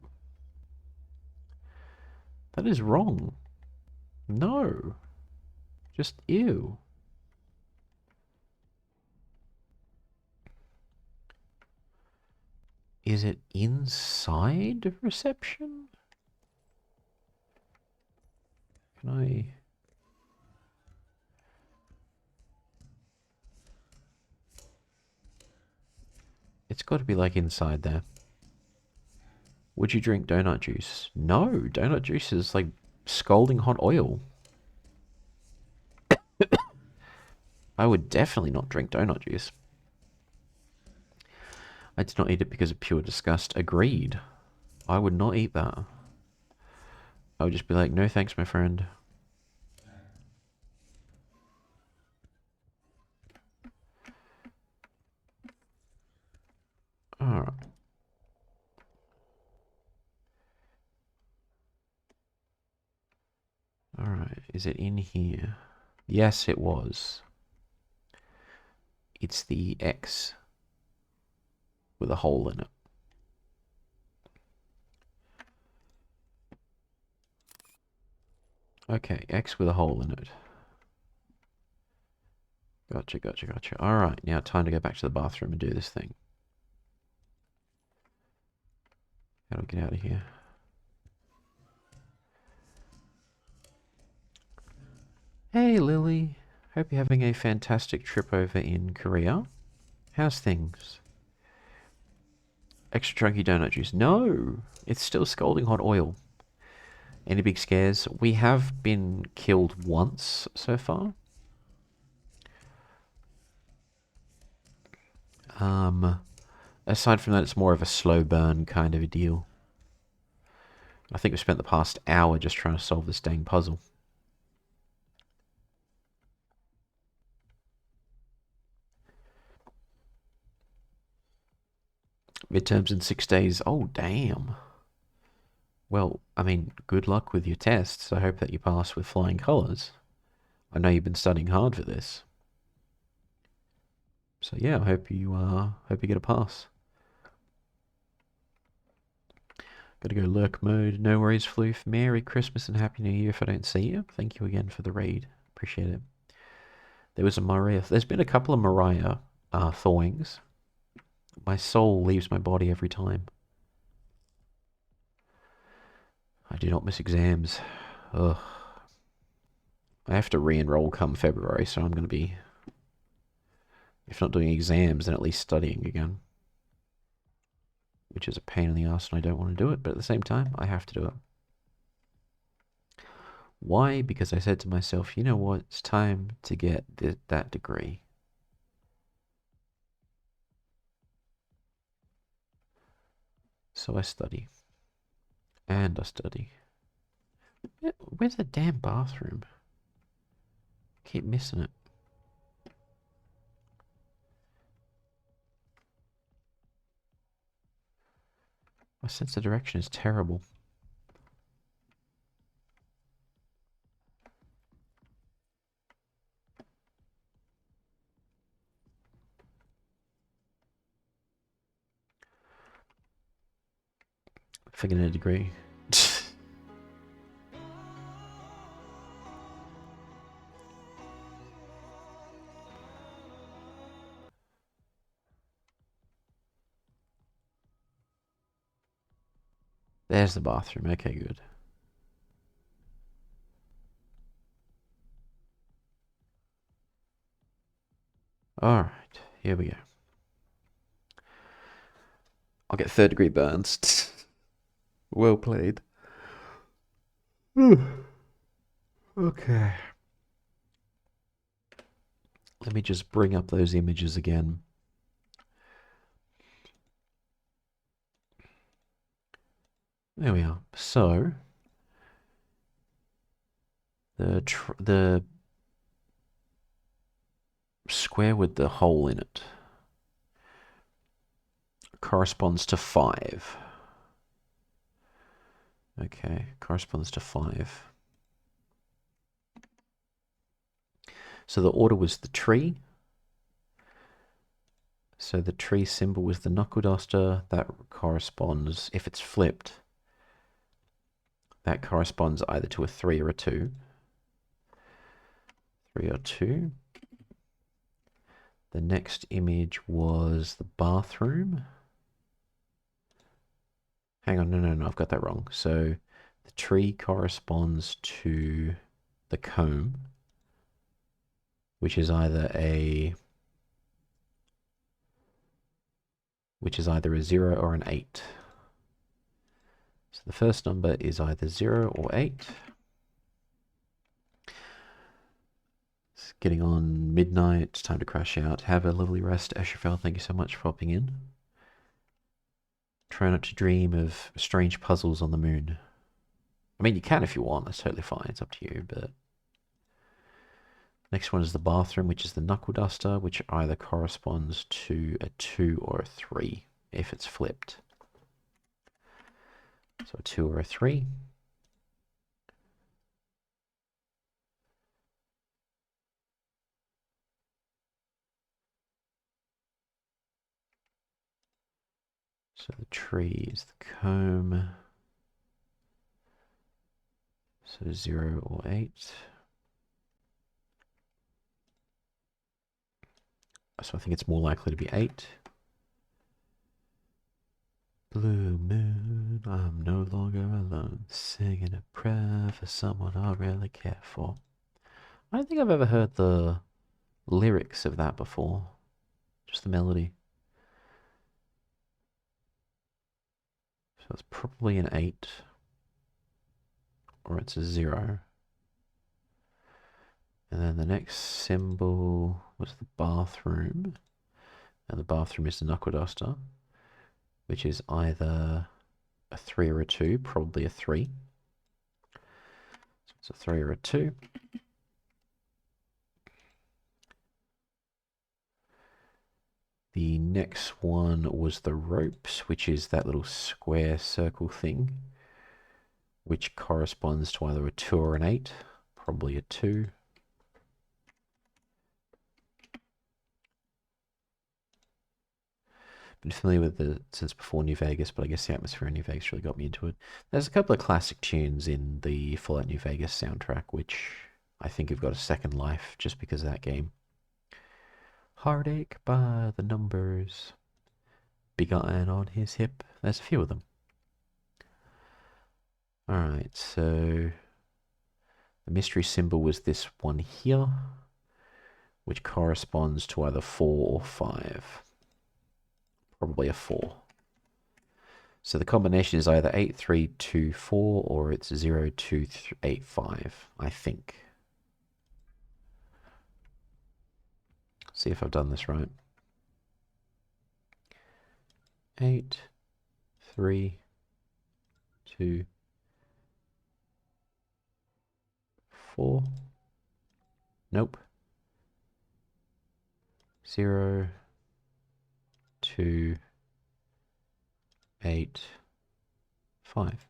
A: That is wrong. No. Just ew. Is it inside reception? Can I... It's got to be like inside there. Would you drink donut juice? No, donut juice is like scalding hot oil. I would definitely not drink donut juice. I did not eat it because of pure disgust. Agreed. I would not eat that. I would just be like, no thanks, my friend. Alright. Alright, is it in here? Yes, it was. It's the X with a hole in it. Okay, X with a hole in it. Gotcha, gotcha, gotcha. Alright, now time to go back to the bathroom and do this thing. How do I get out of here? Hey, Lily. Hope you're having a fantastic trip over in Korea. How's things? Extra chunky donut juice. No! It's still scalding hot oil. Any big scares? We have been killed once so far. Aside from that, it's more of a slow burn kind of a deal. I think we spent the past hour just trying to solve this dang puzzle. Midterms in 6 days. Oh, damn. Well, I mean, good luck with your tests. I hope that you pass with flying colours. I know you've been studying hard for this. So yeah, I hope you get a pass. Gotta go lurk mode. No worries, Floof. Merry Christmas and Happy New Year if I don't see you. Thank you again for the raid. Appreciate it. There was a Mariah. There's been a couple of Mariah thawings. My soul leaves my body every time. I do not miss exams. Ugh. I have to re-enroll come February, so I'm going to be, if not doing exams, then at least studying again. Which is a pain in the ass and I don't want to do it, but at the same time, I have to do it. Why? Because I said to myself, you know what, it's time to get that degree. So I study. And I study. Where's the damn bathroom? Keep missing it. My sense of direction is terrible. If I get a degree. There's the bathroom. Okay, good. Alright, here we go. I'll get third degree burns. Well played. Okay. Let me just bring up those images again. There we are. So, the square with the hole in it corresponds to 5. Okay, corresponds to 5. So the order was the tree. So the tree symbol was the knuckle duster. That corresponds, if it's flipped, that corresponds either to a 3 or a 2. 3 or 2. The next image was the bathroom. Hang on, no, I've got that wrong. So the tree corresponds to the comb, which is either a which is either a 0 or an 8. So the first number is either 0 or 8. It's getting on midnight. It's time to crash out. Have a lovely rest, Ashrafel. Thank you so much for popping in. Try not to dream of strange puzzles on the moon. I mean, you can if you want. That's totally fine. It's up to you. But next one is the bathroom, which is the knuckle duster, which either corresponds to a 2 or a 3 if it's flipped. So a 2 or a 3. So the tree is the comb. So 0 or 8. So I think it's more likely to be 8. Blue moon, I'm no longer alone, singing a prayer for someone I really care for. I don't think I've ever heard the lyrics of that before, just the melody. So it's probably an 8, or it's a 0. And then the next symbol was the bathroom, and the bathroom is the knuckle duster, which is either a 3 or a 2, probably a 3. So it's a 3 or a 2. The next one was the ropes, which is that little square circle thing, which corresponds to either a 2 or an 8, probably a 2. Been familiar with it since before New Vegas, but I guess the atmosphere in New Vegas really got me into it. There's a couple of classic tunes in the Fallout New Vegas soundtrack, which I think have got a second life just because of that game. Heartache by the Numbers, Big Iron on his hip. There's a few of them. Alright, so the mystery symbol was this one here, which corresponds to either 4 or 5. Probably a 4. So the combination is either 8, 3, 2, 4, or it's 0, 2, 8, 5, I think. See if I've done this right. 8, 3, 2, 4. Nope. 0, 2, 8, 5.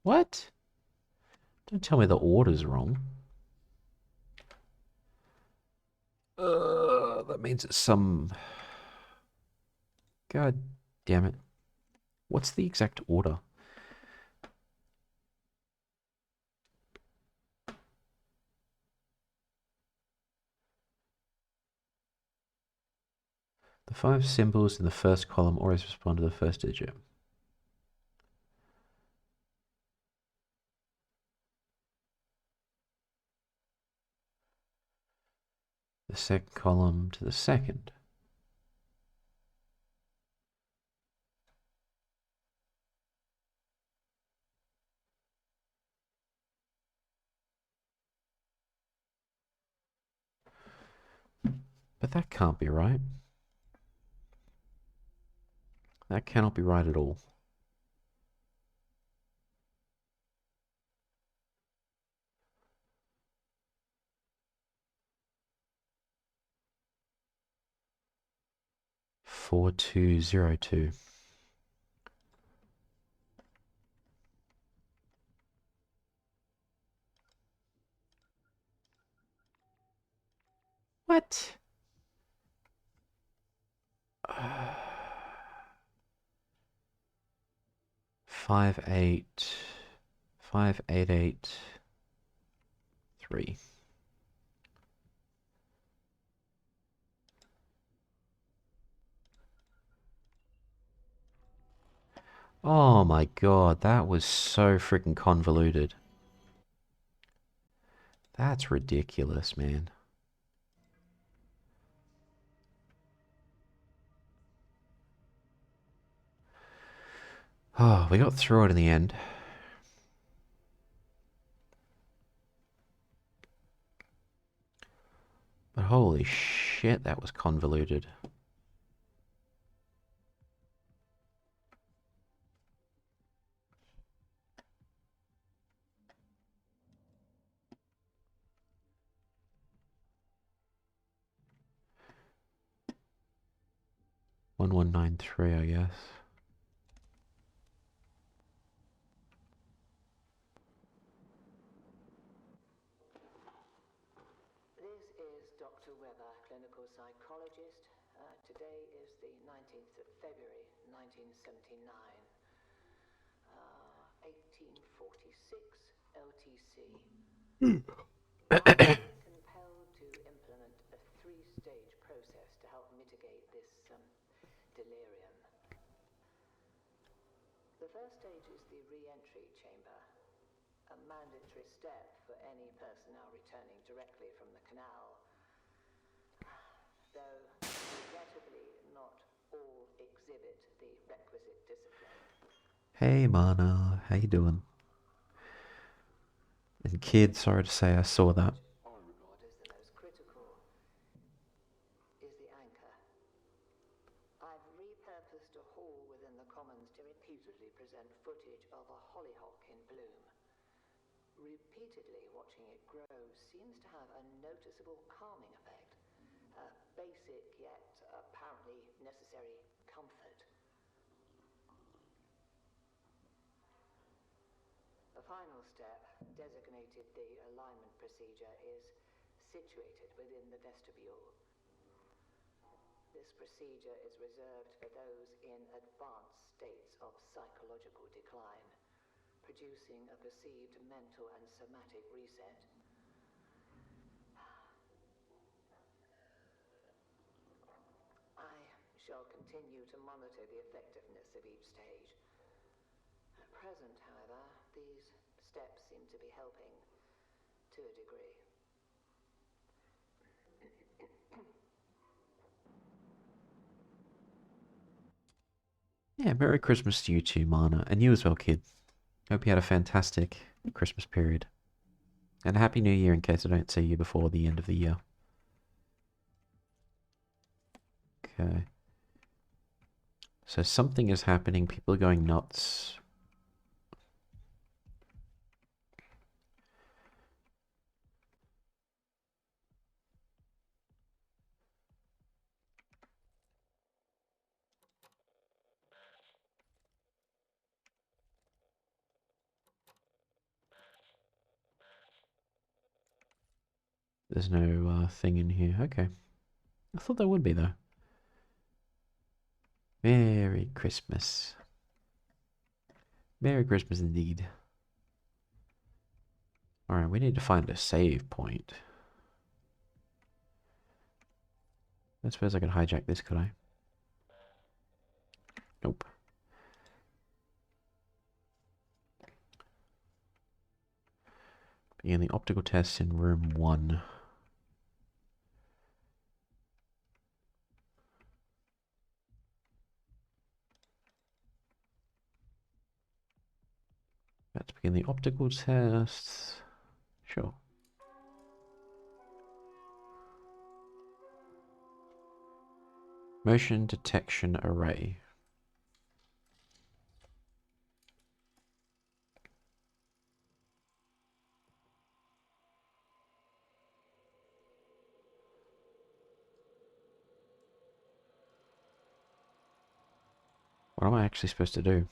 A: What? Don't tell me the order's wrong. That means it's some... God damn it. What's the exact order? The 5 symbols in the first column always respond to the first digit. The second column to the second. But that can't be right. That cannot be right at all. Four, 2, 0, 2. What? 5, 8, 5, 8, 8, 3. Oh my god, that was so freaking convoluted. That's ridiculous, man. Oh, we got through it in the end. But holy shit, that was convoluted. $1193, I guess.
B: This is Dr. Weber, clinical psychologist. Today is the 19th of February, 1979. 1846 LTC. Compelled to implement a three-stage process to help mitigate this delirium. The first stage is the re-entry chamber, a mandatory step for any personnel returning directly from the canal. Though, regrettably, not all exhibit the requisite discipline.
A: Hey, Mana. How you doing? And kid, sorry to say I saw that.
B: What is the most critical is the anchor. I've repurposed a hall within the Commons to repeatedly present footage of a hollyhock in bloom. Repeatedly watching it grow seems to have a noticeable calming effect. A basic yet apparently necessary comfort. The final step, designated the alignment procedure, is situated within the vestibule. This procedure is reserved for those in advanced states of psychological decline, producing a perceived mental and somatic reset. I shall continue to monitor the effectiveness of each stage. At present, however, these steps seem to be helping to a degree.
A: Yeah, Merry Christmas to you too, Mana. And you as well, kid. Hope you had a fantastic Christmas period. And a Happy New Year in case I don't see you before the end of the year. Okay. So something is happening. People are going nuts. There's no thing in here. Okay. I thought there would be, though. Merry Christmas. Merry Christmas indeed. Alright, we need to find a save point. I suppose I could hijack this, could I? Nope. Begin the optical tests in room 1. Let's begin the optical tests. Sure. Motion detection array. What am I actually supposed to do?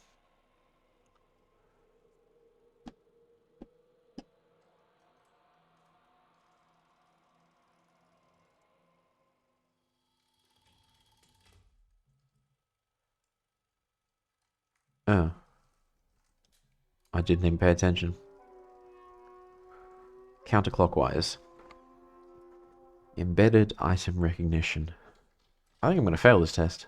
A: Oh. I didn't even pay attention. Counterclockwise. Embedded item recognition. I think I'm going to fail this test.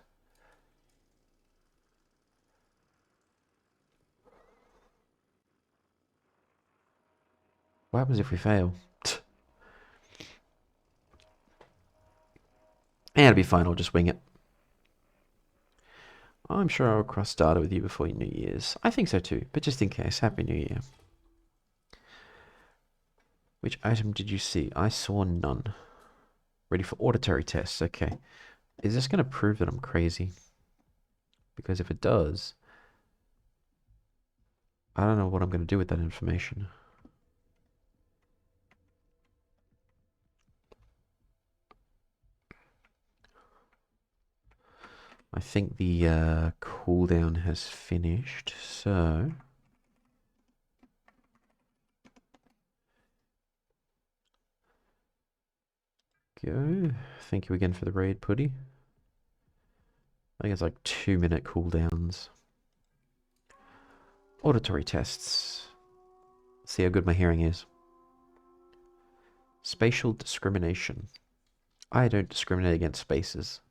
A: What happens if we fail? Yeah, it'll be fine. I'll just wing it. I'm sure I'll cross data with you before New Year's. I think so too, but just in case, Happy New Year. Which item did you see? I saw none. Ready for auditory tests. Okay. Is this going to prove that I'm crazy? Because if it does, I don't know what I'm going to do with that information. I think the cooldown has finished, so... Go. Thank you again for the raid, Putty. I think it's like 2-minute cooldowns. Auditory tests. See how good my hearing is. Spatial discrimination. I don't discriminate against spaces.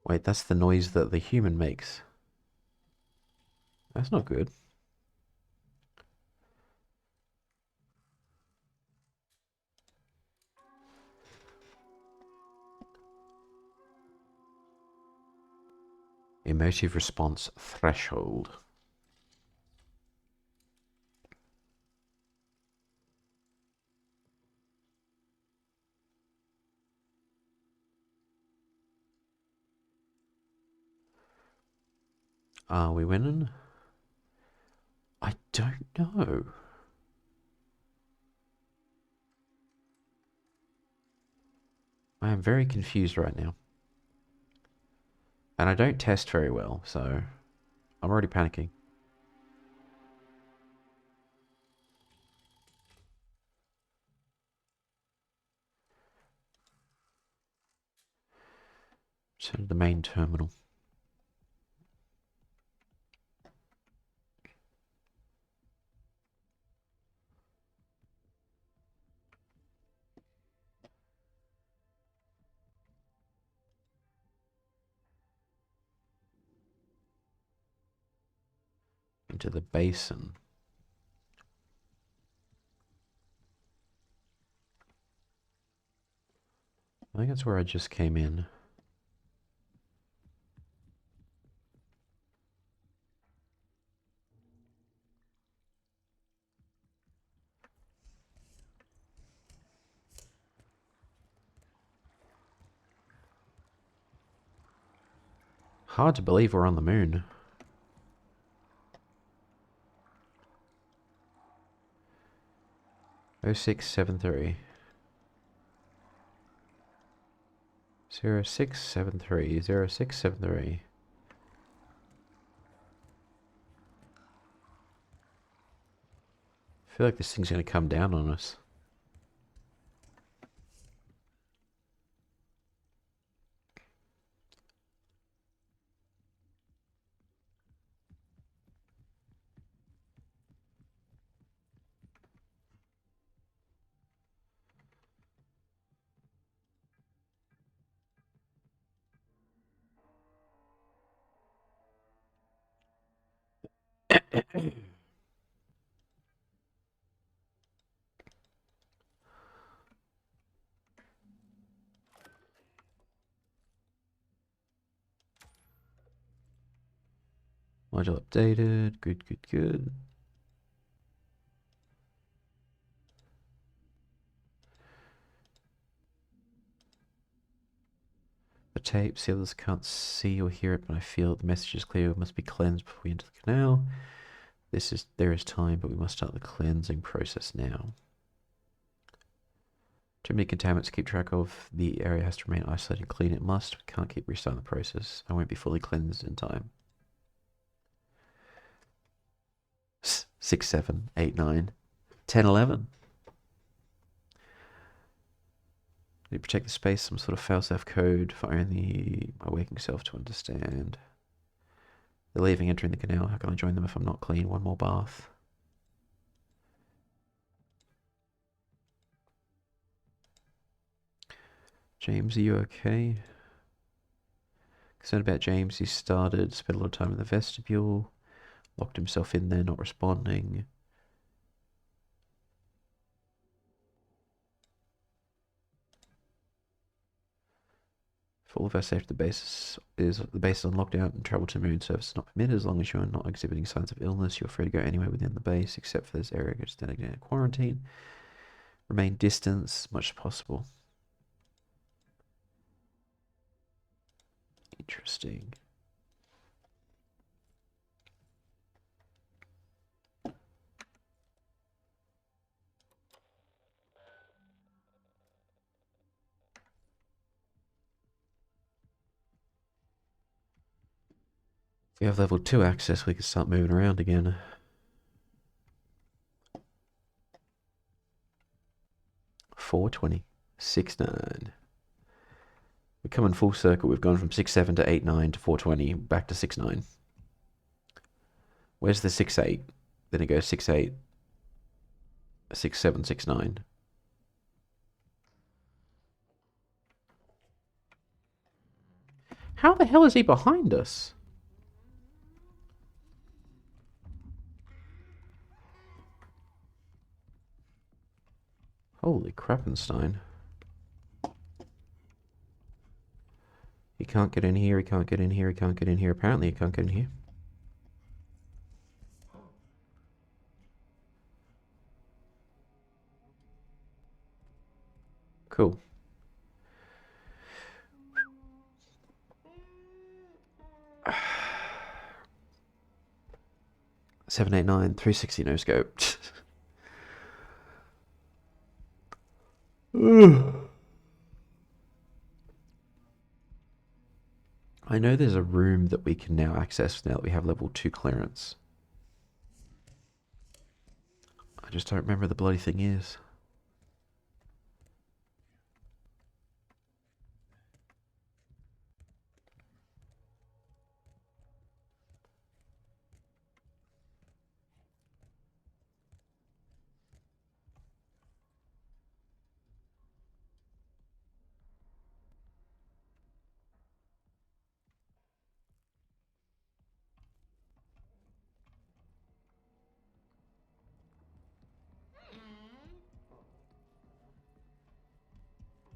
A: Wait, that's the noise that the human makes. That's not good. Emotive response threshold. Are we winning? I don't know. I am very confused right now. And I don't test very well, so I'm already panicking. Turn to the main terminal. Into the basin. I think that's where I just came in. Hard to believe we're on the moon. Oh 0673. 0673. 0673. I feel like this thing's gonna come down on us. Module updated. Good, good, good. The tape, sailors can't see or hear it, but I feel the message is clear. It must be cleansed before we enter the canal. There is time, but we must start the cleansing process now. Too many contaminants to keep track of. The area has to remain isolated and clean. It must. We can't keep restarting the process. I won't be fully cleansed in time. 6, 7, 8, 9, 10, 11. Need to protect the space. Some sort of failsafe code for only my waking self to understand. They're leaving, entering the canal. How can I join them if I'm not clean? One more bath. James, are you okay? Concerned about James. He spent a lot of time in the vestibule. Locked himself in there, not responding. If all of our safety basis is the base on lockdown and travel to marine service is not permitted as long as you are not exhibiting signs of illness. You're free to go anywhere within the base except for this area which is designated quarantine. Remain distance as much as possible. Interesting. If we have level 2 access, we can start moving around again. $420. 6.9. We're coming full circle. We've gone from 6.7 to 8.9 to 420, back to 6.9. Where's the 6.8? Then it goes 6.8, 6.7, 6.9. How the hell is he behind us? Holy crappenstein. He can't get in here, he can't get in here, he can't get in here. Apparently he can't get in here. Cool. $789, 360 no scope. I know there's a room that we can now access now that we have level 2 clearance. I just don't remember the bloody thing is.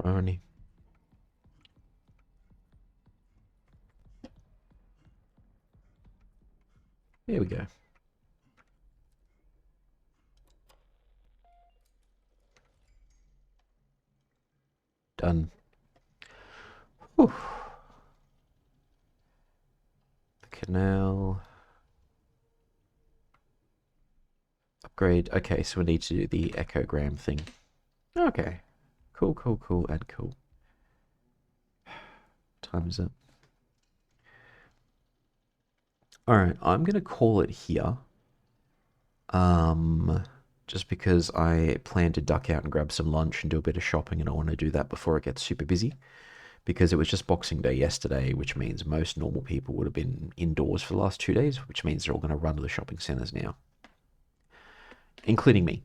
A: Barney. Here we go. Done. Whew. The canal. Upgrade. Okay, so we need to do the echogram thing. Okay. Cool, cool, cool, and cool. Time is up. Alright, I'm gonna call it here. Just because I plan to duck out and grab some lunch and do a bit of shopping, and I want to do that before it gets super busy. Because it was just Boxing Day yesterday, which means most normal people would have been indoors for the last 2 days, which means they're all going to run to the shopping centers now, including me.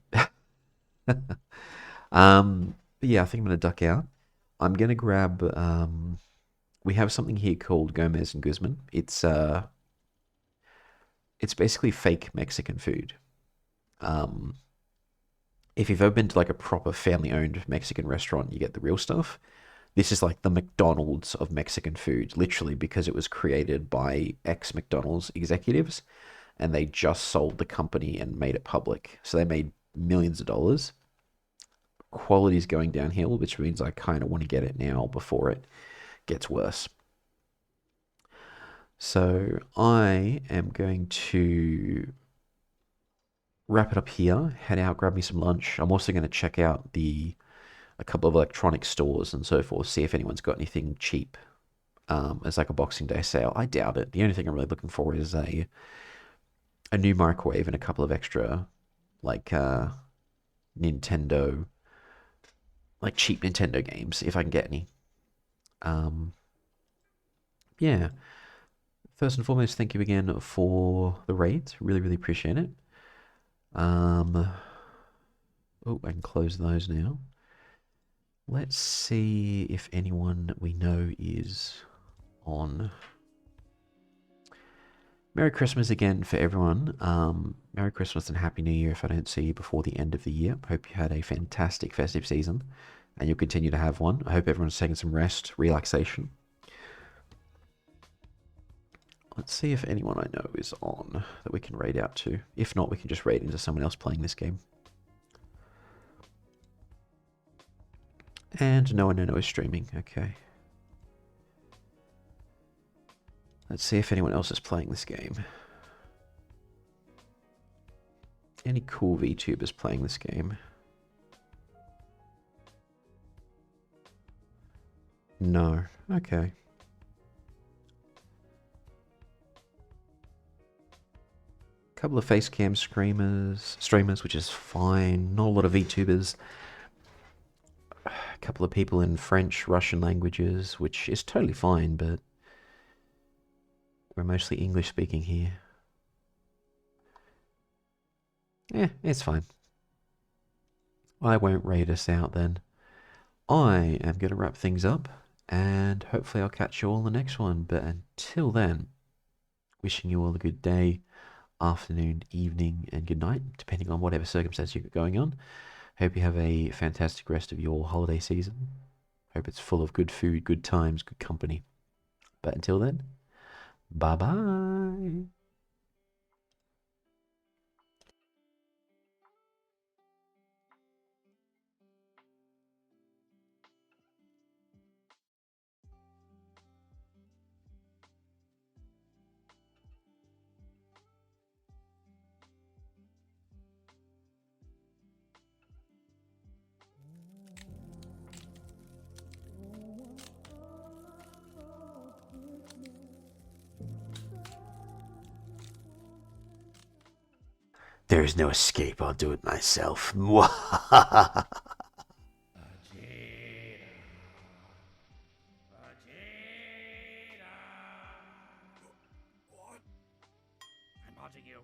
A: But yeah, I think I'm going to duck out. I'm going to grab. We have something here called Gomez and Guzman. It's basically fake Mexican food. If you've ever been to like a proper family-owned Mexican restaurant, you get the real stuff. This is like the McDonald's of Mexican food, literally, because it was created by ex-McDonald's executives, and they just sold the company and made it public. So they made millions of dollars. Quality's going downhill, which means I kind of want to get it now before it gets worse. So I am going to wrap it up here, head out, grab me some lunch. I'm also going to check out a couple of electronic stores and so forth, see if anyone's got anything cheap as like a Boxing Day sale. I doubt it. The only thing I'm really looking for is a new microwave and a couple of extra like Nintendo, like cheap Nintendo games, if I can get any. Yeah. first and foremost, thank you again for the raids. Really, really appreciate it. Oh, I can close those now. Let's see if anyone we know is on. Merry Christmas again for everyone. Merry Christmas and Happy New Year if I don't see you before the end of the year. Hope you had a fantastic festive season and you'll continue to have one. I hope everyone's taking some rest, relaxation. Let's see if anyone I know is on that we can raid out to. If not, we can just raid into someone else playing this game. And no one I know is streaming. Okay. Let's see if anyone else is playing this game. Any cool VTubers playing this game? No. Okay. Couple of facecam streamers, which is fine. Not a lot of VTubers. A couple of people in French, Russian languages, which is totally fine, but we're mostly English speaking here. Yeah, it's fine. I won't raid us out then. I am going to wrap things up, and hopefully I'll catch you all in the next one. But until then, wishing you all a good day, afternoon, evening, and good night, depending on whatever circumstance you've got going on. Hope you have a fantastic rest of your holiday season. Hope it's full of good food, good times, good company. But until then, bye-bye. There is no escape. I'll do it myself.
C: I'm haunting you.